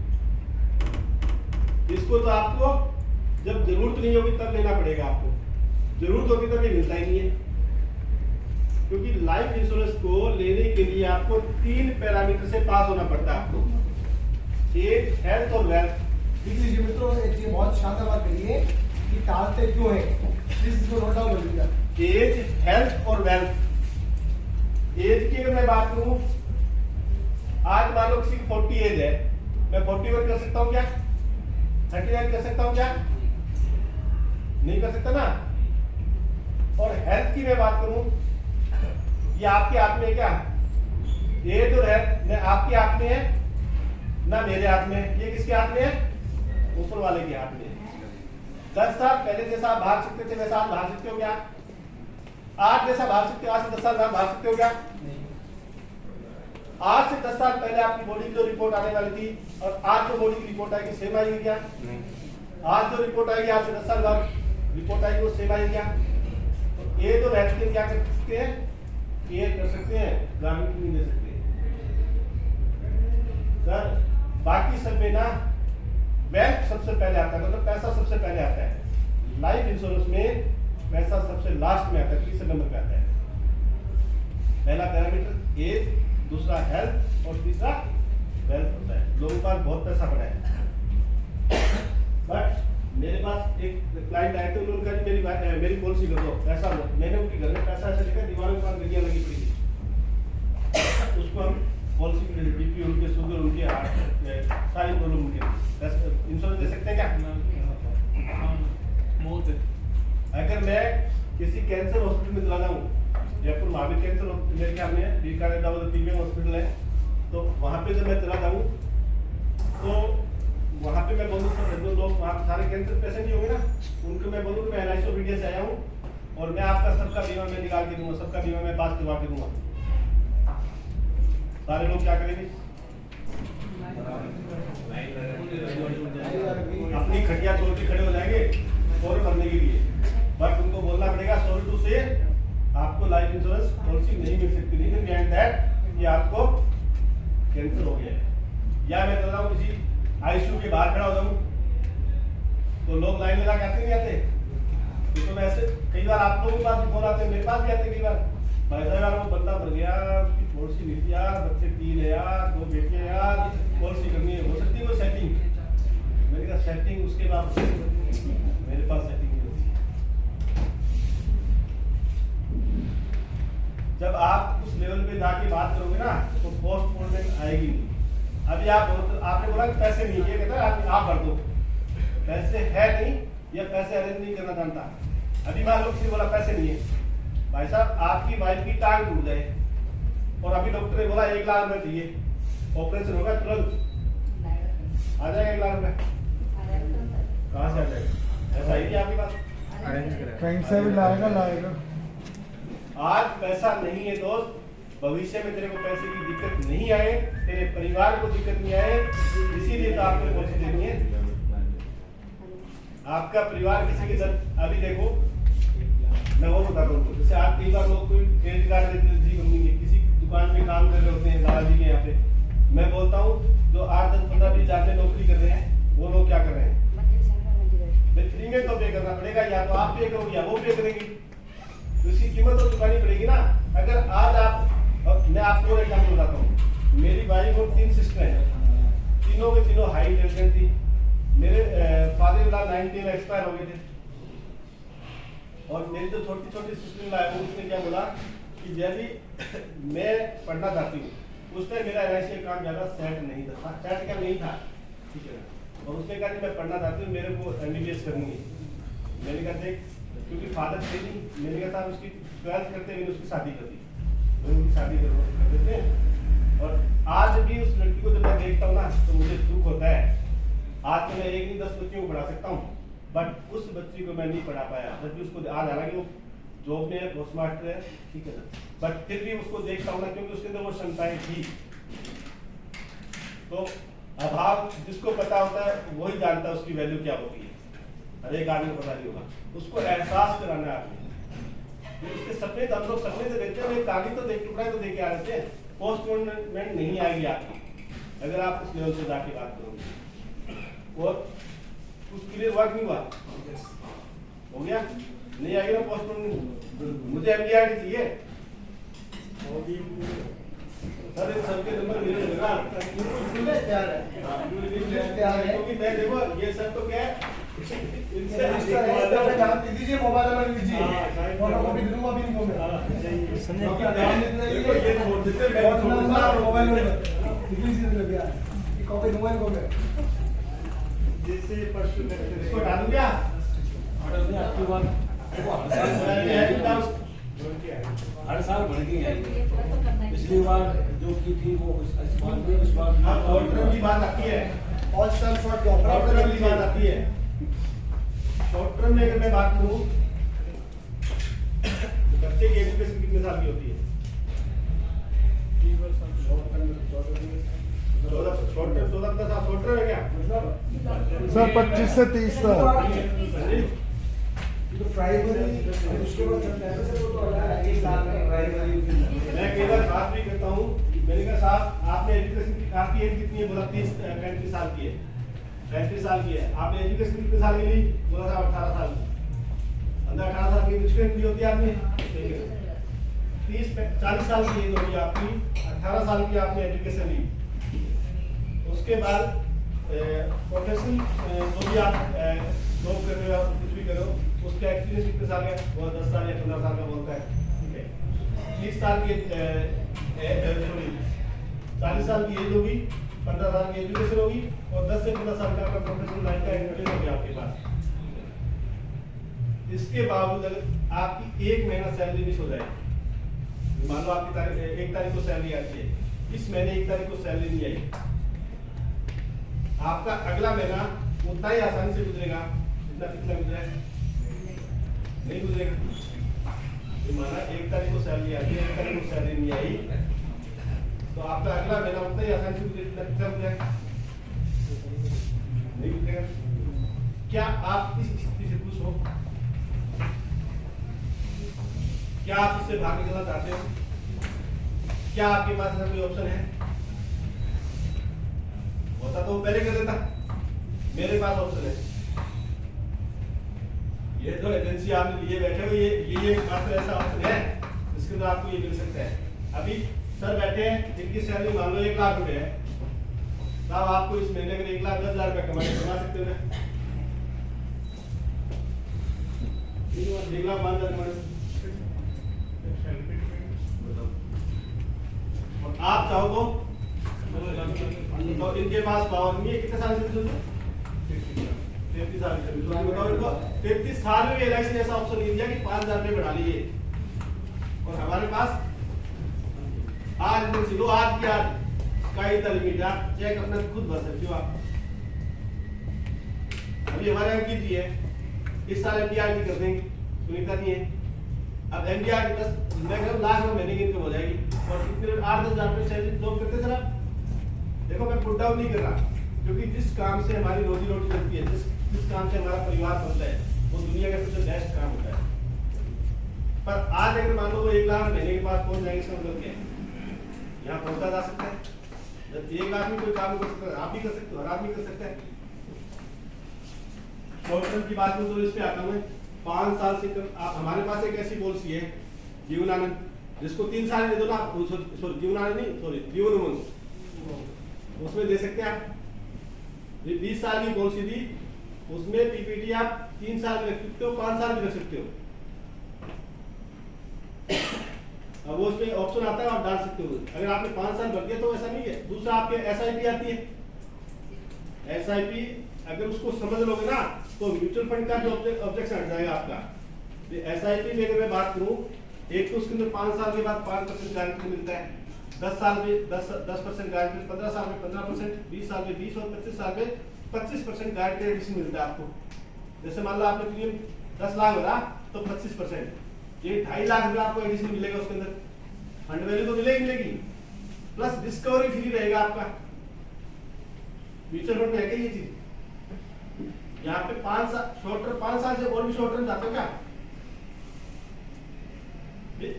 इसको तो आपको जब जरूरत नहीं होगी तब लेना पड़ेगा आपको, जरूरत होगी तब ये मिलता ही नहीं है। क्योंकि लाइफ इंश्योरेंस को लेने के लिए आपको 3 पैरामीटर से पास होना पड़ता है आपको, एज, हेल्थ और वेल्थ। देख लीजिए मित्रों, एक ये बहुत शानदार बात कही है कि टालते क्यों है, प्लीज इसको नोट डाउन कर लीजिए। एज, हेल्थ और वेल्थ। एज की अगर मैं बात करूं, आज मान लो किसी की 40 एज है, मैं 41 कर सकता हूं क्या? 39 कर सकता हूं क्या? नहीं कर सकता ना। और हेल्थ की मैं बात करूं, ये आपके हाथ में है क्या? एज और हेल्थ न आपके हाथ में है ना मेरे हाथ में, ये किसके हाथ में है? ऊपर वाले के हाथ में। 10 साल पहले जैसा आप भाग सकते थे वैसा आप भाग सकते हो क्या? आज जैसा भाग सकते हो, आज से 10 साल बाद भाग सकते हो क्या? आज से 10 साल पहले आपकी बॉडी की जो रिपोर्ट आने वाली थी और आज जो बॉडी की रिपोर्ट आएगी सेम आएगी क्या? आज जो रिपोर्ट आएगी आज से 10 साल बाद रिपोर्ट आएगी वो सेम आएगी क्या? तो ये तो हेल्थ के क्या कर सकते हैं? केयर कर सकते हैं, गारंटी नहीं दे सकते सर। बाकी सब में ना वेल्थ सबसे पहले आता है, मतलब पैसा सबसे पहले आता है। लाइफ इंश्योरेंस में पैसा सबसे लास्ट में आता है, तीसरे नंबर पे आता है। पहला पैरामीटर एज, दूसरा हेल्थ और तीसरा वेल्थ होता है। लोगों के पास बहुत पैसा पड़ा है, बट मेरे पास एक क्लाइंट आए थे, उन्होंने कहा मेरी पॉलिसी कर दो, पैसा लो। मैंने उनकी घर में पैसा ऐसा देखा, दीवारों के पास गलियां लगी पड़ी थी। उसको हम पॉलिसी के लिए बीपी उनके, शुगर उनके, हार्ट सारी प्रॉब्लम उनके, इंश्योरेंस दे सकते हैं क्या? अगर मैं किसी कैंसर हॉस्पिटल में चला जाऊँ, जयपुर महावीर कैंसर मेरे ख्याल में बीकानेर प्रीमियम हॉस्पिटल है, तो वहाँ पे जब मैं चला जाऊँ तो वहाँ पे मैं बोलूँ जो लोग वहाँ सारे कैंसर पेशेंट ही होंगे ना, उनको मैं बोलूँ कि मैं LIC ऑफ इंडिया से आया हूँ और मैं आपका सबका बीमा मैं निकाल के दूंगा, सबका बीमा मैं पास करवा के दूंगा। सारे लोग क्या करेंगे? अपनी खटिया तोड़ के खड़े हो जाएंगे फॉर्म भरने के लिए, बट उनको बोलना पड़ेगा सॉरी टू से आपको लाइफ इंश्योरेंस पॉलिसी नहीं मिल सकती, रीजन बिहाइंड दैट कि आपको कैंसर हो गया है। या मैं चल रहा हूँ किसी ICU के बाहर खड़ा हो जाऊँ तो लोग लाइन लगा के आते नहीं आते? तो वैसे कई बार आप लोगों के पास भी फोन आते हैं, मेरे पास भी आते कई बार, भाई साहब यार वो बंदा मर गया, उसकी पॉलिसी नहीं थी यार, बच्चे 3 है यार, 2 बेटे हैं यार, पॉलिसी करनी है, हो सकती है कोई सेटिंग? मैंने कहा सेटिंग उसके बाद मेरे पास सेटिंग नहीं होती। जब आप उस लेवल पे जाके बात करोगे ना तो पोस्टपोनमेंट आएगी नहीं। अभी आपने बोला कि पैसे नहीं है, कहता है आप भर दो, पैसे है नहीं या पैसे अरेंज नहीं करना जानता। अभी मान लो किसी बोला पैसे नहीं है, भाई साहब आपकी वाइफ की टांग टूट जाए और अभी डॉक्टर ने बोला 1 लाख रुपए चाहिए, ऑपरेशन होगा तुरंत, आ जाएगा 1 लाख रुपए? कहाँ से आ जाएगा? ऐसा ही आपके पास कहीं से भी लाएगा। आज पैसा नहीं है दोस्त, भविष्य में तेरे को पैसे की दिक्कत नहीं आए, तेरे परिवार को दिक्कत नहीं आए, इसीलिए तो आपको पॉलिसी देनी है। आपका परिवार किसी के साथ, अभी देखो मैं वो बताता हूँ, जैसे आप कई बार लोग कोई क्रेडिट कार्ड देते जी मम्मी के, किसी दुकान में काम कर रहे होते हैं दादाजी के यहाँ पे, मैं बोलता हूँ जो 8, 10, 15, 20 हजार नौकरी कर रहे हैं वो लोग क्या कर रहे हैं? प्रीमियम तो पे करना पड़ेगा, या तो आप पे करो या वो पे करेंगे, तो इसकी कीमत तो चुकानी पड़ेगी ना। अगर आज आप, मैं आपको एग्जाम्पल बताता हूँ, मेरी वाइफ और 3 सिस्टर हैं, तीनों के तीनों हाई इंटेलिजेंट थी। मेरे फादर इन लॉ 2019 में एक्सपायर हो गए थे। और मेरी जो छोटी छोटी सिस्टर लाया वो उसने क्या बोला कि जैसे मैं पढ़ना चाहती हूँ, उस टाइम मेरा एलआईसी का काम ज़्यादा सेट नहीं था, सेट का नहीं था, ठीक है। और उसने कहा कि मैं पढ़ना चाहती हूँ, मेरे को एमबीबीएस करनी है। मैंने कहा देख, क्योंकि फादर थे नहीं, मैंने कहा था उसकी 12th करते मैंने उसकी शादी कर दी, उनकी शादी कर देते हैं। और आज भी उस लड़की को जब मैं देखता हूँ ना तो मुझे दुख होता है। आज तो मैं 1 नहीं 10 बच्चियों को पढ़ा सकता हूँ, बट उस बच्ची को मैं नहीं पढ़ा पाया, जबकि उसको आज हालांकि वो जॉब में है, पोस्ट मास्टर है, ठीक है ना, बट फिर भी उसको देखता हूँ ना, क्योंकि उसके अंदर वो क्षमताएं थी। तो अभाव जिसको पता होता है वही जानता है उसकी वैल्यू क्या होती है, हर एक आदमी को पता नहीं होगा, उसको एहसास कराना है आपको। उसके सपने तो हम लोग सपने से देखते हैं, ताली तो देख टुकड़ा तो देख के आ रहे थे, पोस्टपोनमेंट नहीं आएगी आपकी अगर आप उस लेवल से जाके बात करोगे। और कुछ क्लियर हुआ कि नहीं हुआ? हो गया? नहीं आएगी ना पोस्टपोनमेंट, मुझे एमडीआरटी चाहिए सर, इन सबके नंबर मिले ना, क्योंकि मैं देखो ये सब तो क्या है, दीजिए मोबाइल नंबर दीजिए, फोटो कॉपी दूंगा भी इनको मैं, मोबाइल नंबर दीजिए, कॉपी दूंगा इनको मैं। जैसे परसों इसको डालूं क्या? आपकी बात हर साल बढ़ गई है। पिछली बार जो की थी वो इस बार शॉर्ट टर्म की बात आती है, all star short short term की बात आती है। शॉर्ट टर्म में अगर मैं बात करूं तो बच्चे की एजुकेशन कितने साल की होती है? शॉर्ट टर्म 14 साल शॉर्ट टर्म है क्या सर? 25 से 30 साल। तो प्राइमरी उसके बाद चलता है सर, वो तो अलग है, 1 साल में प्राइमरी। मैं कई बार बात भी करता हूँ, मैंने कहा साहब आपने एजुकेशन की आपकी एज कितनी है? बोला 35 साल की है। 35 साल की है। आपने एजुकेशन कितने साल की ली? बोला साहब 18 साल की। अंदर 18 साल की एजुकेशन ली होती है आपने, 40 साल की एज होगी आपकी, 18 साल की आपने एजुकेशन ली। उसके बाद प्रोफेशन जो भी आप जॉब कर रहे हो, कुछ भी करो, उसका एक्सपीरियंस कितने साल का? वो 10 साल या 15 साल का बोलता है, ठीक है। 30 साल की 40 साल की एज होगी, 15 साल की एजुकेशन होगी और 10 से 15 साल का आपका प्रोफेशनल लाइफ का एक्सपीरियंस होगा आपके पास। इसके बावजूद अगर आपकी 1 महीना सैलरी मिस हो जाए, मान लो आपकी तारीख 1 तारीख को सैलरी आती है, इस महीने 1 तारीख को सैलरी नहीं आई, आपका अगला महीना उतना ही आसानी से गुजरेगा जितना पिछला गुजरा है? नहीं गुजरेगा। माना 1 तारीख को सैलरी आती है, 1 तारीख को सैलरी नहीं आई, तो आपका अगला महीना उतना ही आसानी से गुजरेगा जितना पिछला गुजरा है? नहीं गुजरेगा। क्या आप इस स्थिति से खुश हो? क्या आप इससे भाग निकलना चाहते हो? क्या आपके पास ऐसा कोई ऑप्शन है? होता तो पहले कर देता। मेरे पास ऑप्शन है, ये जो एजेंसी आपने लिए बैठे हो, ये मात्र ऐसा ऑप्शन है जिसके अंदर आपको ये मिल सकता है। अभी सर बैठे हैं जिनकी सैलरी मान लो 1 लाख रुपए है, तब आपको इस महीने में 1,10,000 रुपए कमा सकते हो ना? 1 लाख 5,000 कमा। और आप चाहो तो इनके पास पावर नहीं है। कितने साल से 33 साल से बताओ इनको। 33 साल में भी एलआईसी ने ऐसा ऑप्शन नहीं दिया कि 5,000 रुपये बढ़ा लीजिए। और हमारे पास आज एजेंसी लो, आज की आज स्काई द लिमिट, आप चेक अपना खुद भर सकते हो। आप अभी हमारे यहाँ की है, इस साल एमडीआर की कर देंगे, सुनीता नहीं है। अब एमडीआर की 10 लाख महीने की इनकम हो जाएगी और कितने 8-10,000 रुपये सैलरी जॉब करते सर आप। देखो मैं पुट डाउन नहीं कर रहा, क्योंकि जिस काम से हमारी रोजी रोटी चलती है, जिस काम से हमारा परिवार बनता है, वो दुनिया का सबसे बेस्ट काम होता है। पर आज अगर मान लो वो 1 लाख महीने के बाद पहुंच जाएंगे, इसका मतलब क्या है? यहाँ पहुंचा जा सकता है। जब 1 लाख में कोई काम कर सकता है, आप भी कर सकते हो, हर आदमी कर सकता है। शॉर्ट टर्म की बात करूँ तो इस पे आता हूँ 5 साल से कम। आप हमारे पास एक ऐसी पॉलिसी है जीवनानंद, जिसको 3 साल दे दो ना, सॉरी जीवनानंद नहीं, सॉरी जीवन उमंग, उसमें दे सकते हैं आप। 20 साल की पॉलिसी दी, उसमें पीपीटी आप 3 साल भी रख सकते हो, 5 साल भी रख सकते हो। अब वो उसमें ऑप्शन आता है, आप डाल सकते हो। अगर आपने 5 साल भर दिया तो ऐसा नहीं है। दूसरा आपके एसआईपी आती है। एसआईपी अगर उसको समझ लोगे ना तो म्यूचुअल फंड का जो ऑब्जेक्शन हट जाएगा आपका। एसआईपी में अगर मैं बात करूं, एक तो उसके अंदर 5 साल के बाद 5% गारंटी मिलता है, 10 साल में 10% गारंटी, 15 साल में 15%, 20 साल में 20 और 25 साल में 25% गारंटी एडिशन मिलता है आपको। जैसे मान लो आपने प्रीमियम 10 लाख भरा तो 25%, ये 2.5 लाख रुपया आपको एडिशन मिलेगा उसके अंदर। फंड वैल्यू तो मिलेगी प्लस डिस्कवरी फ्री रहेगा आपका। म्यूचुअल फंड में है क्या ये चीज? यहाँ पे 5 साल शॉर्ट टर्म, 5 साल से और भी शॉर्ट टर्म जाते हो क्या?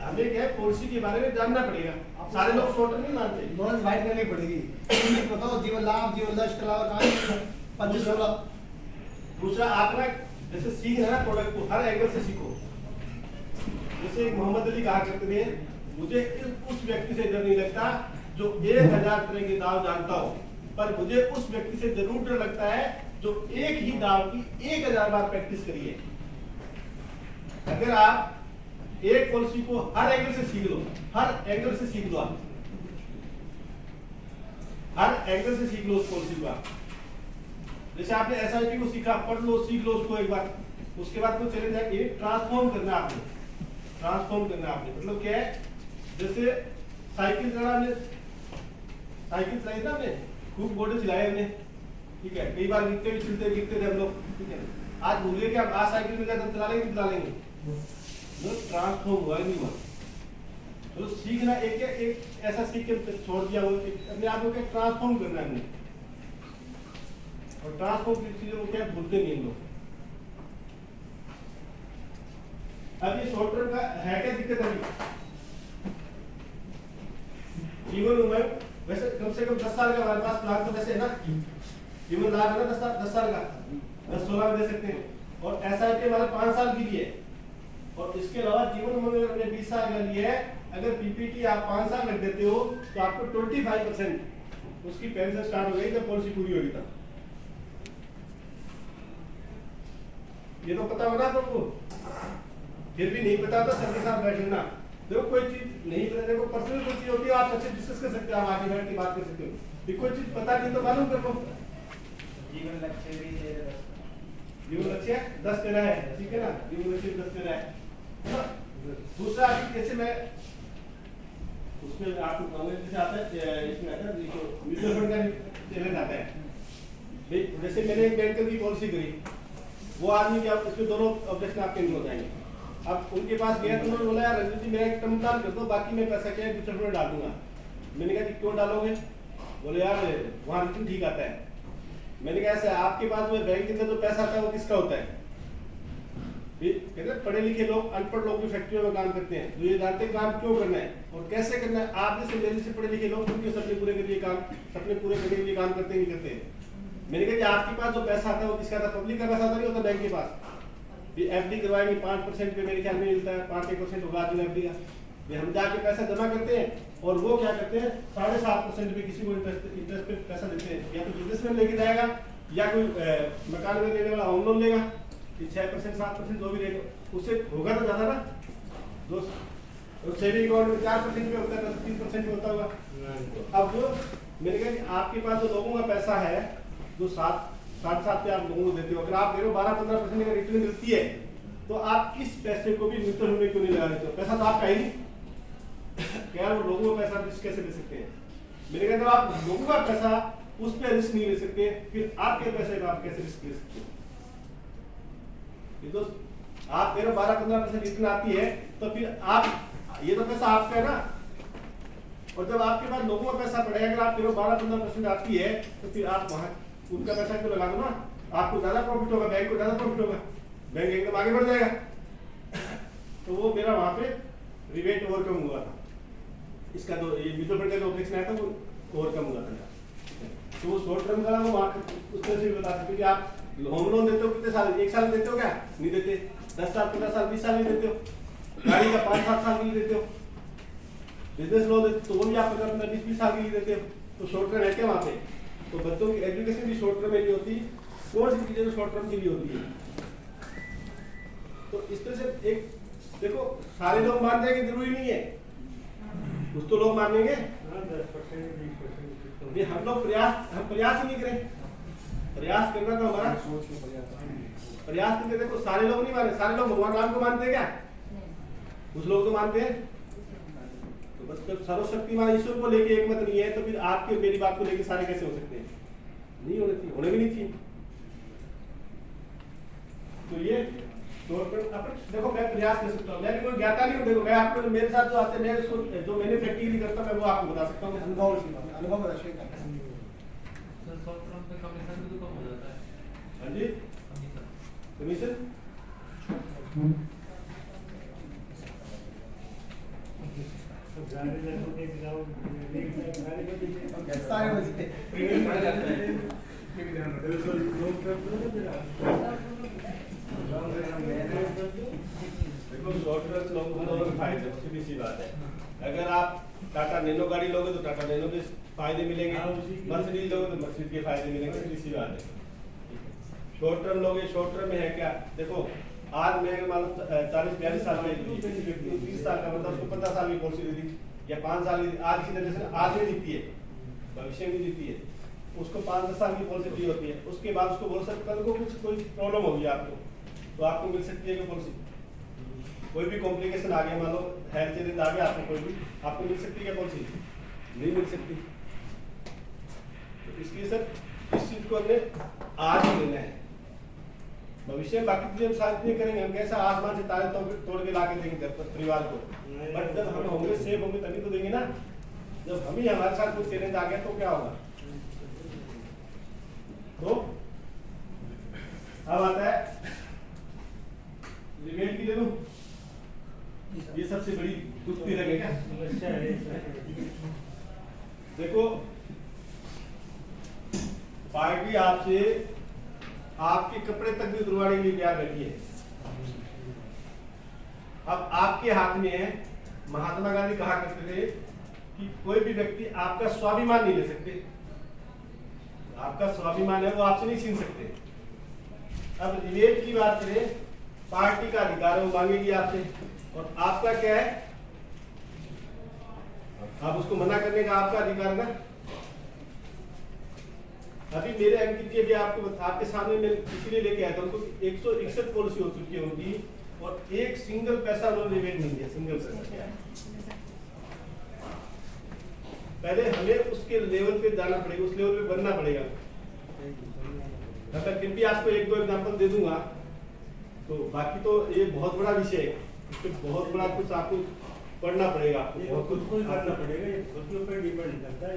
हमें क्या है, पॉलिसी के बारे में जानना पड़ेगा। सारे लोग शॉर्ट टर्म नहीं मानते। नॉलेज वाइड करनी पड़ेगी। बताओ जीवन लाभ, जीवन लक्ष्य के अलावा कहाँ 25-16। दूसरा आप ना जैसे सीख रहे ना प्रोडक्ट को हर एंगल से सीखो। जैसे मोहम्मद अली कहा करते थे, मुझे उस व्यक्ति से डर नहीं लगता जो 1000 तरह के दाव जानता हो, पर मुझे उस व्यक्ति से जरूर डर लगता है जो एक ही दाव की 1000 बार प्रैक्टिस करी है। अगर आप एक पॉलिसी को हर एंगल से सीख लो, हर एंगल से सीख लो, आप हर एंगल से सीख लो उस पॉलिसी को। आप जैसे आपने एसआईपी को सीखा, पढ़ लो, सीख लो उसको एक बार, उसके बाद को चले जाए ट्रांसफॉर्म करना आपने। ट्रांसफॉर्म करना आपने मतलब क्या है, जैसे साइकिल चलाना, हमने साइकिल चलाई ना, हमने खूब घोड़े चलाए हमने, ठीक है, कई बार गिरते थे हम लोग, ठीक है। आज भूल गए कि आप आज साइकिल में जाकर चला लेंगे ट्रांसफॉर्म हुआ नहीं हुआ। तो सीखना एक ऐसा सीख के छोड़ दिया, वो अपने आप को क्या ट्रांसफॉर्म करना है हमने। और ट्रांसफॉर्म की चीजों को क्या भूलते नहीं हम लोग। अब ये शॉर्ट टर्म का है क्या दिक्कत? अभी जीवन उम्र वैसे कम से कम 10 साल का हमारे पास प्लान तो वैसे है ना, जीवन लाभ है ना 10 साल का, 10-16 में दे सकते हैं। और एसआईपी हमारे 5 साल की भी है। और इसके अलावा जीवन उम्र में हमने 20 साल का लिया है। अगर पीपीटी आप 5 साल रख देते हो तो आपको 25% उसकी पेंशन स्टार्ट हो गई जब पॉलिसी पूरी होगी तब। ये तो पता होगा तुमको, फिर भी नहीं पता तो सर के साथ बैठ लेना। देखो कोई चीज नहीं पता, देखो पर्सनल कोई चीज होती है आप सबसे डिस्कस कर सकते हो, आप आगे बैठ के बात कर सकते हो। कोई चीज पता नहीं तो मालूम कर लो। जीवन लक्ष्य भी दे रहे हैं। जीवन लक्ष्य 10 तेरा है, ठीक है ना, जीवन लक्ष्य 10 तेरा है। दूसरा अभी जैसे मैं उसमें आपको कहूँगा, जैसे आता है इसमें आता है म्यूचुअल फंड का चैलेंज आता है। जैसे मैंने एक बैंकर की पॉलिसी करी, वो आदमी क्या उसमें दोनों ऑब्जेक्शन आपके नहीं हो जाएंगे। अब उनके पास गया तो उन्होंने बोला यार रंजित जी मेरा एक टर्म प्लान कर दो, बाकी मैं पैसा क्या है म्यूचुअल फंड में डाल दूंगा। मैंने कहा क्यों डालोगे? बोले यार वहाँ रिटर्न ठीक आता है। मैंने कहा ऐसा आपके पास जो बैंक के अंदर जो पैसा आता है वो किसका होता है? कहते पढ़े लिखे लोग अनपढ़ लोग भी फैक्ट्रियों में काम करते हैं, तो ये जानते हैं काम क्यों करना है और कैसे करना है। आप जैसे मेरे से पढ़े लिखे लोग उनके सपने पूरे करने के लिए काम करते नहीं करते। मैंने कहा आपके पास जो पैसा आता है वो किसका आता है? पब्लिक का पैसा तो नहीं होता बैंक के पास। ये एफडी करवाएंगे 5% पे मेरे ख्याल में मिलता है, 5-1% होगा आज एफडी का। हम जाके पैसा जमा करते हैं और वो क्या करते हैं 7.5% पे किसी को इंटरेस्ट पे पैसा देते हैं। या तो बिजनेसमैन लेके जाएगा या कोई मकान में लेने वाला होम लोन लेगा, 6% 7% जो भी रेट उससे होगा तो ज्यादा ना। सेविंग अकाउंट में 4% पे होता है, 3% पे होता होगा। अब जो मैंने कहा कि आपके पास जो लोगों का पैसा है जो 7.5 पे आप लोगों को देते हो, अगर आप दे रहे हो 12-15% का रिटर्न मिलती है तो आप इस पैसे को भी म्यूचुअल फंड में क्यों नहीं लगा देते हो? पैसा तो आपका ही नहीं, क्या वो लोगों का पैसा रिस्क कैसे ले सकते हैं? मैंने कहा जब आप लोगों का पैसा उस पर रिस्क नहीं ले सकते फिर आपके पैसे का आप कैसे रिस्क ले सकते हो? तो आप कह रहे हो 12-15% रिटर्न आती है तो फिर आप ये तो पैसा आपका है ना। और जब आपके पास लोगों का पैसा पड़ेगा, अगर आप कह रहे हो 12-15% आती है तो फिर आप वहां उनका पैसा क्यों लगा दो ना, आपको ज्यादा प्रॉफिट होगा, बैंक को ज्यादा प्रॉफिट होगा, बैंक एकदम आगे बढ़ जाएगा। तो वो मेरा वहां पे रिबेट ओवरकम हुआ था, इसका जो ये म्यूचुअल फंड का जो ऑब्जेक्शन आया था वो ओवरकम हुआ था। तो वो शॉर्ट टर्म का वो उस तरह से भी बता सकते कि आप होम लोन देते हो कितने साल, 1 साल देते हो क्या? नहीं देते। 10 साल 15 साल 20 साल नहीं देते हो। गाड़ी का 5-7 साल के लिए देते हो। बिजनेस लोन देते तो वो भी आप 15-20 साल के लिए देते हो। तो शॉर्ट टर्म है क्या वहाँ पे? तो बच्चों की एजुकेशन भी शॉर्ट टर्म में नहीं होती, कौन सी चीजें शॉर्ट टर्म के लिए होती है। तो इस तरह से एक देखो सारे लोग मान जाएंगे जरूरी नहीं है, कुछ तो लोग मानेंगे। ये हम लोग प्रयास ही नहीं करें, प्रयास करना तो हमारा प्रयास करके देखो सारे लोग नहीं माने, सारे लोग भगवान राम को मानते हैं क्या? कुछ लोग तो मानते हैं। तो बस जब सर्वशक्तिमान ईश्वर को लेके एक मत नहीं है तो फिर आपके मेरी बात को लेके सारे कैसे हो सकते हैं? नहीं होने चाहिए, होने भी नहीं चाहिए। तो ये देखो मैं प्रयास कर सकता हूँ, मैं भी कोई ज्ञाता नहीं हूँ। देखो मैं आपको मेरे साथ जो आते हैं मैं उसको जो मैंने प्रैक्टिकली करता हूँ मैं वो आपको बता सकता हूँ। अनुभव का रश्मि का सर शॉर्ट टर्म पे कमीशन भी तो कम हो जाता है। हाँ जी, कमीशन सारे बचते देखो शॉर्ट टर्म लोगों को फायदे सीधी सी बात है। अगर आप टाटा नैनो गाड़ी लोगे तो टाटा नैनो के फायदे मिलेंगे, मर्सिडीज लोगे तो मर्सिडीज के फायदे मिलेंगे, सीधी सी बात है। शॉर्ट टर्म लोगे, शॉर्ट टर्म में है क्या? देखो आज मैं मान लो 40-42 साल में 30 साल का मतलब उसको 15 साल की पॉलिसी दे दी या 5 साल की, आज की जनरेशन आज में जीती है, भविष्य में जीती है, उसको 5-10 साल की पॉलिसी दी होती है। उसके बाद उसको बोल सकते कल को कुछ कोई प्रॉब्लम होगी आपको तो आपको मिल सकती है पॉलिसी। कोई भी कॉम्प्लिकेशन आ गया, मान लो हेल्थ चेंजेस आ गया आपको, कोई भी आपको मिल सकती है पॉलिसी? नहीं मिल सकती। तो इसलिए सर इस चीज को हमने आज ही लेना है, भविष्य में बाकी चीजें हम साथ नहीं करेंगे। हम कैसा आसमान से तारे तोड़ के ला के देंगे घर पर परिवार को, बट जब हम होंगे सेफ होंगे तभी तो देंगे ना। जब हम ही हमारे साथ कोई चैलेंज आ गया तो क्या होगा? तो अब आता है रिमेल की ले लूं, ये सबसे बड़ी दुखती लगेगा समस्या है। देखो पार्टी आपसे आपके कपड़े तक भी उतरवाने के लिए तैयार बैठी है। अब आपके हाथ में है, महात्मा गांधी कहा करते थे कि कोई भी व्यक्ति आपका स्वाभिमान नहीं ले सकते, आपका स्वाभिमान है वो आपसे नहीं छीन सकते। अब रिवेट की बात करें, पार्टी का अधिकार है वो मांगेगी आपसे, और आपका क्या है? आप उसको मना करने का आपका अधिकार ना। अभी मेरे अंकित जी अभी आपके सामने मैं इसीलिए लेके आया था, उनको 161 पॉलिसी हो चुकी है उनकी, और एक सिंगल पैसा उन्होंने रिवेट नहीं दिया, सिंगल पैसा क्या है। पहले हमें उसके लेवल पे जाना पड़ेगा, उस लेवल पे बनना पड़ेगा। फिर भी आपको 1-2 एग्जांपल दे दूंगा, तो बाकी तो ये बहुत बड़ा विषय है, इसमें बहुत बड़ा कुछ आपको पढ़ना पड़ेगा, बहुत कुछ करना पड़ेगा। ये खुद के ऊपर डिपेंड करता है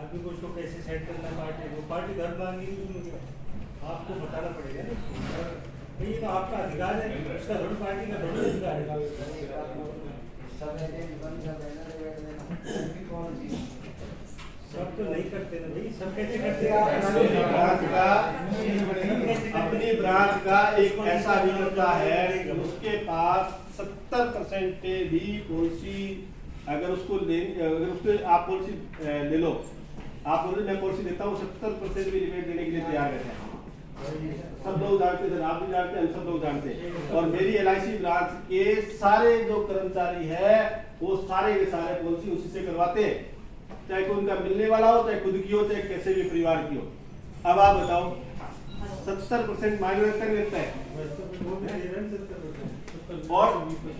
आदमी को उसको कैसे सेट करना। पार्टी वो पार्टी घर मांगी आपको बताना पड़ेगा ना, ये तो आपका अधिकार है, उसका थोड़ी पार्टी का थोड़ी अधिकार है। सब तो नहीं करते ना भाई, सब कैसे करते हैं? अपनी ब्रांच का एक ऐसा विक्रेता है उसके पास 70% भी पॉलिसी, अगर उसको आप पॉलिसी ले लो, आप बोले मैं पॉलिसी देता हूँ, 70% भी रिबेट देने के लिए तैयार रहता है। सब लोग जानते हैं, आप भी जानते हैं, हम सब लोग जानते हैं। और मेरी LIC ब्रांच के सारे जो कर्मचारी है वो सारे के सारे पॉलिसी उसी से करवाते हैं, चाहे कोई उनका मिलने वाला हो, चाहे खुद की हो, चाहे कैसे भी परिवार की हो। अब आप बताओ 70% माइनर तक रहता है, और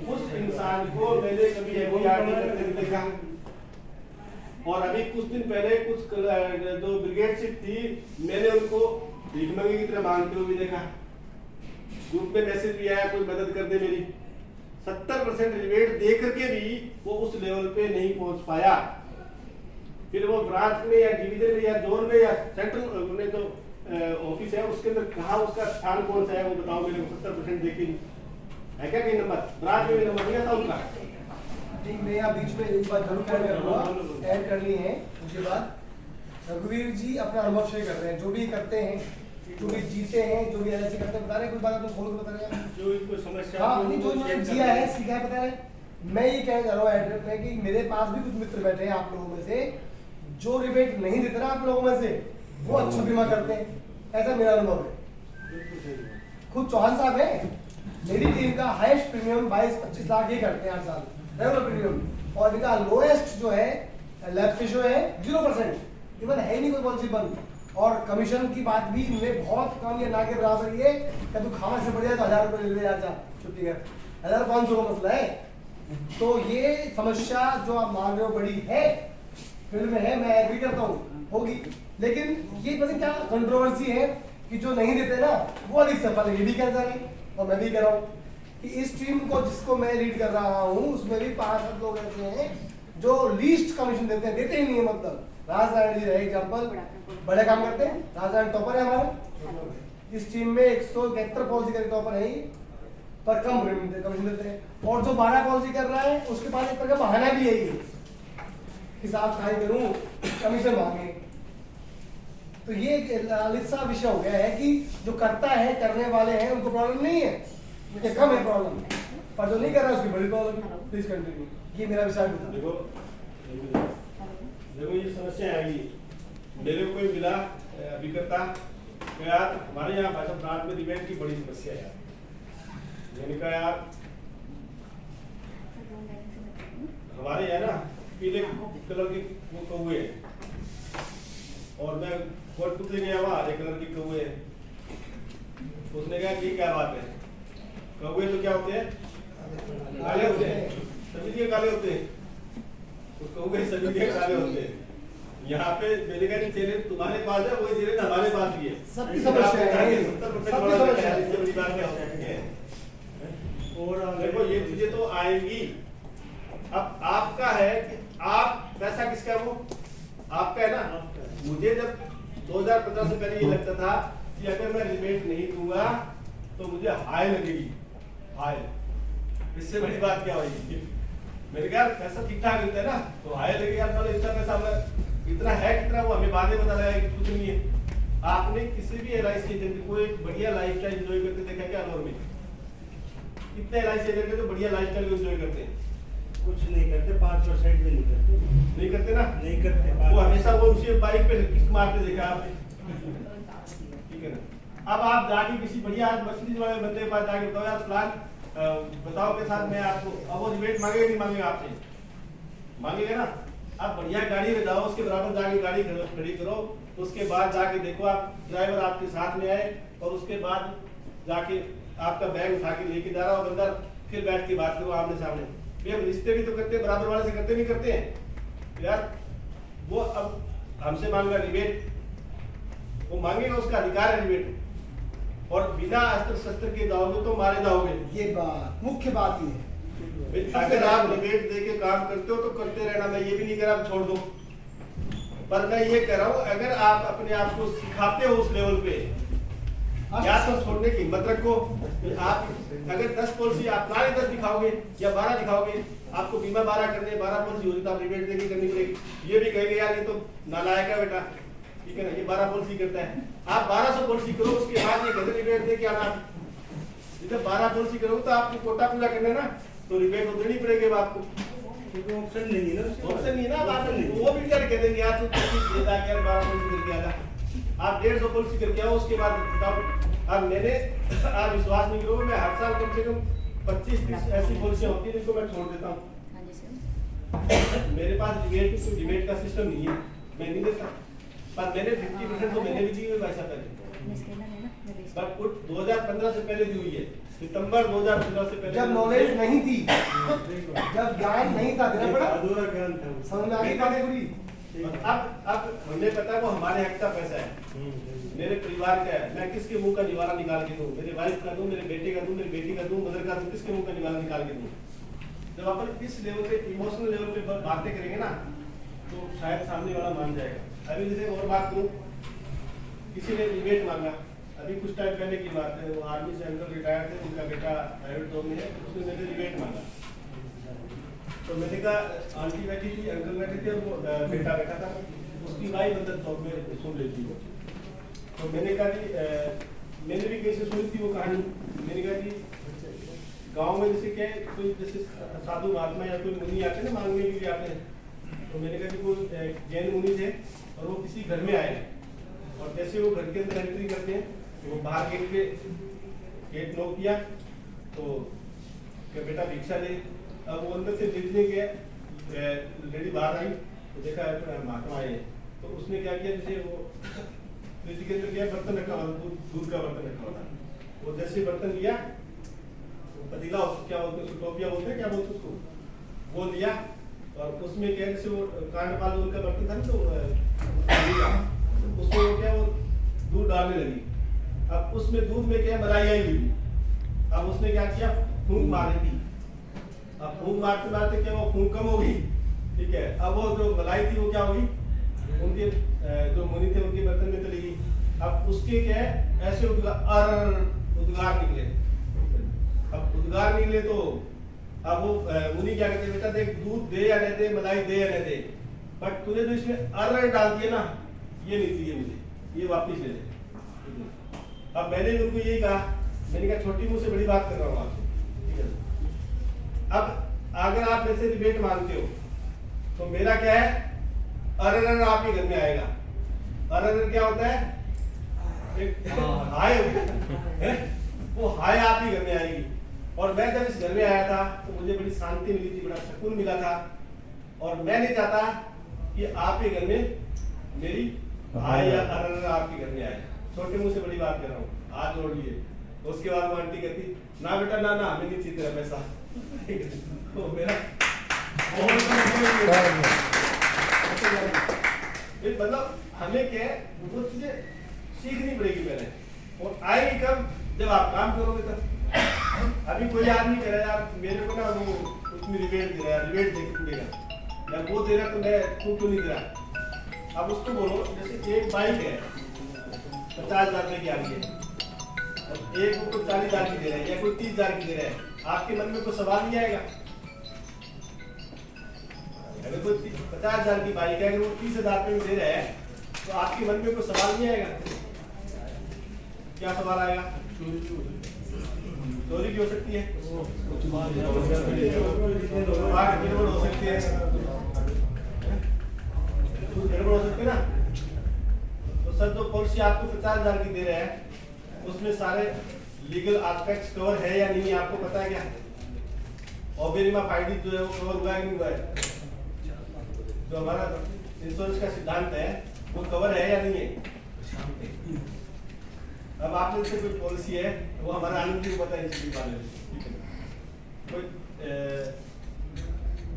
उस इंसान को मैंने कभी FDR नहीं करते नहीं देखा। और अभी कुछ दिन पहले कुछ जो ब्रिगेड शिप थी, मैंने उनको भीखमंगे की तरह मांगते हुए भी देखा, ग्रुप में मैसेज भी आया कोई मदद कर दे मेरी। 70% रिबेट दे करके भी वो उस लेवल पे नहीं पहुंच पाया। फिर वो ब्रांच में या डिवीजन में या जोन में या सेंट्रल में जो ऑफिस है उसके अंदर कहाँ उसका स्थान कौन सा है वो बताओ मेरे को। 70% देखी है क्या कहीं नंबर? ब्रांच में नंबर नहीं आता उनका। ठीक, मैं यहाँ बीच में एक बात जरूर ऐड करनी है। उसके बाद रघुवीर जी अपना अनुभव शेयर कर रहे हैं, जो भी करते हैं, जो भी जीते हैं, जो भी LIC करते हैं, बता रहे हैं। कोई बात आप खोल के बता रहे हैं जो इनको समस्या नहीं, जो उन्होंने जिया है, सीखा है, बता रहे हैं। मैं ये कहना चाह रहा हूँ एड्रेस में कि मेरे पास भी कुछ मित्र बैठे हैं आप लोगों में से, जो रिबेट नहीं देते ना आप लोगों में से, वो अच्छा बीमा करते हैं। ऐसा मेरा अनुभव है। खुद चौहान साहब है, मेरी टीम का हाईएस्ट प्रीमियम 22-25 लाख ही करते हैं हर साल रेगुलर प्रीमियम, और इनका लोएस्ट जो है लैप्स रेशियो है 0%, इवन है ही नहीं कोई पॉलिसी बंद। और कमीशन की बात भी इनमें बहुत कम या ना के बराबर ही है। क्या तू खाना से बढ़िया तो 1000 रुपये ले ले यार, जा छुट्टी कर, 1500 का मसला है। तो ये समस्या जो आप मान रहे हो बड़ी है, फील्ड में है, मैं एग्री करता हूँ होगी, लेकिन ये पता क्या कंट्रोवर्सी है कि जो नहीं देते ना वो अधिक सफल है, ये भी कह रहे हैं और मैं भी कह रहा हूँ कि इस टीम को जिसको मैं लीड कर रहा हूँ उसमें भी 5-7 लोग ऐसे हैं जो लीस्ट कमीशन देते हैं, देते ही नहीं है। मतलब राजनारायण जी रहे एग्जाम्पल, बड़े काम करते हैं, राजनारायण टॉपर है हमारे इस टीम में, 173 पॉलिसी का टॉपर है ही, पर कम कमीशन देते हैं। और जो 12 पॉलिसी कर रहा है उसके पास एक तरह का बहाना भी यही है कि साहब खाई करूं कमीशन मांगे। तो ये ललित सा विषय हो गया है कि जो करता है, करने वाले हैं उनको प्रॉब्लम नहीं है, मुझे कम है प्रॉब्लम, पर जो नहीं कर रहा है उसकी बड़ी प्रॉब्लम है। प्लीज कंटिन्यू, ये मेरा विचार था। देखो ये समस्या आएगी। मेरे को कोई मिला अभिकर्ता, तो यार हमारे यहाँ भाषा प्रांत में डिबेट की बड़ी समस्या है यार। मैंने कहा यार हमारे यहाँ ना पीले कलर के वो कौवे हैं, और मैं कोटपुतली गया वहाँ, हरे कलर के कौवे हैं। उसने कहा कि क्या बात है, कौवे तो क्या होते हैं, काले होते हैं, सभी के काले होते हैं, तो कौवे सभी के काले होते हैं। यहाँ पे मैंने कहा चेहरे तुम्हारे पास है, वही चेहरे हमारे पास भी है। सबकी समस्या है, सबकी समस्या है। और देखो ये चीजें तो आएंगी। अब आपका है कि आप पैसा किसका, वो आपका है ना। मुझे जब 2015 से पहले ये लगता था कि अगर मैं रिबेट नहीं दूंगा तो मुझे हाय लगेगी, हाय, इससे बड़ी बात क्या होगी। मेरे कहा पैसा ठीक ठाक मिलता है ना, तो हाय लगेगा, मतलब इतना पैसा हमें इतना है कितना वो हमें बाद में बता रहा है कि कुछ नहीं है। आपने किसी भी LIC एजेंट को एक बढ़िया लाइफस्टाइल एंजॉय करते देखा क्या अलवर में? कितने LIC एजेंट जो बढ़िया लाइफस्टाइल एंजॉय करते हैं? कुछ नहीं करते, 5% भी नहीं करते। नहीं करते ना, नहीं करते। वो हमेशा वो उसी बाइक पे किक मारते देखा आपने, ठीक है ना। अब आप जाके किसी बढ़िया मछली वाले बंदे के पास जाके बताओ यार प्लान बताओ के साथ मैं आपको, अब वो रिबेट मांगेगा नहीं मांगेगा आपसे, मांगेगा ना। आप बढ़िया गाड़ी में जाओ, उसके बराबर जाके गाड़ी खड़ी करो, उसके बाद जाके देखो आप ड्राइवर आपके साथ में आए, और उसके बाद जाके आपका बैग उठा के लेके जा रहा हो बंदा, फिर बैठ के बात करो आमने सामने। ये रिश्ते भी तो करते हैं, बराबर वाले से करते नहीं करते हैं यार। वो अब हमसे मांग रहा रिबेट, वो मांगेगा, उसका अधिकार है रिबेट, और बिना अस्त्र शस्त्र के जाओगे तो मारे जाओगे। ये बात मुख्य बात ये है। अगर आप रिबेट दे के काम करते हो तो करते रहना, मैं ये भी नहीं कह रहा आप छोड़ दो, पर मैं ये कह रहा हूँ अगर आप अपने आप को सिखाते हो उस लेवल पे, या तो छोड़ने की हिम्मत रखो। आप अगर 10 पॉलिसी आप ना 10 दिखाओगे या 12 दिखाओगे, आपको बीमा 12 करने 12 पॉलिसी होगी तो आप रिबेट देके करनी पड़ेगी। ये भी कहेंगे यार ये तो नालायक है बेटा, ठीक है ना, ये 12 पॉलिसी करता है। आप 1200 पॉलिसी करो, उसके बाद ये कहते रिबेट दे के आना। जब 12 पॉलिसी करोगे तो आपको कोटा पूरा करना ना, तो रिबेट तो देनी पड़ेगी आपको, क्योंकि ऑप्शन नहीं है ना, ऑप्शन नहीं ना। बात वो भी क्या कह देंगे यार तू 12 पॉलिसी करके आ जा, आप 150 पॉलिसी करके आओ, उसके बाद बताओ। अब मैंने आप विश्वास नहीं करोगे, मैं हर साल कम से कम 25-30 ऐसी पॉलिसियां होती है जिनको मैं छोड़ देता हूँ। मेरे पास डिबेट का सिस्टम नहीं है, मैं नहीं देता, पर मैंने 50% तो मैंने भी दी हुई पैसा पहले, पर 2015 से पहले दी हुई है, सितंबर 2015 से पहले। जब नॉलेज नहीं थी, जब ज्ञान नहीं था, देना पड़ा, अधूरा ज्ञान था, समझ में आ गई बातें पूरी। अब हमें पता है वो हमारे हक का पैसा है, मेरे परिवार का है, मैं किसके मुंह का निवाला निकाल के दूं, मेरे वाइफ का दूं, मेरे बेटे का दूं, मेरी बेटी का दूं, मदर का दूं, किसके मुंह का निवाला निकाल के दूं। जब अपन इस लेवल पे इमोशनल लेवल पे बातें करेंगे ना, तो शायद सामने वाला मान जाएगा। अभी जैसे और बात करूं, किसी ने डिबेट मांगा, अभी कुछ टाइम पहले की बात है, वो आर्मी से अंकल रिटायर थे, उनका बेटा प्राइवेट जॉब में है, उसने मेरे डिबेट मांगा। तो मैंने कहा आंटी बैठी थी, अंकल बैठे थे, और वो बेटा बैठा था, उसकी वाइफ अंदर जॉब में सुन रही थी। तो मैंने कहा कि मैंने भी कैसे सुनी थी वो कहानी। मैंने कहा कि गांव में जैसे क्या है, कोई जैसे साधु महात्मा या कोई मुनि आते हैं ना, मांगने के लिए आते हैं। तो मैंने कहा कि वो जैन मुनि थे और वो किसी घर में आए, और जैसे वो घर के अंदर एंट्री करते हैं तो वो बाहर गेट नॉक किया तो क्या बेटा भिक्षा दे। अब वो अंदर से देखने के लेडी बाहर आई तो देखा महात्मा आए तो उसने क्या किया, जैसे वो फ्रिज के अंदर क्या बर्तन रखा हुआ, दूध का बर्तन रखा हुआ था, वो जैसे बर्तन लिया पतीला क्या बोलते हैं उसको, टोपिया बोलते हैं क्या बोलते हैं उसको, वो लिया और उसमें क्या जैसे वो कांडपाल उनका बर्तन था ना तो उसमें वो क्या वो दूध डालने लगी। अब उसमें दूध में क्या मलाई आई हुई, अब उसने क्या किया फूंक मारी थी। अब फूंक मारते मारते क्या वो फूंक कम हो गई, ठीक है। अब वो जो मलाई थी वो क्या होगी उनके जो मुनि थे उनके बर्तन में चली गई। अब उसके क्या है ऐसे उद्गार निकले। अब उद्गार निकले तो अब वो मुनि क्या कहते बेटा देख दूध दे या नहीं दे, मलाई दे या नहीं दे, बट तूने जो इसमें डाल दिया ना ये नहीं चाहिए मुझे, ये वापिस ले ले। अब मैंने उनको यही कहा, मैंने कहा छोटी मुंह से बड़ी बात कर रहा हूँ आपसे, ठीक है। अब अगर आप ऐसे डिबेट मानते हो तो मेरा क्या है अरर आपके घर में आएगा। अरर क्या होता है एक हाय है, वो हाय आप ही घर में आएगी। और मैं जब इस घर में आया था तो मुझे बड़ी शांति मिली थी, बड़ा सुकून मिला था और मैं नहीं चाहता कि आपके घर में मेरी हाय या अरर आपके घर में आए। छोटे मुंह से बड़ी बात कर रहा हूँ, हाथ जोड़ लिए। उसके बाद वो आंटी कहती ना बेटा ना ना हमें नहीं चाहिए तेरा पैसा। तो मेरा मतलब हमें क्या है वो चीजें सीखनी पड़ेगी पहले, और आएगी कब जब आप काम करोगे तब। अभी कोई आदमी कह रहा है यार मेरे को ना वो उसमें रिबेट दे रहा है, रिबेट देगा या वो दे रहा तो मैं तू क्यों नहीं दे रहा। अब उसको बोलो जैसे एक बाइक है 50,000 रुपए की आ रही है और एक को 40,000 की दे रहा है या कोई 30,000 की दे रहा है, आपके मन में कोई सवाल नहीं आएगा। अगर कोई 50,000 की बाइक है अगर वो 30,000 रुपए में दे रहा है तो आपके मन में कोई सवाल नहीं आएगा। क्या सवाल आएगा? चोरी भी हो सकती है, गड़बड़ हो सकती है, गड़बड़ हो सकती है ना। तो सर जो पॉलिसी आपको 50,000 की दे रहे हैं उसमें सारे लीगल एस्पेक्ट्स कवर है या नहीं आपको पता है क्या? ऑब्जेक्टिव फाइडी जो है वो कवर हुआ है नहीं हुआ है? जो हमारा इंश्योरेंस का सिद्धांत है वो कवर है या नहीं है? अब आपने जैसे कोई पॉलिसी है वो हमारा आनंद को पता है इसके बारे में, कोई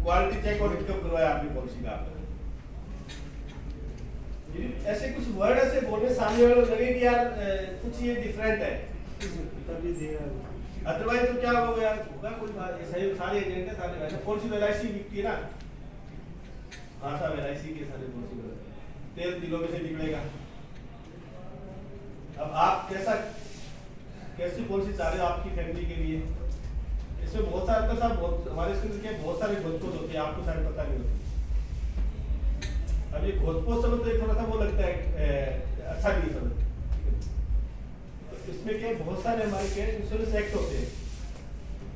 क्वालिटी चेक और इनकम करवाया आपने पॉलिसी का, ऐसे कुछ वर्ड ऐसे बोलने सामने वाले लगे कि यार कुछ ये डिफरेंट है, अदरवाइज तो क्या होगा यार होगा कोई बात सही सारे एजेंट है सारे वैसे पॉलिसी LIC बिकती है ना। हाँ साहब LIC के सारे पॉलिसी तेल दिलों में से निकलेगा। अब आप कैसी पॉलिसी चाह रहे हो आपकी फैमिली के लिए? इसमें बहुत सारे तो साहब बहुत हमारे स्कूल के बहुत सारे घोषपोष होते हैं, आपको शायद पता नहीं होती। अब ये घोषपोष समझ तो थोड़ा सा वो लगता है अच्छा नहीं समझ। इसमें क्या बहुत सारे हमारे क्या इंश्योरेंस एक्ट होते हैं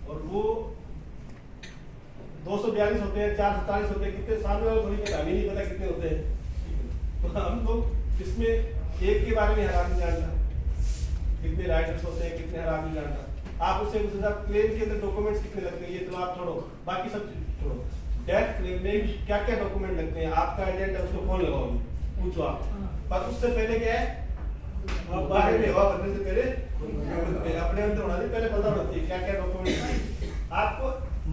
और वो 242 होते हैं, 447 होते हैं, कितने सामने वाले थोड़ी हमें नहीं पता कितने होते हैं। तो हम लोग इसमें एक के बारे में हराम नहीं जानता, कितने राइटर्स होते हैं कितने हराम नहीं जानता। आप उससे क्लेम के अंदर डॉक्यूमेंट्स कितने लगते हैं ये तो आप छोड़ो, बाकी सब छोड़ो। डेथ क्लेम में क्या क्या डॉक्यूमेंट लगते हैं, आपका एजेंट है उसको कौन लगाओगे पूछो आप। पर उससे पहले क्या है बाहर में हवा भरने से पहले अपने अंदर होना चाहिए, पहले पता होना चाहिए क्या क्या डॉक्यूमेंट। आपको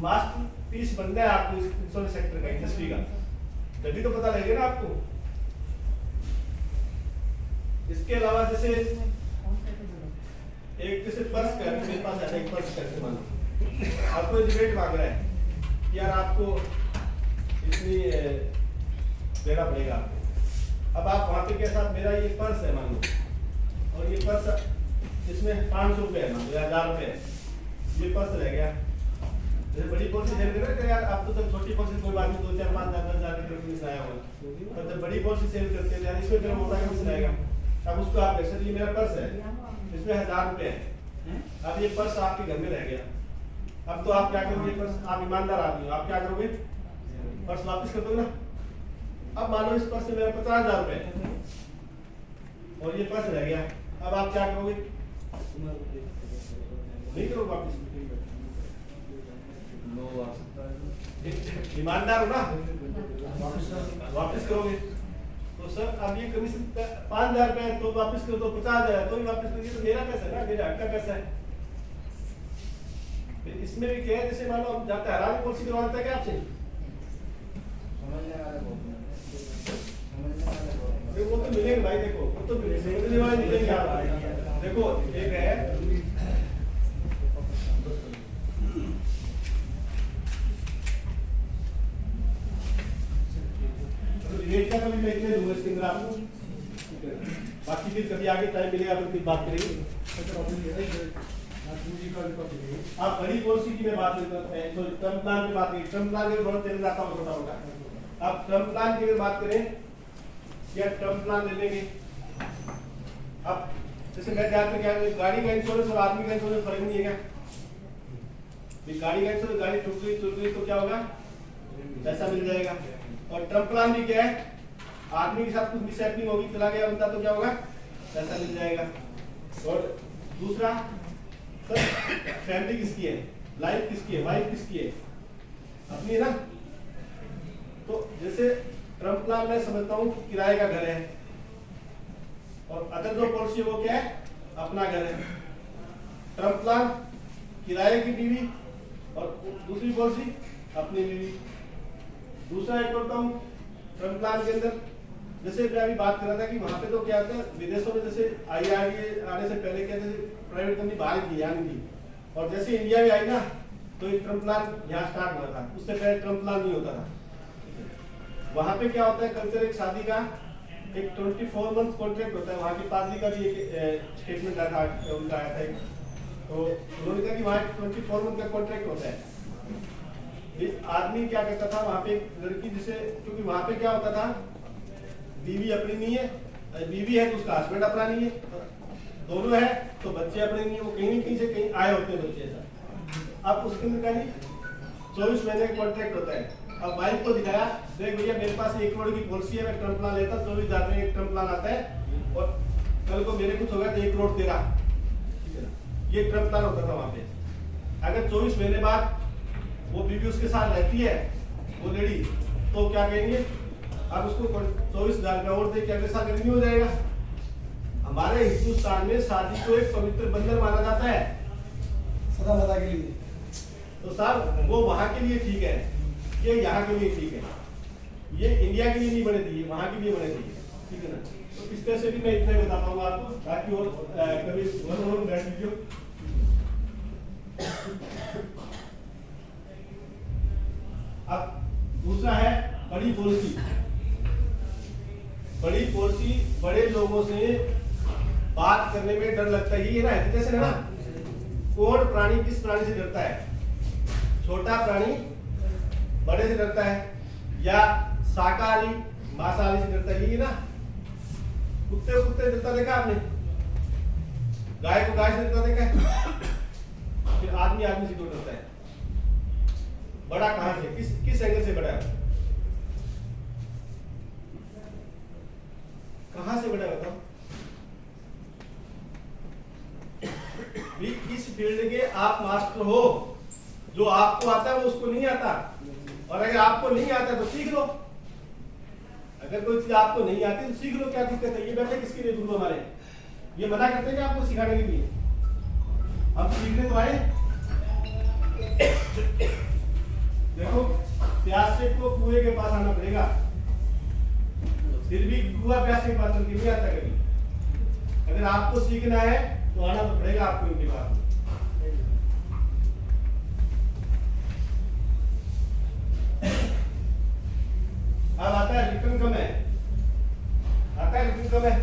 मास्टर पीस बनना है आपको इंश्योरेंस सेक्टर का, इंडस्ट्री का, तभी तो पता लगेगा ना आपको। इसके अलावा जैसे एक जैसे पर्स का मेरे पास है एक पर्स कैसे मानो आपको डिबेट मांग रहा है कि यार आपको इतनी देना पड़ेगा आपको। अब आप वहाँ पे के साथ मेरा ये पर्स है मान लो और ये पर्स इसमें 500 रुपये है मान लो या 1000 रुपये है, ये पर्स रह गया। जैसे बड़ी पॉलिसी सेल कर रहे यार आप तो जब छोटी पॉलिसी कोई बात नहीं 2 4 5 10 10 रुपये आया होगा, पर जब बड़ी पॉलिसी सेल करते हैं यार इसमें फिर मोटा कमीशन आएगा। अब उसको आप देख सकते मेरा पर्स है इसमें 1000 रुपये है, अब ये पर्स आपके घर में रह गया। अब तो आप क्या करोगे, पर्स आप ईमानदार आदमी हो, आप क्या करोगे पर्स वापस कर दोगे ना। अब मान लो इस पर्स में मेरा 50,000 रुपये और ये पर्स रह गया, अब आप क्या करोगे? नहीं करोगे वापस? ईमानदार हो ना, वापस करोगे। तो सर अब ये कमीशन 5,000 रुपए है तो वापस करो, तो 50,000 है तो भी वापस करो, तो मेरा पैसा है ना, मेरे हक का पैसा है। फिर इसमें भी क्या है, जैसे मान लो हम जाते हैं हरामी पॉलिसी करवा देता है क्या आपसे? वो तो मिलेंगे भाई, देखो वो तो मिलेंगे वाले मिलेंगे आप। देखो एक है रेट का कभी मैं इतने दूंगा इसके अंदर आपको, बाकी फिर कभी आगे टाइम मिलेगा तो फिर बात करेंगे। आप बड़ी पॉलिसी की मैं बात करते हैं, तो टर्म प्लान की बात करें, टर्म प्लान के बहुत तेज आता हूँ, छोटा होगा। आप टर्म प्लान की अगर बात करें या टर्म प्लान ले लेंगे, अब जैसे मैं जानते क्या गाड़ी का इंश्योरेंस और आदमी का इंश्योरेंस फर्क नहीं है क्या? गाड़ी का इंश्योरेंस, गाड़ी टूट गई तो क्या होगा? पैसा मिल जाएगा। और टर्म प्लान भी क्या है, आदमी के साथ कुछ मिसहैपनिंग होगी, चला गया बंदा तो क्या होगा? पैसा मिल जाएगा। और दूसरा सर फैमिली किसकी है, लाइफ किसकी है, वाइफ किसकी है? अपनी है ना। तो जैसे टर्म प्लान में समझता हूँ किराए का घर है, और अदर जो पॉलिसी वो क्या है? अपना घर है। टर्म प्लान किराए की बीवी और दूसरी पॉलिसी अपनी बीवी। दूसरा एक करता हूँ टर्म प्लान के अंदर, जैसे मैं अभी बात कर रहा था कि वहां पे तो क्या होता है, विदेशों में जैसे IRDA आने से पहले क्या प्राइवेट कंपनी बाहर थी, यहाँ नहीं थी, और जैसे इंडिया में आई ना तो एक टर्म प्लान यहाँ स्टार्ट हुआ था, उससे पहले टर्म प्लान नहीं होता था। वहां पे क्या होता है कल्चर, एक शादी का एक 24 मंथ कॉन्ट्रैक्ट होता है। वहाँ की पादरी का भी एक स्टेटमेंट आया था, उनका आया था एक, तो उन्होंने कहा कि वहाँ 24 मंथ का कॉन्ट्रैक्ट होता है। आदमी क्या करता था वहाँ पे, लड़की जिसे, क्योंकि वहाँ पे क्या होता था, बीवी अपनी नहीं है, बीवी है तो उसका हस्बैंड अपना नहीं है, दोनों है तो बच्चे अपने नहीं है, वो कहीं से कहीं आए होते हैं बच्चे। ऐसा अब उसके अंदर क्या 24 महीने का कॉन्ट्रैक्ट होता है। अब वाइफ को दिखाया, देख भैया मेरे पास 1 करोड़ की पॉलिसी है, मैं टर्म प्लान लेता, 24,000 में एक टर्म प्लान आता है, और कल को मेरे कुछ होगा तो 1 करोड़ तेरा, ये टर्म प्लान होता था वहाँ पे। अगर 24 महीने बाद वो बीवी उसके साथ रहती है, वो लेडी, तो क्या कहेंगे, अब उसको 24,000 रुपया और दे के अगले साल रिन्यू हो जाएगा। हमारे हिंदुस्तान में शादी को एक पवित्र बंधन माना जाता है, सदा सदा के लिए। तो साहब वो वहां के लिए ठीक है, ये यहाँ के लिए ठीक है, ये इंडिया के लिए नहीं बने थी, वहां के लिए बने थी, ठीक है ना। तो इस तरह से भी मैं इतना बता पाऊंगा आपको, ताकि और कभी वन बैठ लीजिए। अब दूसरा है बड़ी पॉलिसी। बड़ी पॉलिसी बड़े लोगों से बात करने में डर लगता है, ये ना हेजिटेशन है ना। कौन प्राणी किस प्राणी से डरता है? छोटा प्राणी बड़े से डरता है, या शाकाहारी मांसाहारी से डरता है, ये ना। कुत्ते कुत्ते डरता देखा आपने, गाय को गाय से डरता देखा है, फिर आदमी आदमी से क्यों डरता है? बड़ा कहां से, किस एंगल से बड़ा है? कहां से बड़ा बताओ? इस फील्ड के आप मास्टर हो, जो आपको आता है वो उसको नहीं आता, और अगर आपको नहीं आता तो सीख लो। अगर कोई चीज आपको नहीं आती तो सीख लो, क्या दिक्कत है? ये बैठे किसके लिए गुरु हमारे, ये मना करते हैं कि आपको सिखाने के लिए, हम सीखने तो आए। देखो प्यासे को कुएं के पास आना पड़ेगा, फिर भी कुआ प्यासे के पास नहीं आता कभी। अगर आपको सीखना है तो आना तो पड़ेगा आपको इनके पास। अब आता है रिटर्न कम है, आता है रिटर्न कम है,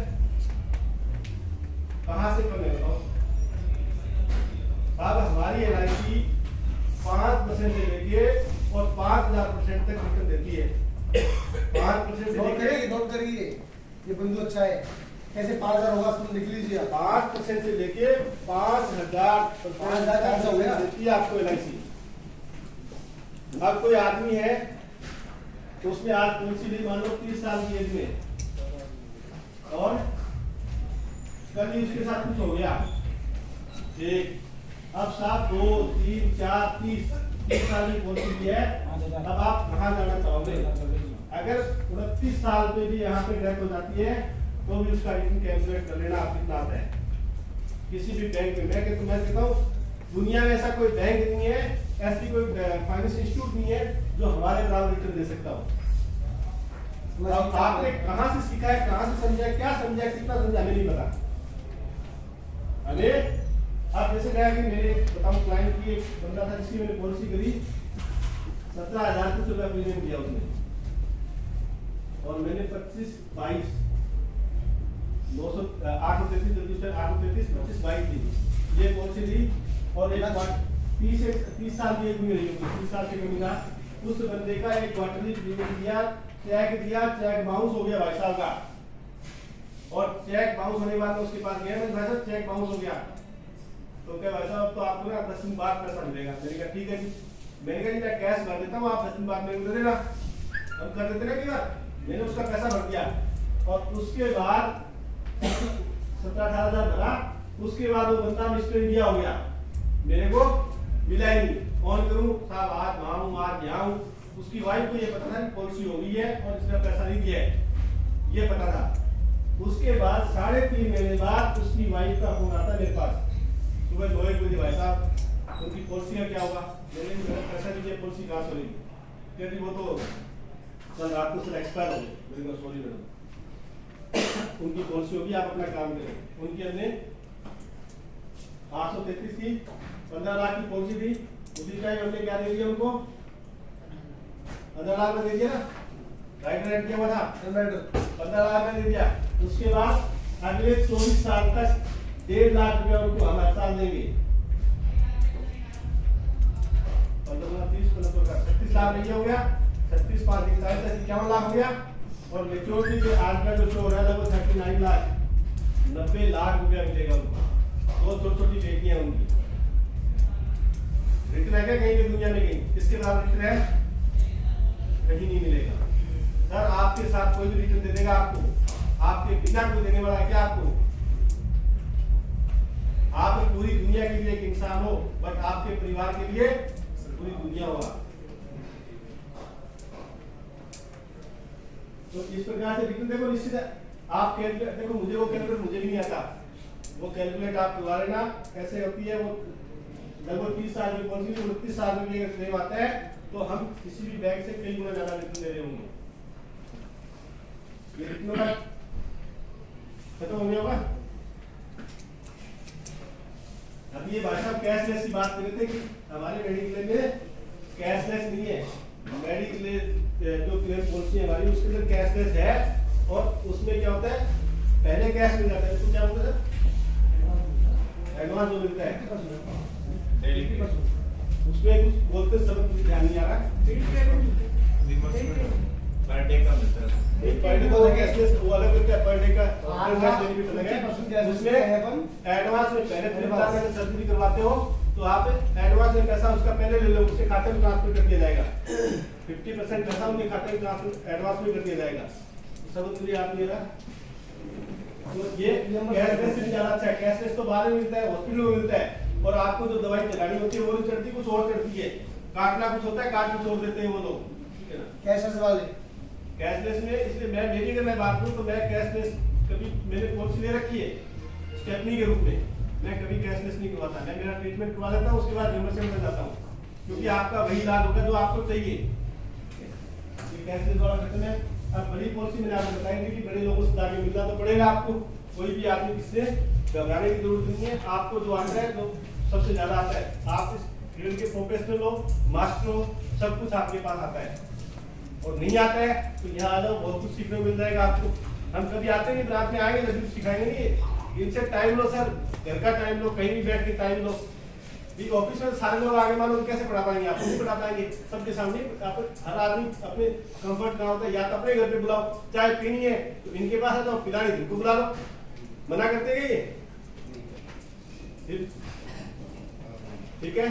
कहां से कम है बताओ? अब हमारी LIC 5% से लेके और 5,000% तक रिटर्न देती है। 5% से नोट करिए, ये बंधु अच्छा है। कैसे 5,000 होगा, सुन लिख लीजिए आप। 5% से लेके 5,000 देती है आपको LIC। अब कोई आदमी है तो उसमें आज पॉलिसी ली मान लो 30 साल की एज में, और कल ही उसके साथ कुछ हो गया, एक अब 7, 2, 3, 4, 30 साल की पॉलिसी की है, अब आप कहाँ जाना चाहोगे? अगर 29 साल पे भी यहाँ पे डेथ हो जाती है तो भी उसका रिटर्न कैलकुलेट कर लेना आप कितना आता है किसी भी बैंक में। मैं कहता हूँ दुनिया में ऐसा कोई बैंक नहीं है, ऐसी कोई फाइनेंस इंस्टीट्यूट नहीं है जो हमारे बराबर रिटर्न दे सकता हो। अब आपने कहाँ से सीखा है, कहाँ से समझा है, क्या समझा है, कितना समझा, हमें नहीं पता। हमें अब जैसे कहा कि मेरे बताऊं क्लाइंट की एक बंदा था जिसकी मैंने पॉलिसी करी, 17,000 कुछ रुपया प्रीमियम दिया उसने, और मैंने 25, 22, 833 25, 22 दी ये पॉलिसी दी, और एक 30 साल की एक रही 30 साल से कमी का उस बंदे का एक क्वार्टरली प्रीमियम दिया, चेक बाउंस हो गया भाई साहब का, और चेक बाउंस होने के बाद उसके पास गया, भाई साहब चेक बाउंस हो गया, तो क्या भाई साहब तो आपको ना 10 दिन बाद पैसा मिलेगा। मैंने कहा ठीक है जी, मैंने कहा जी मैं कैश भर देता हूँ, आप 10 दिन बाद मेरे को दे देना, हम कर देते ना कि बार। मैंने उसका पैसा भर दिया, और उसके बाद 17-18 हज़ार भरा, उसके बाद वो बंदा मिस्टर इंडिया हो गया, मेरे को मिला ही नहीं। ऑन करूँ साहब आज वहाँ हूँ, आज यहाँ हूँ, उसकी वाइफ को ये पता था कि पॉलिसी हो गई है और इसने पैसा नहीं दिया है, ये पता था। उसके बाद 3.5 महीने बाद उसकी वाइफ का फोन आता मेरे पास, सुबह 9 बजे, भाई साहब उनकी पॉलिसी का क्या होगा? मैंने मेरा पैसा दीजिए, पॉलिसी कहाँ से होगी? कहती वो तो कल रात को एक्सपायर हो गई। मैंने कहा सॉरी मैडम, उनकी पॉलिसी होगी, आप अपना काम करें। उनकी हमने 833 की 15 लाख की पॉलिसी थी, उसी टाइम हमने क्या दे दिया उनको? 15 लाख में दे दिया ना, राइट रेट क्या हुआ था? 15 लाख में दे दिया। उसके बाद अगले 24 साल तक 1.5 लाख रुपया उनको हम हर साल देंगे। 36 लाख नहीं हो गया, 36 5 51 लाख हो गया, और मेच्योरिटी जो आज का जो शो हो रहा है वो 39 लाख 90 लाख रुपया मिलेगा उनको। दो छोटी बेटियां उनकी। रिटर्न है क्या कहीं भी दुनिया में? कहीं इसके बाद रिटर्न है? कहीं नहीं मिलेगा सर। आपके साथ कोई भी रिटर्न दे देगा आपको, आपके बिना कोई देने वाला है क्या आपको? आप पूरी दुनिया के लिए एक इंसान हो, बट आपके परिवार के लिए पूरी दुनिया होगा। तो इस प्रकार से रिटर्न देखो, निश्चित है आप कैलकुलेट देखो, मुझे वो कैलकुलेट मुझे भी नहीं आता, वो कैलकुलेट आप करवा लेना कैसे होती है। वो लगभग 30 साल की पॉलिसी, 29 साल में अगर क्लेम आता है तो हम किसी भी बैंक से कई गुना ज्यादा रिटर्न दे रहे होंगे। ये रिटर्न का खत्म हो गया होगा। अभी ये भाई साहब कैशलेस की बात कर रहे थे कि हमारे मेडिक्लेम में कैशलेस नहीं है। मेडिक्लेम जो क्लेम पॉलिसी है हमारी, उसके अंदर कैशलेस है, और उसमें क्या होता है, पहले कैश मिल जाता है, उसको क्या होता है? एडवांस जो मिलता है उसमें कुछ बोलते शब्द मुझे ध्यान नहीं आ रहा। पर डे का मिलता है, एक पर डे का कैशलेस वो अलग होता है, पर डे का बेनिफिट अलग है। उसमें एडवांस में पहले 3 में सर्जरी करवाते हो तो आप एडवांस में पैसा उसका पहले ले लो, उसके खाते में ट्रांसफर कर दिया जाएगा। 50% पैसा उनके खाते में ट्रांसफर एडवांस में कर दिया जाएगा। सब मुझे आप नहीं रहा। तो ये कैशलेस से ज्यादा अच्छा है। कैशलेस तो बाद में मिलता है, हॉस्पिटल में मिलता है, और आपको जो दवाई चलानी होती है वो नहीं चढ़ती, कुछ और चढ़ती है। काटना कुछ होता है, काट के छोड़ देते हैं वो लोग, ठीक है ना? कैशलेस वाले कैशलेस में इसलिए मेरी अगर मैं बात करूं तो मैं कैशलेस कभी मैंने पॉलिसी ले रखी है स्टेपनी के रूप में, मैं कभी कैशलेस नहीं करवाता। मैं मेरा ट्रीटमेंट करवा लेता हूं, उसके बाद रिमबर्समेंट में जाता हूं, क्योंकि आपका वही इलाज होगा जो आपको चाहिए। ये कैशलेस वाला खत्म है। अब बड़ी पॉलिसी मैंने आपको बताई थी कि बड़े लोगों से जाके मिलना तो पड़ेगा आपको। कोई भी आदमी किससे घबराने की जरूरत नहीं है। आपको जो आता है जो सबसे ज्यादा आता है, आप इस फील्ड के प्रोफेशनल हो, मास्टर हो, सब कुछ आपके पास आता है। और नहीं आता है तो यहाँ आ जाओ, बहुत कुछ सीखने को मिल जाएगा आपको। हम कभी आते नहीं, रात में आएंगे जरूर सिखाएंगे नहीं। इनसे टाइम लो सर, घर का टाइम लो, कहीं भी बैठ के टाइम लो। ऑफिस में सारे लोग आगे मानो तो कैसे पढ़ा पाएंगे? आप नहीं पढ़ा पाएंगे सबके सामने। आप हर आदमी अपने कंफर्ट कहाँ होता है, या तो अपने घर पे बुलाओ, चाय पीनी है तो इनके पास है तो पिलानी इनको बुला लो। मना करते हैं ये? ठीक है।